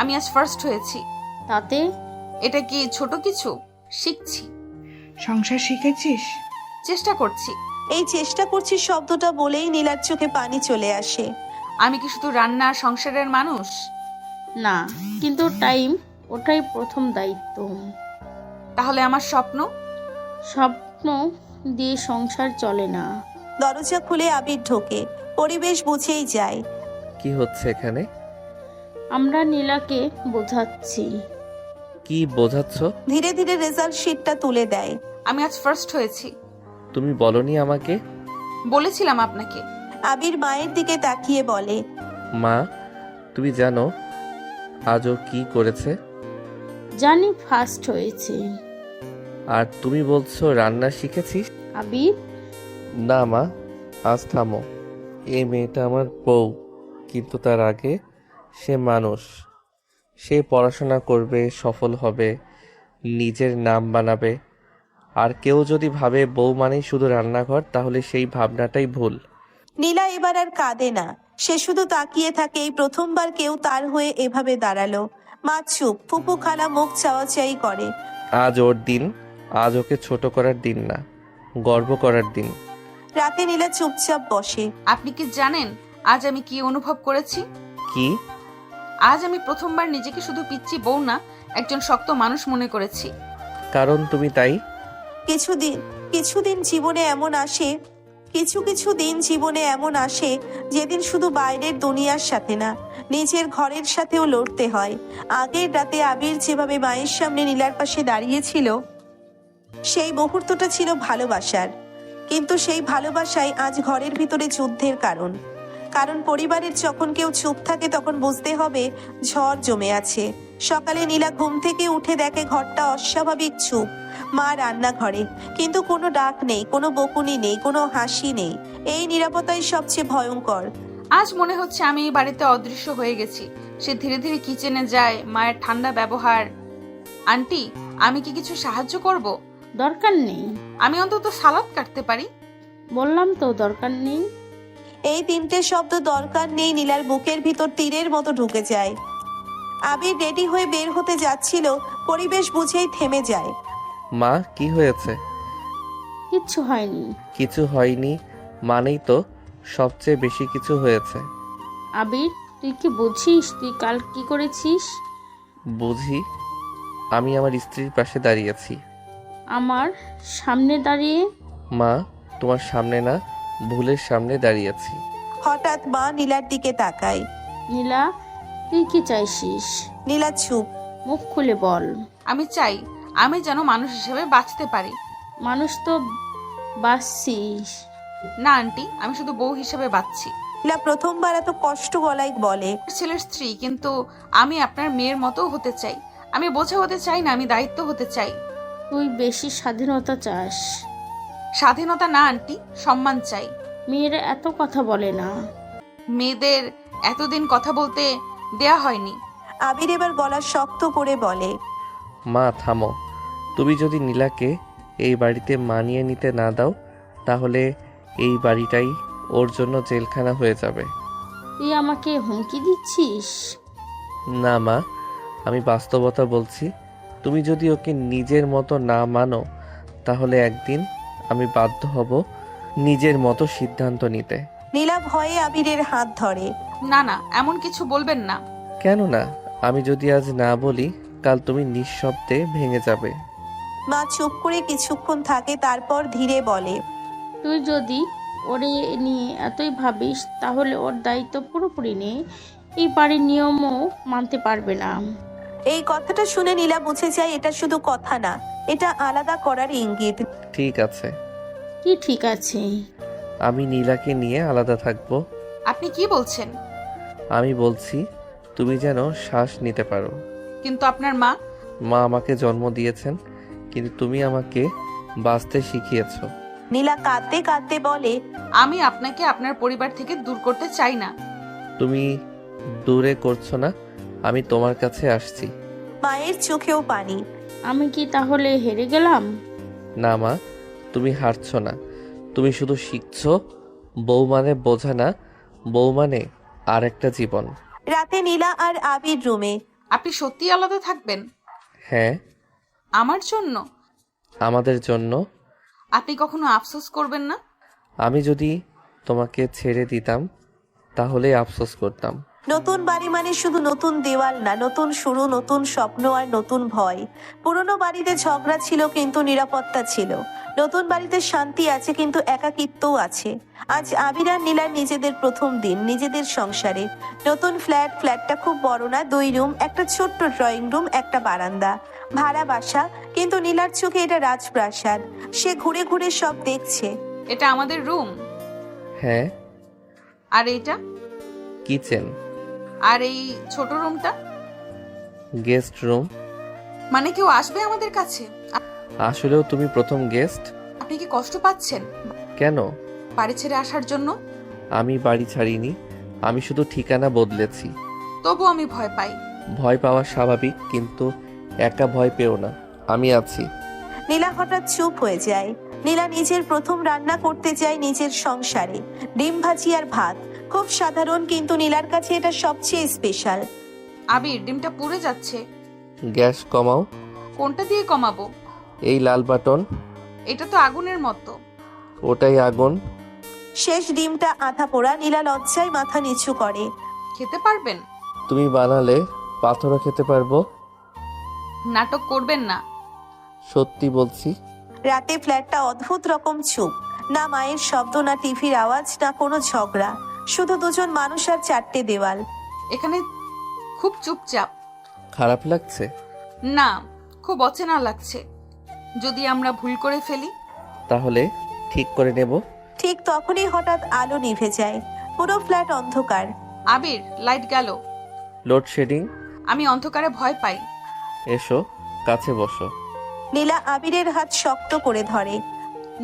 [SPEAKER 3] আমি আজ ফার্স্ট হয়েছি।
[SPEAKER 5] তাতে
[SPEAKER 3] এটা কি ছোট কিছু? শিখছি।
[SPEAKER 9] সংসার শিখেছিস?
[SPEAKER 3] চেষ্টা করছি।
[SPEAKER 4] এই চেষ্টা করছি শব্দটা বলেই নীলার চোখে পানি চলে আসে।
[SPEAKER 3] আমি কি শুধু রান্না আর সংসারের মানুষ?
[SPEAKER 5] না, কিন্তু ওটাই প্রথম দায়িত্ব।
[SPEAKER 3] তাহলে আমার স্বপ্ন?
[SPEAKER 5] স্বপ্ন দিয়ে সংসার চলে না।
[SPEAKER 4] দরজা খুলে আবির ঢোকে। পরিবেশ বুঝেই যায়।
[SPEAKER 2] কি হচ্ছে এখানে?
[SPEAKER 5] আমরা নীলাকে বোঝাচ্ছি।
[SPEAKER 2] কি বোঝাচ্ছ?
[SPEAKER 4] ধীরে ধীরে রেজাল্ট শিটটা তুলে দেয়।
[SPEAKER 3] আমি আজ ফার্স্ট হয়েছি।
[SPEAKER 2] তুমি বলনি আমাকে?
[SPEAKER 3] বলেছিলাম আপনাকে।
[SPEAKER 4] আবির মায়ের দিকে তাকিয়ে বলে,
[SPEAKER 2] মা, তুমি জানো আজও কি করেছে?
[SPEAKER 5] জানি ফার্স্ট হয়েছে।
[SPEAKER 2] আর তুমি বলছো রান্না শিখেছিস?
[SPEAKER 5] আবির,
[SPEAKER 2] না মা, আজ থামো। এই মেয়েটা আমার বউ, কিন্তু তার আগে সে মানুষ। সে পড়াশোনা করবে, সফল হবে, নিজের নাম বানাবে, আর কেউ যদি ভাবে বউ মানেই শুধু রান্নাঘর, তাহলে সেই ভাবনাটাই ভুল।
[SPEAKER 4] নীলা এবার আর কাঁদে না, সে শুধু তাকিয়ে থাকে। এই প্রথমবার কেউ তার হয়ে এভাবে দাঁড়ালো। মা চুপ, ফুপু খালা মুখ চাওয়াচাই করে।
[SPEAKER 2] আজ ওর দিন, আজ ওকে ছোট করার দিন না, গর্ব করার দিন।
[SPEAKER 4] রাতে নীলা চুপচাপ বসে।
[SPEAKER 3] আপনি কি জানেন আজ আমি কি অনুভব করেছি?
[SPEAKER 2] কি?
[SPEAKER 3] আজ আমি প্রথমবার নিজেকে শুধু পিচ্চি বউ না, একজন শক্ত মানুষ মনে করেছি।
[SPEAKER 2] কারণ তুমি তাই।
[SPEAKER 4] কিছুদিন জীবনে এমন আসে, কিছু দিন জীবনে এমন আসে যেদিন শুধু বাইরের দুনিয়ার সাথে না, নিজের ঘরের সাথেও লড়তে হয়। আগের রাতে আবির যেভাবে মায়ের সামনে নীলার পাশে দাঁড়িয়েছিল, সেই মুহূর্তটা ছিল ভালোবাসার। কিন্তু সেই ভালোবাসাই আজ ঘরের ভিতরে যুদ্ধের কারণ পরিবারের যখন কেউ চুপ থাকে তখন বুঝতে হবে ঝড় জমে আছে। সকালে নীলা ঘুম থেকে উঠে দেখে ঘরটা অস্বাভাবিক চুপ। মা রান্নাঘরে, কিন্তু কোনো ডাক নেই, কোনো বকুনি নেই, কোনো হাসি নেই। এই নীরবতাই সবচেয়ে ভয়ঙ্কর।
[SPEAKER 3] আজ মনে হচ্ছে আমি এই বাড়িতে অদৃশ্য হয়ে গেছি। সে ধীরে ধীরে কিচেনে যায়, মায়ের ঠান্ডা ব্যবহার। আন্টি, আমি কি কিছু সাহায্য করব?
[SPEAKER 5] দরকার নেই।
[SPEAKER 3] আমি অন্তত সালাদ কাটতে পারি।
[SPEAKER 5] বললাম তো দরকার নেই।
[SPEAKER 4] এই তিনটে শব্দ দরকার নেই নীলার বুকের ভিতর তীরের মতো ঢুকে যায়। আবির রেডি হয়ে বের হতে যাচ্ছিল, পরিবেশ বুঝেই থেমে যায়।
[SPEAKER 2] মা, কি হয়েছে?
[SPEAKER 5] কিচ্ছু হয়নি।
[SPEAKER 2] কিছু হয়নি মানেই তো সবচেয়ে বেশি কিছু হয়েছে।
[SPEAKER 5] আবির, তুই কি বুঝিস তুই কাল কি করেছিস?
[SPEAKER 2] বুঝি, আমি আমার স্ত্রীর পাশে দাঁড়িয়েছি।
[SPEAKER 5] আমার সামনে দাঁড়িয়ে?
[SPEAKER 2] মা, তোমার সামনে না, ভুলের সামনে দাঁড়িয়েছি।
[SPEAKER 4] হঠাৎ মা নীলার দিকে তাকায়।
[SPEAKER 5] নীলা, তুই কি চাইছিস?
[SPEAKER 4] নীলা চুপ।
[SPEAKER 5] মুখ খুলে বল।
[SPEAKER 3] আমি চাই আমি যেন মানুষ হিসেবে বাঁচতে পারি।
[SPEAKER 5] মানুষ তো বাঁচছিস।
[SPEAKER 3] না আন্টি, আমি শুধু বউ হিসেবে বাঁচছি।
[SPEAKER 4] নীলা প্রথমবার এত কষ্ট গলায় বলে।
[SPEAKER 3] ছেলের স্ত্রী, কিন্তু আমি আপনার মেয়ের মতো হতে চাই। আমি বোঝা হতে চাই না, আমি দায়িত্ব হতে চাই।
[SPEAKER 5] তুই বেশি স্বাধীনতা চাস।
[SPEAKER 3] স্বাধীনতা না আন্টি, সম্মান চাই।
[SPEAKER 5] মেয়েরা এত কথা বলে না।
[SPEAKER 3] মেয়েদের এতদিন কথা বলতে দেয়া হয়নি।
[SPEAKER 4] আবির এবার গলা শক্ত করে বলে।
[SPEAKER 2] মা থামো, তুমি যদি নীলাকে এই বাড়িতে মানিয়ে নিতে না দাও, তাহলে এই বাড়িটাই ওর জন্য জেলখানা হয়ে যাবে।
[SPEAKER 5] তুই আমাকে হুমকি দিচ্ছিস?
[SPEAKER 2] না মা, আমি বাস্তবতা বলছি। তুমি যদি ওকে নিজের মতো না মানো, তাহলে একদিন আমি বাধ্য হব নিজের মতো সিদ্ধান্ত নিতে।
[SPEAKER 4] নীলা ভয়ে আবিরের হাত ধরে।
[SPEAKER 3] না না, এমন কিছু বলবেন না।
[SPEAKER 2] কেন না? আমি যদি আজ না বলি, কাল তুমি নিঃশব্দে ভেঙে যাবে।
[SPEAKER 4] মা চুপ করে কিছুক্ষণ থাকে, তারপর ধীরে বলে।
[SPEAKER 5] তুই যদি ওরে নিয়ে এতই ভাবিস, তাহলে ওর দায়িত্ব পুরোপুরি নে। এই বাড়ির নিয়মও মানতে পারবে না।
[SPEAKER 4] এই কথাটা শুনে নীলা বুঝে যায় এটা শুধু কথা না, এটা আলাদা করার ইঙ্গিত।
[SPEAKER 2] ঠিক আছে।
[SPEAKER 5] কি ঠিক আছে?
[SPEAKER 2] আমি নীলাকে নিয়ে আলাদা থাকবো।
[SPEAKER 3] আপনি কি বলছেন?
[SPEAKER 2] আমি বলছি তুমি যেন শ্বাস নিতে পারো।
[SPEAKER 3] কিন্তু আপনার মা?
[SPEAKER 2] মা আমাকে জন্ম দিয়েছেন, কিন্তু তুমি আমাকে বাঁচতে শিখিয়েছো।
[SPEAKER 4] নীলা কাঁদতে কাঁদতে বলে।
[SPEAKER 3] আমি আপনাকে আপনার পরিবার থেকে দূর করতে চাই না।
[SPEAKER 2] তুমি দূরে করছো না, আমি তোমার কাছে আসছি।
[SPEAKER 4] মায়ের চোখেও পানি।
[SPEAKER 5] আমি কি তাহলে হেরে গেলাম?
[SPEAKER 2] না মা, তুমি হারছো না, তুমি শুধু শিখছো। বউ মানে বোঝা না, বউ মানে আর একটা জীবন।
[SPEAKER 4] রাতে নীলা আর আবির রুমে।
[SPEAKER 3] আপনি সত্যি আলাদা থাকবেন?
[SPEAKER 2] হ্যাঁ।
[SPEAKER 3] আমার জন্য?
[SPEAKER 2] আমাদের জন্য।
[SPEAKER 3] আপনি কখনো আফসোস করবেন না?
[SPEAKER 2] আমি যদি তোমাকে ছেড়ে দিতাম, তাহলে আফসোস করতাম।
[SPEAKER 4] নতুন বাড়ি মানে শুধু নতুন দেওয়াল না, নতুন শুরু, নতুন স্বপ্ন আর নতুন ভয়। পুরনো বাড়িতে ঝগড়া ছিল কিন্তু নিরাপত্তা ছিল। নতুন বাড়িতে শান্তি আছে কিন্তু একাকিত্বও আছে। আজ আবির আর নীলার নিজেদের প্রথম দিন, নিজেদের সংসারে। নতুন ফ্ল্যাটটা খুব বড় না, 2 রুম, একটা ছোট্ট ড্রয়িং রুম, একটা বারান্দা। ভাড়া বাসা, কিন্তু নীলার চোখে এটা রাজপ্রাসাদ। সে ঘুরে ঘুরে সব দেখছে।
[SPEAKER 3] এটা আমাদের রুম।
[SPEAKER 2] হ্যাঁ।
[SPEAKER 3] আর এইটা?
[SPEAKER 2] কিচেন।
[SPEAKER 3] আর এই ছোট রুমটা?
[SPEAKER 2] Guest room.
[SPEAKER 3] মানে কেউ আসবে আমাদের কাছে?
[SPEAKER 2] আসলেও তুমি প্রথম গেস্ট।
[SPEAKER 3] আপনি কি কষ্ট পাচ্ছেন?
[SPEAKER 2] কেন?
[SPEAKER 3] বাড়ি ছেড়ে আসার জন্য?
[SPEAKER 2] আমি বাড়ি ছাড়িনি, আমি শুধু ঠিকানা বদলেছি।
[SPEAKER 3] তবু আমি ভয় পাই।
[SPEAKER 2] ভয় পাওয়া স্বাভাবিক, কিন্তু একা ভয় পেও না, আমি আছি।
[SPEAKER 4] নীলা হঠাৎ চুপ হয়ে যায়। নীলা নিজের প্রথম রান্না করতে যায় নিজের সংসারে, ডিম ভাজি আর ভাত। খুব সাধারণ, কিন্তু নীলার কাছে এটা সবচেয়ে স্পেশাল।
[SPEAKER 3] আবির, ডিমটা পুড়ে যাচ্ছে।
[SPEAKER 2] গ্যাস কমাও।
[SPEAKER 3] কোনটা দিয়ে কমাবো?
[SPEAKER 2] এই লাল বাটন।
[SPEAKER 3] এটা তো আগুনের মতো।
[SPEAKER 2] ওটাই আগুন।
[SPEAKER 4] শেষ ডিমটা আধা পোড়া। নীলা লজ্জায় মাথা নিচু করে।
[SPEAKER 3] খেতে পারবেন?
[SPEAKER 2] তুমি বানালে পাথরও খেতে পারবো।
[SPEAKER 3] নাটক করবেন না।
[SPEAKER 2] সত্যি বলছি।
[SPEAKER 4] রাতে ফ্ল্যাটটা অদ্ভুত রকম চুপ। না মায়ের শব্দ, না টিভির আওয়াজ, না কোনো ঝগড়া। শুধু দুজন মানুষ আর চারটে দেওয়াল।
[SPEAKER 3] এখানে খুব চুপচাপ।
[SPEAKER 2] খারাপ লাগছে?
[SPEAKER 3] না, খুব অচেনা লাগছে। যদি আমরা ভুল করে ফেলি?
[SPEAKER 2] তাহলে ঠিক করে নেব।
[SPEAKER 4] ঠিক তখনই হঠাৎ আলো নিভে যায়। পুরো ফ্ল্যাট অন্ধকার।
[SPEAKER 3] আবির, লাইট গেল।
[SPEAKER 2] লোডশেডিং।
[SPEAKER 3] আমি অন্ধকারে ভয় পাই।
[SPEAKER 2] এসো, কাছে বসো।
[SPEAKER 4] নীলা আবিরের হাত শক্ত করে ধরে।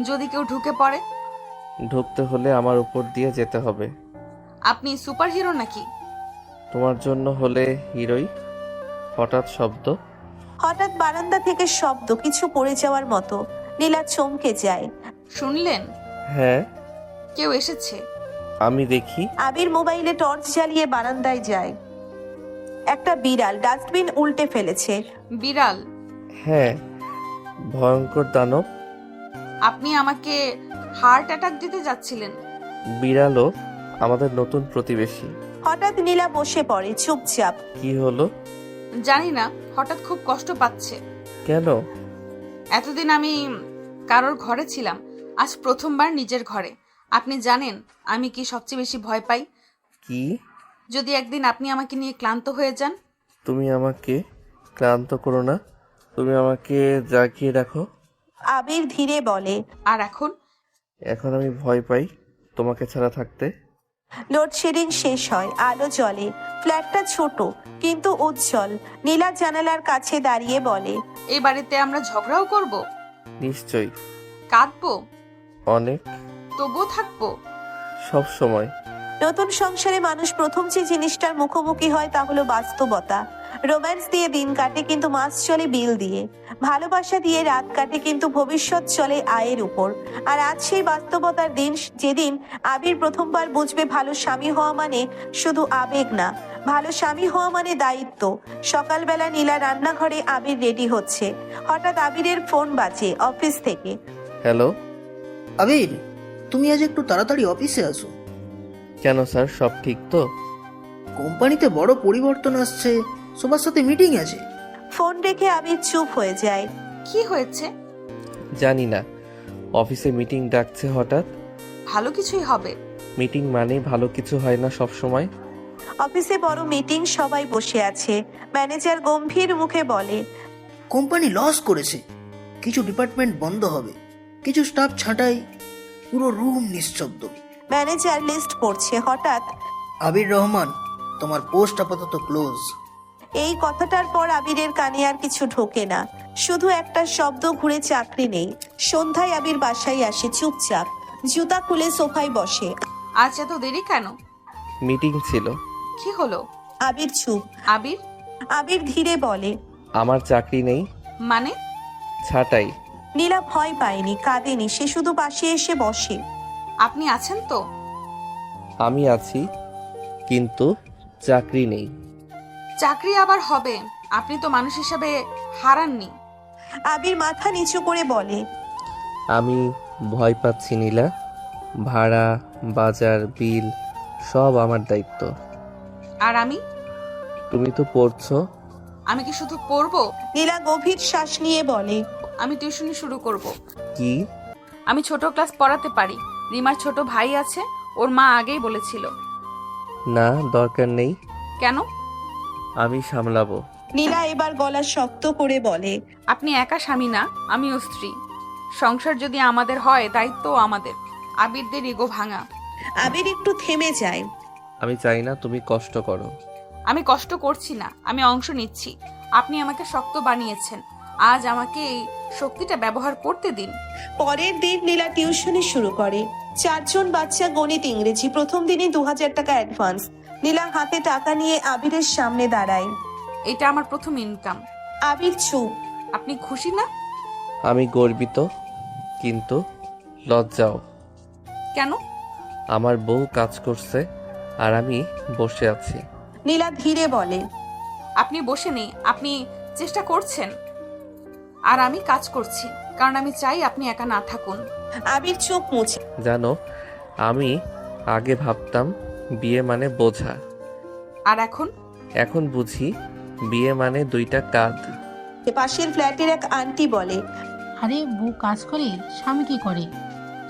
[SPEAKER 3] যদি কেউ ঢুকে পড়ে?
[SPEAKER 2] ঢুকতে হলে আমার উপর দিয়ে যেতে হবে।
[SPEAKER 3] আপনি সুপার হিরো নাকি?
[SPEAKER 2] তোমার জন্য হলে হিরোই। হঠাৎ শব্দ।
[SPEAKER 4] হঠাৎ বারান্দা থেকে শব্দ, কিছু পড়ে যাওয়ার মতো। নীলা চমকে যায়।
[SPEAKER 3] শুনলেন?
[SPEAKER 2] হ্যাঁ।
[SPEAKER 3] কেউ এসেছে।
[SPEAKER 2] আমি দেখি।
[SPEAKER 4] আবির মোবাইলে টর্চ জ্বালিয়ে বারান্দায় যায়। একটা বিড়াল ডাস্টবিন উল্টে ফেলেছে।
[SPEAKER 3] বিড়াল?
[SPEAKER 2] হ্যাঁ, ভয়ঙ্কর দানব।
[SPEAKER 3] আপনি আমাকে হার্ট অ্যাটাক দিতে যাচ্ছিলেন।
[SPEAKER 2] বিড়ালও আমাদের নতুন প্রতিবেশী।
[SPEAKER 4] হঠাৎ নীলা বসে পড়ে চুপচাপ।
[SPEAKER 2] কি হলো?
[SPEAKER 3] জানি না, হঠাৎ খুব কষ্ট পাচ্ছে।
[SPEAKER 2] কেন?
[SPEAKER 3] এতদিন আমি কারোর ঘরে ছিলাম, আজ প্রথমবার নিজের ঘরে। আপনি জানেন আমি কি সবচেয়ে বেশি ভয় পাই?
[SPEAKER 2] কি?
[SPEAKER 3] যদি একদিন আপনি আমাকে নিয়ে ক্লান্ত হয়ে যান।
[SPEAKER 2] তুমি আমাকে ক্লান্ত করো না, তুমি আমাকে জাগিয়ে রাখো।
[SPEAKER 4] আবির ধীরে বলে।
[SPEAKER 3] আর এখন?
[SPEAKER 2] এখন আমি ভয় পাই তোমাকে ছাড়া থাকতে।
[SPEAKER 4] লোডশেডিং শেষ হয়, আলো জ্বলে। ফ্ল্যাটটা ছোট কিন্তু উজ্জ্বল। নীলা জানালার কাছে দাঁড়িয়ে বলে,
[SPEAKER 3] এই বাড়িতে আমরা ঝগড়াও করব?
[SPEAKER 2] নিশ্চয়ই।
[SPEAKER 3] কাঁদবো?
[SPEAKER 2] অনেক।
[SPEAKER 3] তবুও থাকবো।
[SPEAKER 2] সব সময়।
[SPEAKER 4] নতুন সংসারে মানুষ প্রথম যে জিনিসটার মুখোমুখি হয় তা হলো বাস্তবতা। রোম্যান্স দিয়ে দিন কাটে, কিন্তু মাস চলে বিল দিয়ে। ভালোবাসা দিয়ে রাত কাটে, কিন্তু ভবিষ্যৎ চলে আয়ের উপর। আর আজ সেই বাস্তবতার দিন, যেদিন আবির প্রথমবার বুঝবে ভালো স্বামী হওয়া মানে শুধু আবেগ না, ভালো স্বামী হওয়া মানে দায়িত্ব। সকালবেলা নীলা রান্নাঘরে, আবির রেডি হচ্ছে। হঠাৎ আবিরের ফোন বাজে অফিস থেকে।
[SPEAKER 2] হ্যালো।
[SPEAKER 15] আবির, তুমি আজ একটু তাড়াতাড়ি অফিসে আসো।
[SPEAKER 2] কেন স্যার, সব ঠিক তো?
[SPEAKER 15] কোম্পানিতে বড় পরিবর্তন আসছে, সবার সাথে মিটিং আছে।
[SPEAKER 4] ফোন রেখে আবির চুপ হয়ে যায়।
[SPEAKER 3] কি হয়েছে?
[SPEAKER 2] জানি না, অফিসে মিটিং ডাকছে হঠাৎ।
[SPEAKER 3] ভালো কিছুই হবে।
[SPEAKER 2] মিটিং মানে ভালো কিছু হয় না সব সময়।
[SPEAKER 4] অফিসে বড় মিটিং, সবাই বসে আছে। ম্যানেজার গম্ভীর মুখে বলে,
[SPEAKER 15] কোম্পানি লস করেছে, কিছু ডিপার্টমেন্ট বন্ধ হবে, কিছু স্টাফ ছাঁটাই, পুরো রুম নিঃশব্দ।
[SPEAKER 4] ম্যানেজার লিস্ট পড়ছে। হঠাৎ,
[SPEAKER 15] আবির রহমান, তোমার পোস্ট আপাতত ক্লোজ।
[SPEAKER 4] এই কথাটার পর আবিরের কানে আর কিছু ঢোকে না, শুধু একটা শব্দ, ঘুরে চাকরি নেই। সন্ধ্যায় আবির বাসায় আসে চুপচাপ, জুতা খুলে সোফায় বসে।
[SPEAKER 3] আজ এত দেরি কেন?
[SPEAKER 2] মিটিং ছিল।
[SPEAKER 3] কি হলো?
[SPEAKER 4] আবির চুপ।
[SPEAKER 3] আবির?
[SPEAKER 4] আবির ধীরে বলে,
[SPEAKER 2] আমার চাকরি নেই।
[SPEAKER 3] মানে?
[SPEAKER 2] ছাটাই।
[SPEAKER 4] নীলা ভয় পায়নি, কাঁদেনি, সে শুধু পাশে এসে বসে।
[SPEAKER 3] আপনি আছেন তো?
[SPEAKER 2] আমি আছি, কিন্তু চাকরি নেই।
[SPEAKER 3] চাকরি আবার হবে? আপনি তো মানুষ হিসাবে হারাননি।
[SPEAKER 4] আবির মাথা নিচু করে বলে,
[SPEAKER 2] আমি ভয় পাচ্ছি নীলা। ভাড়া, বাজার, বিল সব আমার দায়িত্ব।
[SPEAKER 3] আর আমি?
[SPEAKER 2] তুমি তো পড়ছো।
[SPEAKER 3] আমি কি শুধু পড়বো?
[SPEAKER 4] নীলা গভীর শ্বাস নিয়ে বলে,
[SPEAKER 3] আমি টিউশনি শুরু করব।
[SPEAKER 2] কি?
[SPEAKER 3] আমি ছোট ক্লাস পড়াতে পারি। রিমার ছোট ভাই আছে, ওর মা আগেই বলেছিল।
[SPEAKER 2] না, দরকার নেই।
[SPEAKER 3] কেন?
[SPEAKER 2] আমি সামলাবো।
[SPEAKER 4] নীলা এবার গলা শক্ত করে বলে,
[SPEAKER 3] আপনি একা স্বামী না, আমিও স্ত্রী। সংসার যদি আমাদের হয়, দায়িত্ব আমাদের। আবিরদের ইগো ভাঙা।
[SPEAKER 4] আবির একটু থেমে যায়।
[SPEAKER 2] আমি চাই না তুমি কষ্ট করো।
[SPEAKER 3] আমি কষ্ট করছি না, আমি অংশ নিচ্ছি। আপনি আমাকে শক্ত বানিয়েছেন, আজ আমাকে এই শক্তিটা ব্যবহার করতে দিন।
[SPEAKER 4] পরের দিন নীলা টিউশনি শুরু করে। 4 জন বাচ্চা, গণিত, ইংরেজি। প্রথম দিনই 2000 টাকা অ্যাডভান্স। নীলা হাতে টাকা নিয়ে আবিরের সামনে দাঁড়ায়।
[SPEAKER 3] এটা আমার প্রথম ইনকাম।
[SPEAKER 4] আবির চুপ।
[SPEAKER 3] আপনি খুশি না?
[SPEAKER 2] আমি গর্বিত, কিন্তু লজ্জাও।
[SPEAKER 3] কেন?
[SPEAKER 2] আমার বউ কাজ করছে আর আমি বসে আছি।
[SPEAKER 4] নীলা ধীরে বলে।
[SPEAKER 3] আপনি বসে নেই, আপনি চেষ্টা করছেন, আর আমি কাজ করছি, কারণ আমি চাই আপনি একা না থাকুন।
[SPEAKER 4] আবির চোখ মুছে।
[SPEAKER 2] জানো, আমি আগে ভাবতাম বিয়ে মানে বোঝা,
[SPEAKER 3] আর এখন?
[SPEAKER 2] এখন বুঝি বিয়ে মানে দুইটা কাঁধ।
[SPEAKER 4] পাশের ফ্ল্যাটের এক আন্টি বলে।
[SPEAKER 5] আরে বউ কাজ করে, স্বামী কি করে?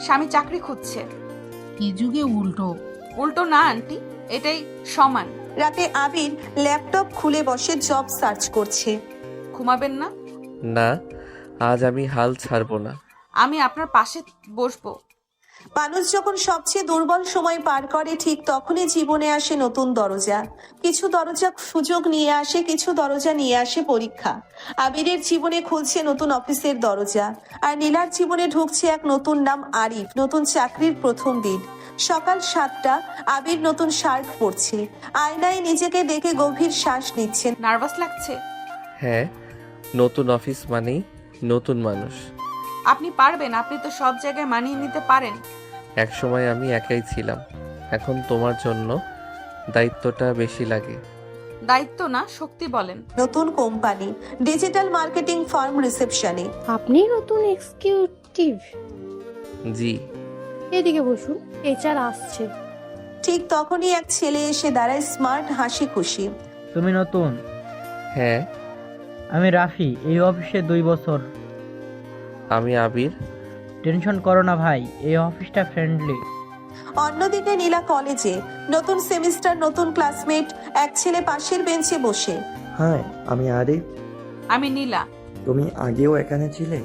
[SPEAKER 3] স্বামী চাকরি খুঁজছে।
[SPEAKER 5] এ যুগে উল্টো।
[SPEAKER 3] উল্টো না আন্টি, এটাই সমান।
[SPEAKER 4] রাতে আবির ল্যাপটপ খুলে বসে জব সার্চ করছে।
[SPEAKER 3] ঘুমাবেন না?
[SPEAKER 2] না, আজ আমি হাল ছাড়বো না।
[SPEAKER 3] আমি আপনার পাশে বসবো।
[SPEAKER 4] মানুষ যখন সবচেয়ে দুর্বল সময় পার করে, ঠিক তখনই জীবনে আসে নতুন দরজা। কিছু দরজা সুযোগ নিয়ে আসে, কিছু দরজা নিয়ে আসে পরীক্ষা। আবিরের জীবনে খুলছে নতুন অফিসের দরজা, আর নীলার জীবনে ঢুকছে এক নতুন নাম, আরিফ। নতুন চাকরির প্রথম দিন, সকাল 7টা। আবির নতুন শার্ট পরছে, আয়নায় নিজেকে দেখে গভীর শ্বাস নিচ্ছেন।
[SPEAKER 3] নার্ভাস লাগছে?
[SPEAKER 2] হ্যাঁ, নতুন অফিস মানেই নতুন মানুষ।
[SPEAKER 3] আপনি পারবেন, আপনি তো সব জায়গায় মানিয়ে নিতে পারেন।
[SPEAKER 2] এক সময় আমি একাই ছিলাম, এখন তোমার জন্য দায়িত্বটা বেশি লাগে।
[SPEAKER 3] দায়িত্ব না, শক্তি বলেন।
[SPEAKER 4] নতুন কোম্পানি, ডিজিটাল মার্কেটিং ফার্ম, রিসেপশনে।
[SPEAKER 11] আপনি নতুন এক্সিকিউটিভ?
[SPEAKER 2] জি।
[SPEAKER 11] এদিকে বসুন, এইচআর আসছে।
[SPEAKER 4] ঠিক তখনই এক ছেলে এসে দাঁড়ায়, স্মার্ট, হাসি খুশি।
[SPEAKER 12] তুমি নতুন?
[SPEAKER 2] হ্যাঁ।
[SPEAKER 12] আমি রাফি, এই অফিসে 2 বছর।
[SPEAKER 2] আমি আবির।
[SPEAKER 12] টেনশন করো না ভাই, এই অফিসটা ফ্রেন্ডলি।
[SPEAKER 4] অন্যদিকে নীলা কলেজে, নতুন সেমিস্টার, নতুন ক্লাসমেট। এক ছেলে পাশের বেঞ্চে বসে।
[SPEAKER 16] হাই, আমি আরিফ।
[SPEAKER 3] আমি নীলা।
[SPEAKER 16] তুমি আগেও এখানে ছিলে?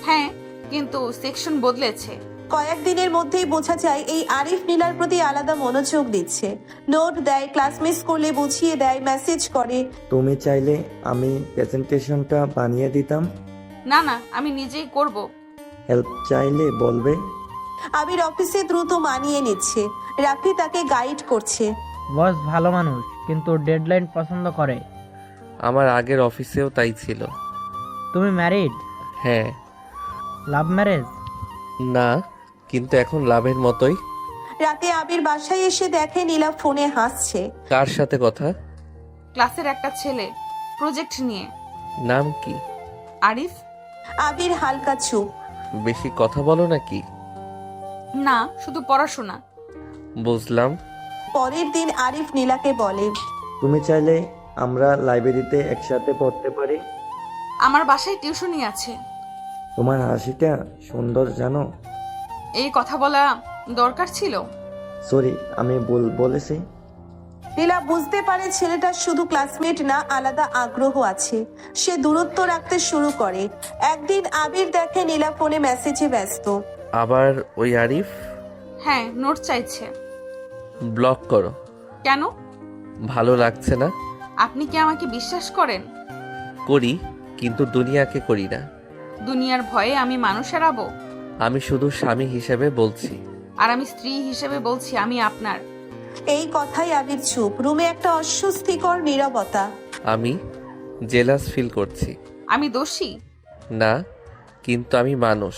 [SPEAKER 3] হ্যাঁ, কিন্তু সেকশন বদলেছে।
[SPEAKER 4] কয়েকদিনের মধ্যেই বোঝা যায় এই আরিফ নীলার প্রতি আলাদা মনোযোগ দিচ্ছে। নোট দেয়, ক্লাস মিস করলে বুঝিয়ে দেয়, মেসেজ করে।
[SPEAKER 16] তুমি চাইলে আমি প্রেজেন্টেশনটা বানিয়ে দিতাম।
[SPEAKER 3] না না, আমি নিজেই করব।
[SPEAKER 16] হেল্প চাইলে বলবে।
[SPEAKER 4] আবির অফিসে দ্রুত মানিয়ে নিচ্ছে, রাফি তাকে গাইড করছে।
[SPEAKER 12] বস ভালো মানুষ, কিন্তু ডেডলাইন পছন্দ করে।
[SPEAKER 2] আমার আগের অফিসেও তাই ছিল।
[SPEAKER 12] তুমি ম্যারিড?
[SPEAKER 2] হ্যাঁ।
[SPEAKER 12] Love marriage?
[SPEAKER 2] না, কিন্তু এখন লাভের মতোই।
[SPEAKER 4] রাতে আবির বাসায় এসে দেখে নীলা ফোনে হাসছে।
[SPEAKER 2] কার সাথে কথা?
[SPEAKER 3] ক্লাসের একটা ছেলে, প্রজেক্ট নিয়ে।
[SPEAKER 2] নাম কি?
[SPEAKER 3] আরিফ।
[SPEAKER 4] আবির হালকা চুপ।
[SPEAKER 2] বেশি কথা বলো নাকি?
[SPEAKER 3] না, শুধু পড়াশোনা।
[SPEAKER 2] বুঝলাম।
[SPEAKER 4] পরের দিন আরিফ নীলাকে বলে,
[SPEAKER 16] তুমি চাইলে আমরা লাইব্রেরিতে একসাথে পড়তে পারি।
[SPEAKER 3] আমার বাসায় টিউশনই আছে।
[SPEAKER 16] তোমার হাসিটা সুন্দর জানো।
[SPEAKER 3] এই কথা বলা দরকার ছিল?
[SPEAKER 16] সরি, আমি ভুল বলেছি।
[SPEAKER 4] নীলা বুঝতে পারে ছেলেটার শুধু ক্লাসমেট না, আলাদা আগ্রহ আছে। সে দূরত্ব রাখতে শুরু করে। একদিন আবির দেখে নীলা ফোনে মেসেজে ব্যস্ত।
[SPEAKER 2] আবার ওই আরিফ?
[SPEAKER 3] হ্যাঁ, নোট চাইছে।
[SPEAKER 2] ব্লক করো।
[SPEAKER 3] কেন?
[SPEAKER 2] ভালো লাগছে না।
[SPEAKER 3] আপনি কি আমাকে বিশ্বাস করেন?
[SPEAKER 2] করি, কিন্তু দুনিয়াকে করি না।
[SPEAKER 3] দুনিয়ার ভয়ে আমি মানুষ হারাবো?
[SPEAKER 2] আমি শুধু স্বামী হিসেবে বলছি।
[SPEAKER 3] আর আমি স্ত্রী হিসেবে বলছি, আমি আপনার।
[SPEAKER 4] এই কথাই আবির চুপ। রুমে একটা অস্বস্তিকর নীরবতা।
[SPEAKER 2] আমি জেলাস ফিল করছি।
[SPEAKER 3] আমি দোষী?
[SPEAKER 2] না, কিন্তু আমি মানুষ।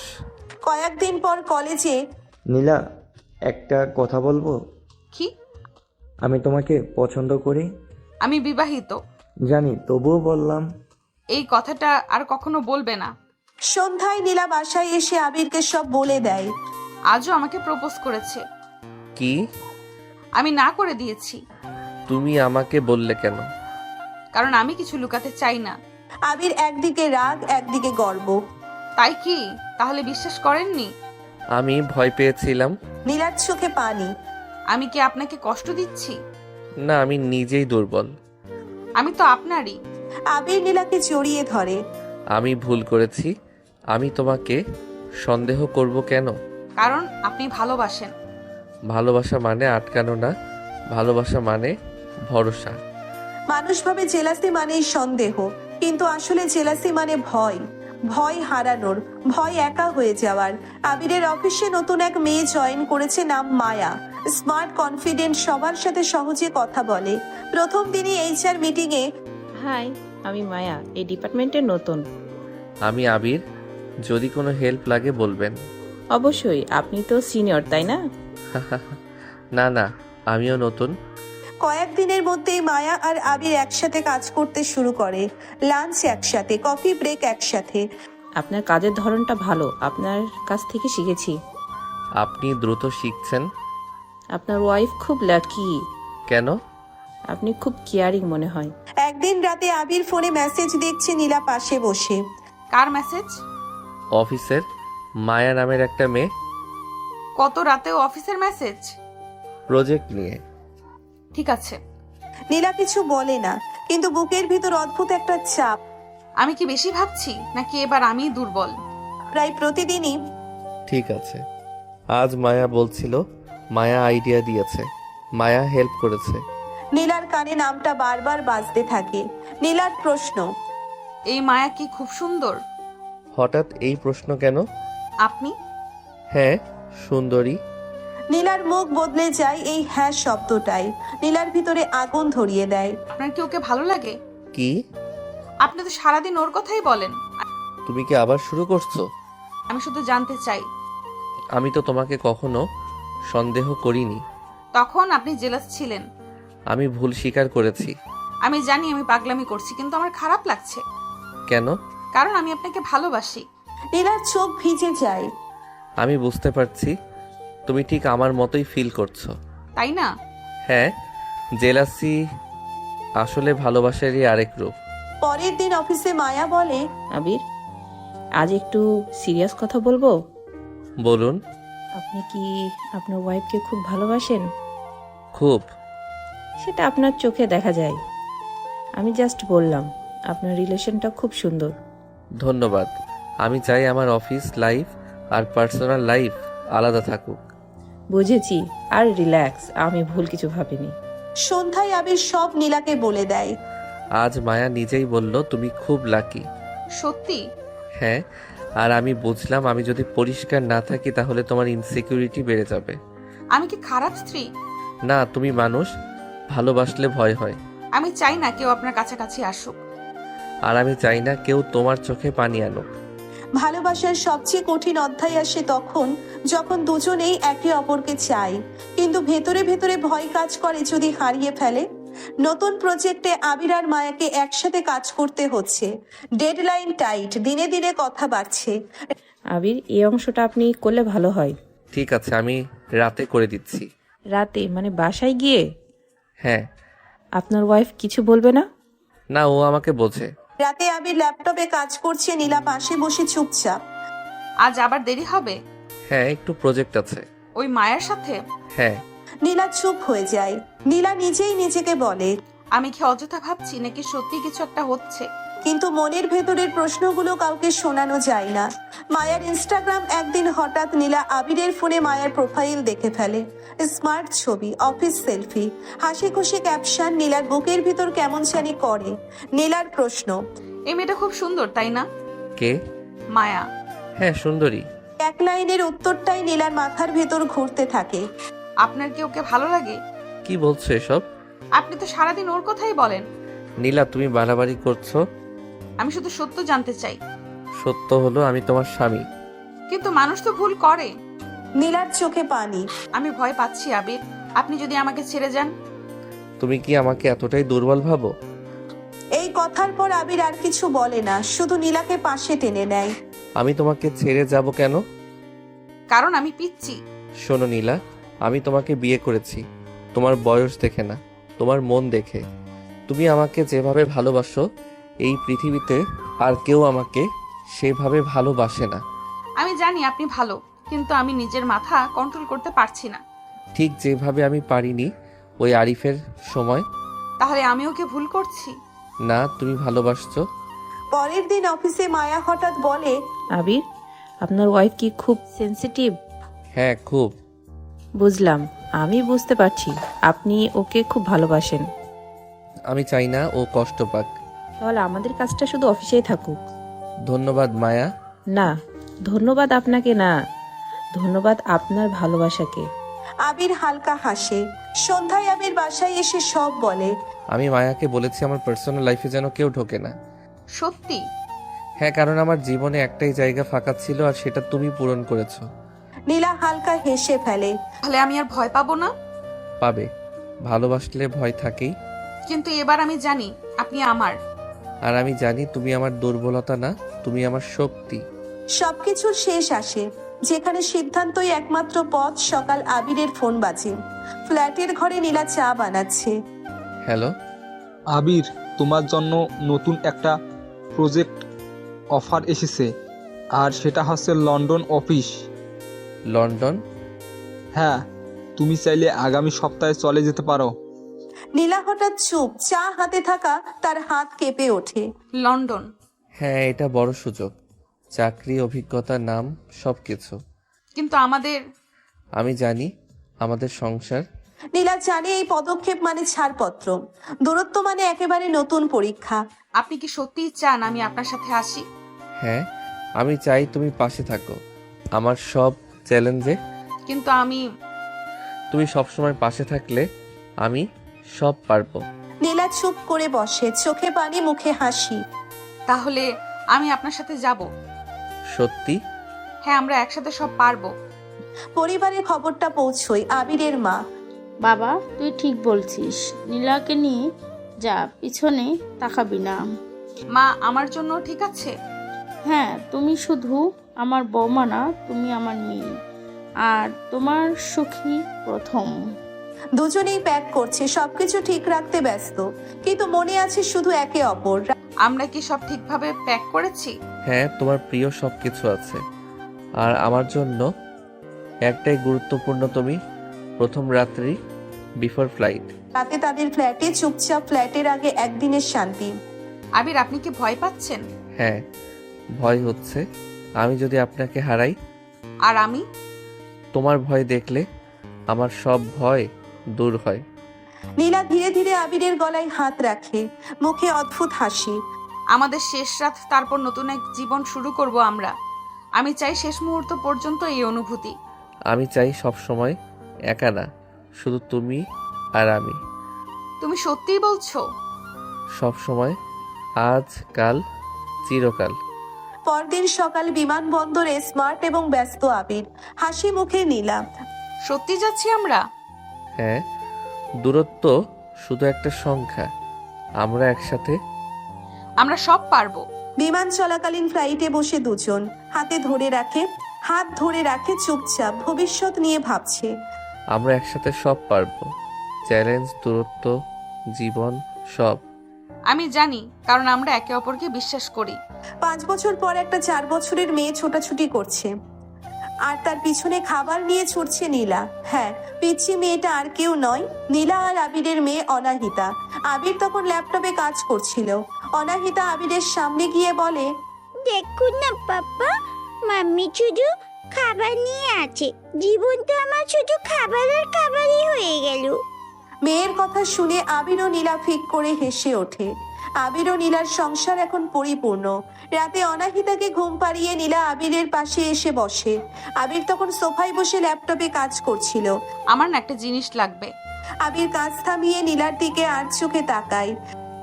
[SPEAKER 4] কয়েকদিন পর কলেজে।
[SPEAKER 16] নীলা, একটা কথা বলবো?
[SPEAKER 3] কি?
[SPEAKER 16] আমি তোমাকে পছন্দ করি।
[SPEAKER 3] আমি বিবাহিত।
[SPEAKER 16] জানি, তবুও বললাম।
[SPEAKER 3] এই কথাটা আর কখনো বলবে না।
[SPEAKER 4] সন্ধ্যায় নীলা বাসায় এসে আবিরকে সব বলে দেয়।
[SPEAKER 3] আজও আমাকে প্রপোজ করেছে।
[SPEAKER 2] কি?
[SPEAKER 3] আমি না করে দিয়েছি।
[SPEAKER 2] তুমি আমাকে বললে কেন?
[SPEAKER 3] কারণ আমি কিছু লুকাতে চাই না।
[SPEAKER 4] আবির একদিকে রাগ, একদিকে গর্ব।
[SPEAKER 3] তাই কি? তাহলে বিশ্বাস করেননি?
[SPEAKER 2] আমি ভয় পেয়েছিলাম।
[SPEAKER 4] নীলার চোখে পানি।
[SPEAKER 3] আমি কি আপনাকে কষ্ট দিচ্ছি?
[SPEAKER 2] না, আমি নিজেই দুর্বল।
[SPEAKER 3] আমি তো আপনারই।
[SPEAKER 4] আবির নীলাকে জড়িয়ে ধরে।
[SPEAKER 2] আমি ভুল করেছি। আমি তোমাকে সন্দেহ করব কেন?
[SPEAKER 3] কারণ আপনি ভালোবাসেন।
[SPEAKER 2] ভালোবাসা মানে আটকানো না, ভালোবাসা মানে ভরসা।
[SPEAKER 4] মানুষ ভাবে জেলাসি মানেই সন্দেহ, কিন্তু আসলে জেলাসি মানে ভয়। ভয় হারানোর, ভয় একা হয়ে যাওয়ার। আবিরের অফিসে নতুন এক মেয়ে জয়েন করেছে, নাম মায়া। স্মার্ট, কনফিডেন্ট, সবার সাথে সহজে কথা বলে। প্রথম দিনই এইচআর মিটিং এ।
[SPEAKER 9] হাই, আমি মায়া, এই ডিপার্টমেন্টের নতুন।
[SPEAKER 2] আমি আবির, যদি কোনো হেল্প লাগে বলবেন।
[SPEAKER 7] অবশ্যই, আপনি তো সিনিয়র তাই না?
[SPEAKER 2] না না, আমিও নতুন।
[SPEAKER 4] কয়েকদিনের মধ্যেই মায়া আর আবির একসাথে কাজ করতে শুরু করে। লাঞ্চ একসাথে, কফি ব্রেক একসাথে।
[SPEAKER 7] আপনার কাজের ধরনটা ভালো, আপনার কাছ থেকে শিখেছি।
[SPEAKER 2] আপনি দ্রুত শিখছেন।
[SPEAKER 7] আপনার ওয়াইফ খুব লাকি।
[SPEAKER 2] কেন?
[SPEAKER 7] আপনি খুব কেয়ারিং মনে হয়।
[SPEAKER 4] একদিন রাতে আবির ফোনে মেসেজ দেখছে নীলা পাশে বসে।
[SPEAKER 3] কার মেসেজ?
[SPEAKER 2] অফিসের মায়া নামের একটা মেয়ে।
[SPEAKER 3] কত রাতেও অফিসের মেসেজ?
[SPEAKER 2] প্রজেক্ট নিয়ে।
[SPEAKER 3] ঠিক আছে।
[SPEAKER 4] নীলা কিছু বলে না, কিন্তু বুকের ভিতর অদ্ভুত একটা চাপ।
[SPEAKER 3] আমি কি বেশি ভাবছি নাকি এবার আমি দুর্বল?
[SPEAKER 4] প্রায় প্রতিদিনই
[SPEAKER 2] ঠিক আছে। আজ মায়া বলছিল, মায়া আইডিয়া দিয়েছে, মায়া হেল্প করেছে।
[SPEAKER 4] নীলার কানে নামটা বারবার বাজতে থাকে। নীলার প্রশ্ন,
[SPEAKER 3] এই মায়া কি খুব সুন্দর?
[SPEAKER 2] হঠাৎ এই প্রশ্ন কেন?
[SPEAKER 3] আপনি?
[SPEAKER 2] হ্যাঁ, সুন্দরী।
[SPEAKER 4] নীলার মুখ বদলে যায় এই হ্যাঁ শব্দটাই। নীলার ভিতরে আগুন ধরিয়ে দেয়।
[SPEAKER 3] আপনার কি ওকে ভালো লাগে?
[SPEAKER 2] কি?
[SPEAKER 3] আপনি তো সারাদিন ওর কথাই বলেন।
[SPEAKER 2] তুমি কি আবার শুরু করছো?
[SPEAKER 3] আমি শুধু জানতে চাই।
[SPEAKER 2] আমি তো তোমাকে কখনো সন্দেহ করিনি।
[SPEAKER 3] তখন আপনি জেলাস ছিলেন।
[SPEAKER 2] আমি ভুল স্বীকার করেছি।
[SPEAKER 3] আমি জানি আমি পাগলামি করছি, কিন্তু আমার খারাপ লাগছে।
[SPEAKER 2] কেন?
[SPEAKER 3] কারণ আমি আপনাকে ভালোবাসি।
[SPEAKER 4] নীলার চোখ ভিজে যায়।
[SPEAKER 2] আমি বুঝতে পারছি, তুমি ঠিক আমার মতোই ফিল করছো।
[SPEAKER 3] তাই না?
[SPEAKER 2] হ্যাঁ, জেলাসি আসলে ভালোবাসারই আরেক রূপ।
[SPEAKER 4] পরের দিন অফিসে মায়া বলে,
[SPEAKER 7] আবির, আজ একটু সিরিয়াস কথা বলবো।
[SPEAKER 2] বলুন।
[SPEAKER 7] আপনি কি আপনার ওয়াইফকে খুব ভালোবাসেন?
[SPEAKER 2] খুব।
[SPEAKER 7] সেটা আপনার চোখে দেখা যায়। আমি জাস্ট বললাম, আপনার রিলেশনটা খুব সুন্দর।
[SPEAKER 2] ধন্যবাদ। আমি চাই আমার অফিস লাইফ আর পার্সোনাল লাইফ আলাদা থাকুক।
[SPEAKER 7] বুঝেছি, আর রিল্যাক্স, আমি ভুল কিছু ভাবিনি।
[SPEAKER 4] সন্ধ্যায় আবির সব নীলাকে বলে দেয়।
[SPEAKER 2] আজ মায়া নিজেই বলল তুমি খুব লাকি।
[SPEAKER 3] সত্যি?
[SPEAKER 2] হ্যাঁ, আর আমি বুঝলাম আমি যদি পরিষ্কার না থাকি তাহলে তোমার ইনসিকিউরিটি বেড়ে যাবে।
[SPEAKER 3] আমি কি খারাপ স্ত্রী?
[SPEAKER 2] না, তুমি মানুষ, ভালোবাসলে ভয় হয়।
[SPEAKER 3] আমি চাই না কেউ আপনার কাছাকাছি আসুক।
[SPEAKER 2] আর আমি চাই না কেউ তোমার চোখে পানি আনুক।
[SPEAKER 4] ভালোবাসার সবচেয়ে কঠিন অধ্যায় আসে তখন, যখন দুজনেই একে অপরকে চায়, কিন্তু ভেতরে ভেতরে ভয় কাজ করে যদি হারিয়ে ফেলে। নতুন প্রজেক্টে আবির আর মায়াকে একসাথে কাজ করতে হচ্ছে। ডেডলাইন টাইট, দিনে দিনে কথা বাড়ছে।
[SPEAKER 7] আবির, এই অংশটা আপনি করলে ভালো হয়।
[SPEAKER 2] ঠিক আছে, আমি রাতে করে দিচ্ছি।
[SPEAKER 7] রাতে মানে বাসায় গিয়ে?
[SPEAKER 2] হ্যাঁ।
[SPEAKER 7] আপনার ওয়াইফ কিছু বলবে না?
[SPEAKER 2] না, ও আমাকে বোঝে।
[SPEAKER 4] রাতে আবির ল্যাপটপে কাজ করছে, নীলা পাশে বসে চুপচাপ।
[SPEAKER 3] আজ আবার দেরি হবে?
[SPEAKER 2] হ্যাঁ, একটু প্রজেক্ট আছে।
[SPEAKER 3] ওই মায়ের সাথে?
[SPEAKER 2] হ্যাঁ।
[SPEAKER 4] নীলা চুপ হয়ে যায়। নীলা নিজেই নিজেকে বলে,
[SPEAKER 3] আমি কি অযথা ভাবছি নাকি সত্যি কিছু একটা হচ্ছে?
[SPEAKER 4] কিন্তু মনের ভেতরের প্রশ্নগুলো কাউকে শোনানো যায় না। মায়ার ইনস্টাগ্রাম একদিন হঠাৎ নীলা আবিরের ফোনে মায়ার প্রোফাইল দেখে ফেলে। স্মার্ট ছবি, অফিস সেলফি, হাসি খুশি ক্যাপশন। নীলার বুকের ভিতর কেমন জানি করে। নীলার প্রশ্ন,
[SPEAKER 3] এই মেয়েটা খুব সুন্দর তাই না?
[SPEAKER 2] কে?
[SPEAKER 3] মায়া।
[SPEAKER 2] হ্যাঁ, সুন্দরী।
[SPEAKER 4] এক লাইনের উত্তরটাই নীলার মাথার ভেতর ঘুরতে থাকে।
[SPEAKER 3] আপনার কি ওকে ভালো লাগে?
[SPEAKER 2] কি বলছো এসব?
[SPEAKER 3] আপনি তো সারাদিন ওর কথাই বলেন।
[SPEAKER 2] নীলা, তুমি বাড়াবাড়ি করছো।
[SPEAKER 3] আমি শুধু সত্য জানতে চাই।
[SPEAKER 2] সত্য হলো আমি তোমার স্বামী।
[SPEAKER 3] কিন্তু মানুষ তো ভুল করে।
[SPEAKER 4] নীলার চোখে পানি।
[SPEAKER 3] আমি ভয় পাচ্ছি আবির, আপনি যদি আমাকে ছেড়ে যান।
[SPEAKER 2] তুমি কি আমাকে এতটাই দুর্বল ভাবো?
[SPEAKER 4] এই কথার পর আবির আর কিছু বলে না, শুধু নীলাকে পাশে টেনে নেয়।
[SPEAKER 2] আমি তোমাকে ছেড়ে যাব কেন?
[SPEAKER 3] কারণ আমি পিচ্ছি।
[SPEAKER 2] শোনো নীলা, আমি তোমাকে বিয়ে করেছি তোমার বয়স দেখে না, তোমার মন দেখে। তুমি আমাকে যেভাবে ভালোবাসো এই পৃথিবীতে আর কেউ আমাকে সেভাবে ভালোবাসে না।
[SPEAKER 3] আমি জানি আপনি ভালো, কিন্তু আমি নিজের মাথা কন্ট্রোল করতে পারছি না।
[SPEAKER 2] ঠিক যেভাবে আমি পারিনি ওই আরিফের সময়।
[SPEAKER 3] তাহলে আমি ওকে ভুল করছি?
[SPEAKER 2] না, তুমি ভালোবাসছো।
[SPEAKER 4] পরের দিন অফিসে মায়া হঠাৎ বলে,
[SPEAKER 7] আবির, আপনার ওয়াইফ কি খুব সেনসিটিভ?
[SPEAKER 2] হ্যাঁ, খুব।
[SPEAKER 7] বুঝলাম, আমি বুঝতে পারছি আপনি ওকে খুব ভালোবাসেন।
[SPEAKER 2] আমি চাই না ও কষ্ট পাক।
[SPEAKER 7] তাহলে আমাদের কাজটা শুধু অফিসেই থাকুক।
[SPEAKER 2] ধন্যবাদ মায়া।
[SPEAKER 7] না, ধন্যবাদ আপনাকে না, ধন্যবাদ আপনার ভালোবাসাকে।
[SPEAKER 4] আবির হালকা হাসে। সন্ধ্যায় আবির বাসায় এসে সব বলে।
[SPEAKER 2] আমি মায়াকে বলেছি আমার পার্সোনাল লাইফে যেন কেউ ঢোকে না।
[SPEAKER 3] সত্যি?
[SPEAKER 2] হ্যাঁ, কারণ আমার জীবনে একটাই জায়গা ফাঁকা ছিল আর সেটা তুমি পূরণ করেছো।
[SPEAKER 4] নীলা হালকা হেসে ফেলে।
[SPEAKER 3] তাহলে আমি আর ভয় পাবো না?
[SPEAKER 2] পাবে, ভালোবাসলে ভয় থাকেই।
[SPEAKER 3] কিন্তু এবার আমি জানি আপনি আমার।
[SPEAKER 2] আর আমি জানি তুমি আমার দুর্বলতা না, তুমি আমার শক্তি।
[SPEAKER 4] সবকিছুর শেষ আসে, যেখানে সিদ্ধান্তই একমাত্র পথ। সকাল আবিরের ফোন বাজে। ফ্ল্যাটের ঘরে নীলা চা বানাচ্ছে।
[SPEAKER 2] হ্যালো
[SPEAKER 17] আবির, তোমার জন্য নতুন একটা প্রজেক্ট অফার এসেছে, আর সেটা হচ্ছে লন্ডন অফিস।
[SPEAKER 2] লন্ডন?
[SPEAKER 17] হ্যাঁ, তুমি চাইলে আগামী সপ্তাহে চলে যেতে পারো।
[SPEAKER 4] নীলা হঠাৎ চুপ, চা হাতে থাকা তার হাত কেঁপে ওঠে।
[SPEAKER 3] লন্ডন?
[SPEAKER 2] হ্যাঁ, এটা বড় সুযোগ, চাকরি, অভিজ্ঞতা, নাম, সবকিছু।
[SPEAKER 3] কিন্তু আমাদের।
[SPEAKER 2] আমি জানি, আমাদের সংসার।
[SPEAKER 4] নীলা জানে এই পদক্ষেপ মানে ছাড়পত্র, দূরত্ব মানে একেবারে নতুন পরীক্ষা।
[SPEAKER 3] আপনি কি সত্যিই চান আমি আপনার সাথে আসি?
[SPEAKER 2] হ্যাঁ, আমি চাই তুমি পাশে থাকো আমার সব চ্যালেঞ্জে।
[SPEAKER 3] কিন্তু আমি।
[SPEAKER 2] তুমি সবসময় পাশে থাকলে আমি সব পারবো।
[SPEAKER 4] নীলা চুপ করে বসে, চোখে পানি, মুখে হাসি।
[SPEAKER 3] তাহলে আমি আপনার সাথে যাব?
[SPEAKER 2] সত্যি?
[SPEAKER 3] হ্যাঁ, আমরা একসাথে সব পারবো।
[SPEAKER 4] পরিবারে খবরটা পৌঁছয় আবিরের মা।
[SPEAKER 5] বাবা, তুই ঠিক বলছিস, নীলাকে নিয়ে যা, পিছনে তাকাবি না।
[SPEAKER 3] মা, আমার জন্য ঠিক আছে?
[SPEAKER 5] হ্যাঁ, তুমি শুধু আমার বৌমা না, তুমি আমার মেয়ে, আর তোমার সুখী প্রথম।
[SPEAKER 4] দুজনেই প্যাক করছে, সবকিছু ঠিক রাখতে ব্যস্ত, কিন্তু মনে আছে শুধু একে অপর।
[SPEAKER 3] আমরা কি সব ঠিকভাবে প্যাক করেছি?
[SPEAKER 2] হ্যাঁ, তোমার প্রিয় সবকিছু আছে, আর আমার জন্য একটাই গুরুত্বপূর্ণ, তুমি প্রথম রাত্রি বিফোর ফ্লাইট।
[SPEAKER 4] রাতে তাদের ফ্ল্যাটে চুপচাপ, ফ্ল্যাটের আগে একদিনের শান্তি।
[SPEAKER 3] আবির, আপনি কি ভয় পাচ্ছেন?
[SPEAKER 2] হ্যাঁ, ভয় হচ্ছে, আমি যদি আপনাকে হারাই।
[SPEAKER 3] আর আমি?
[SPEAKER 2] তোমার ভয় দেখলে আমার সব ভয় দূর হয়।
[SPEAKER 4] নীলা ধীরে ধীরে আবিরের গলায় হাত রাখে, মুখে অদ্ভুত হাসি।
[SPEAKER 3] আমাদের শেষ রাত, তারপর নতুন এক জীবন শুরু করব আমরা। আমি চাই শেষ মুহূর্ত পর্যন্ত এই অনুভূতি।
[SPEAKER 2] আমি চাই সব সময় একা না, শুধু তুমি আর আমি।
[SPEAKER 3] তুমি সত্যিই বলছো?
[SPEAKER 2] সব সময়, আজ, কাল, চিরকাল।
[SPEAKER 4] পরদিন সকাল, বিমানবন্দরে স্মার্ট এবং ব্যস্ত আবির, হাসি মুখে নীলা।
[SPEAKER 3] সত্যি যাচ্ছি আমরা?
[SPEAKER 2] হ্যাঁ, দূরত্ব শুধু একটা সংখ্যা, আমরা একসাথে।
[SPEAKER 3] আমরা সব পারবো।
[SPEAKER 4] বিমান চলাকালীন ফ্লাইটে বসে দুজন হাত ধরে রাখে চুপচাপ, ভবিষ্যৎ নিয়ে ভাবছে।
[SPEAKER 2] আমরা একসাথে সব পারবো, চ্যালেঞ্জ, দূরত্ব, জীবন, সব।
[SPEAKER 3] আমি জানি, কারণ আমরা একে অপরকে বিশ্বাস করি।
[SPEAKER 4] 5 বছর পর একটা 4 বছরের মেয়ে ছোটাছুটি করছে, আর তার পিছনে খাবার নিয়ে ছুটছে নীলা। হ্যাঁ, পিচ্ছি মেয়েটা আর কেউ নয়, নীলা আর আবিরের মেয়ে অনাহিতা। আবির তখন ল্যাপটপে কাজ করছিল। অনাহিতা আবিরের সামনে গিয়ে বলে,
[SPEAKER 18] দেখুন না পাপা, মাম্মি শুধু খাবার নিয়ে আছে, জীবন তো আমার শুধু খাবার আর খাবারই হয়ে গেল।
[SPEAKER 4] মেয়ের কথা শুনে আবির ও নীলা ফিক করে হেসে ওঠে। আবির ও নীলার সংসার এখন পরিপূর্ণ। রাতে অনাহিতাকে ঘুম পাড়িয়ে নীলা আবিরের পাশে এসে বসে। আবির তখন সোফায় বসে ল্যাপটপে কাজ করছিল।
[SPEAKER 3] আমার না একটা জিনিস লাগবে।
[SPEAKER 4] আবির কাজ থামিয়ে নীলার দিকে আর চোখে তাকায়।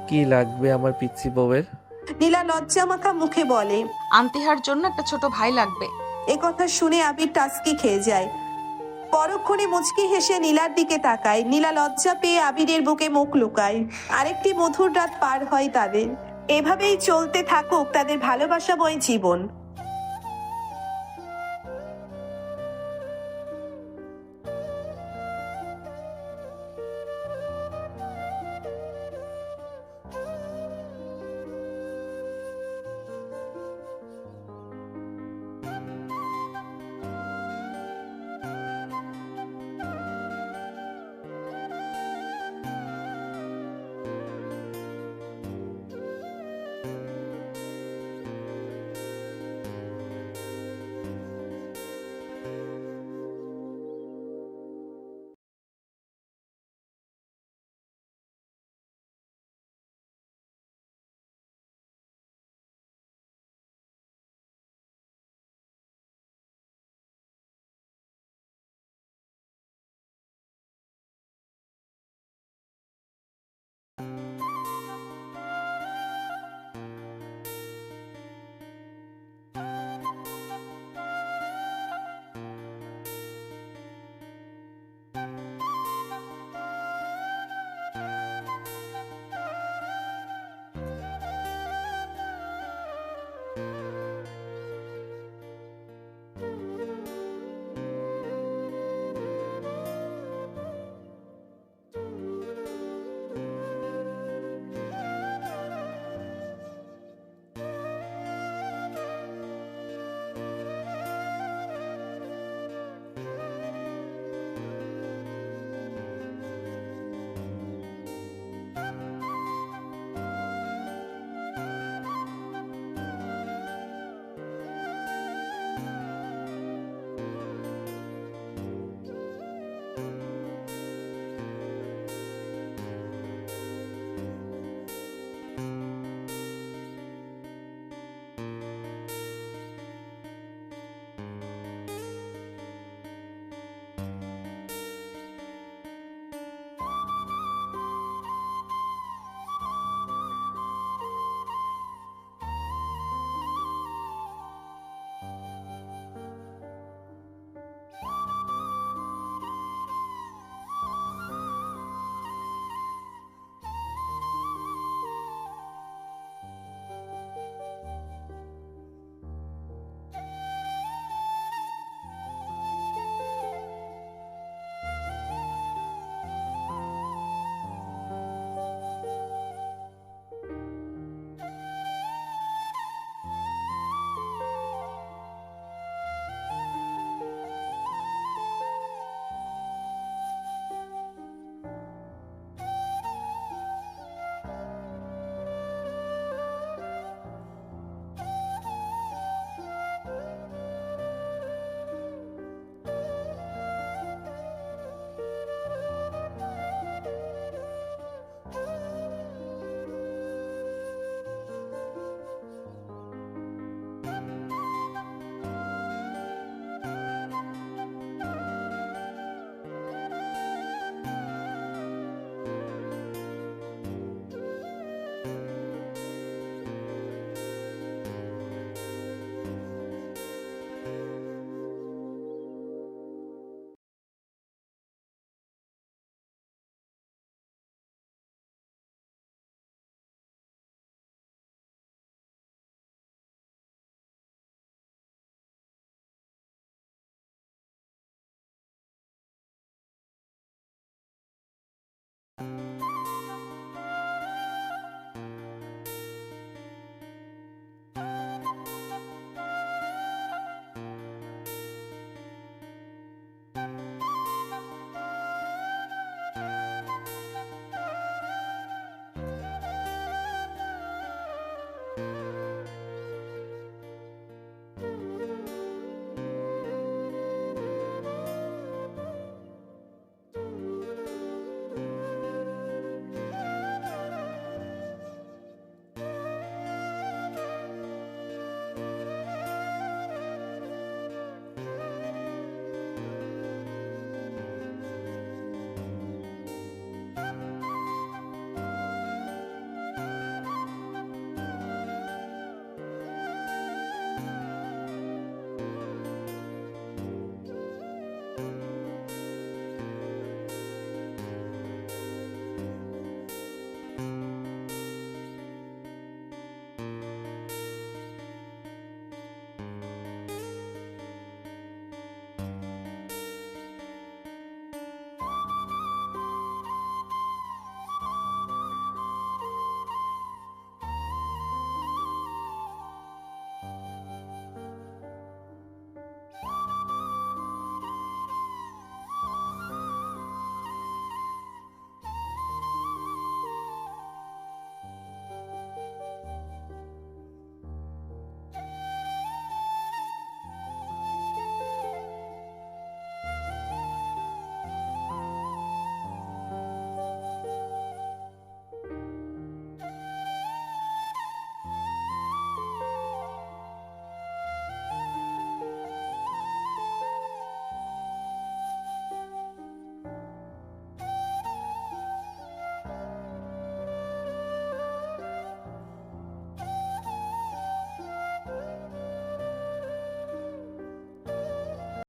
[SPEAKER 2] কি লাগবে আমার পিচ্ছি বউয়ের?
[SPEAKER 4] নীলা লজ্জা মাখা মুখে বলে,
[SPEAKER 3] আন্তিহার জন্য একটা ছোট ভাই লাগবে।
[SPEAKER 4] একথা শুনে আবির টাসকি খেয়ে যায়। পরক্ষণে মুচকি হেসে নীলার দিকে তাকায়। নীলা লজ্জা পেয়ে আবিরের বুকে মুখ লুকায়। আরেকটি মধুর রাত পার হয় তাদের। এভাবেই চলতে থাকুক তাদের ভালোবাসাময় জীবন।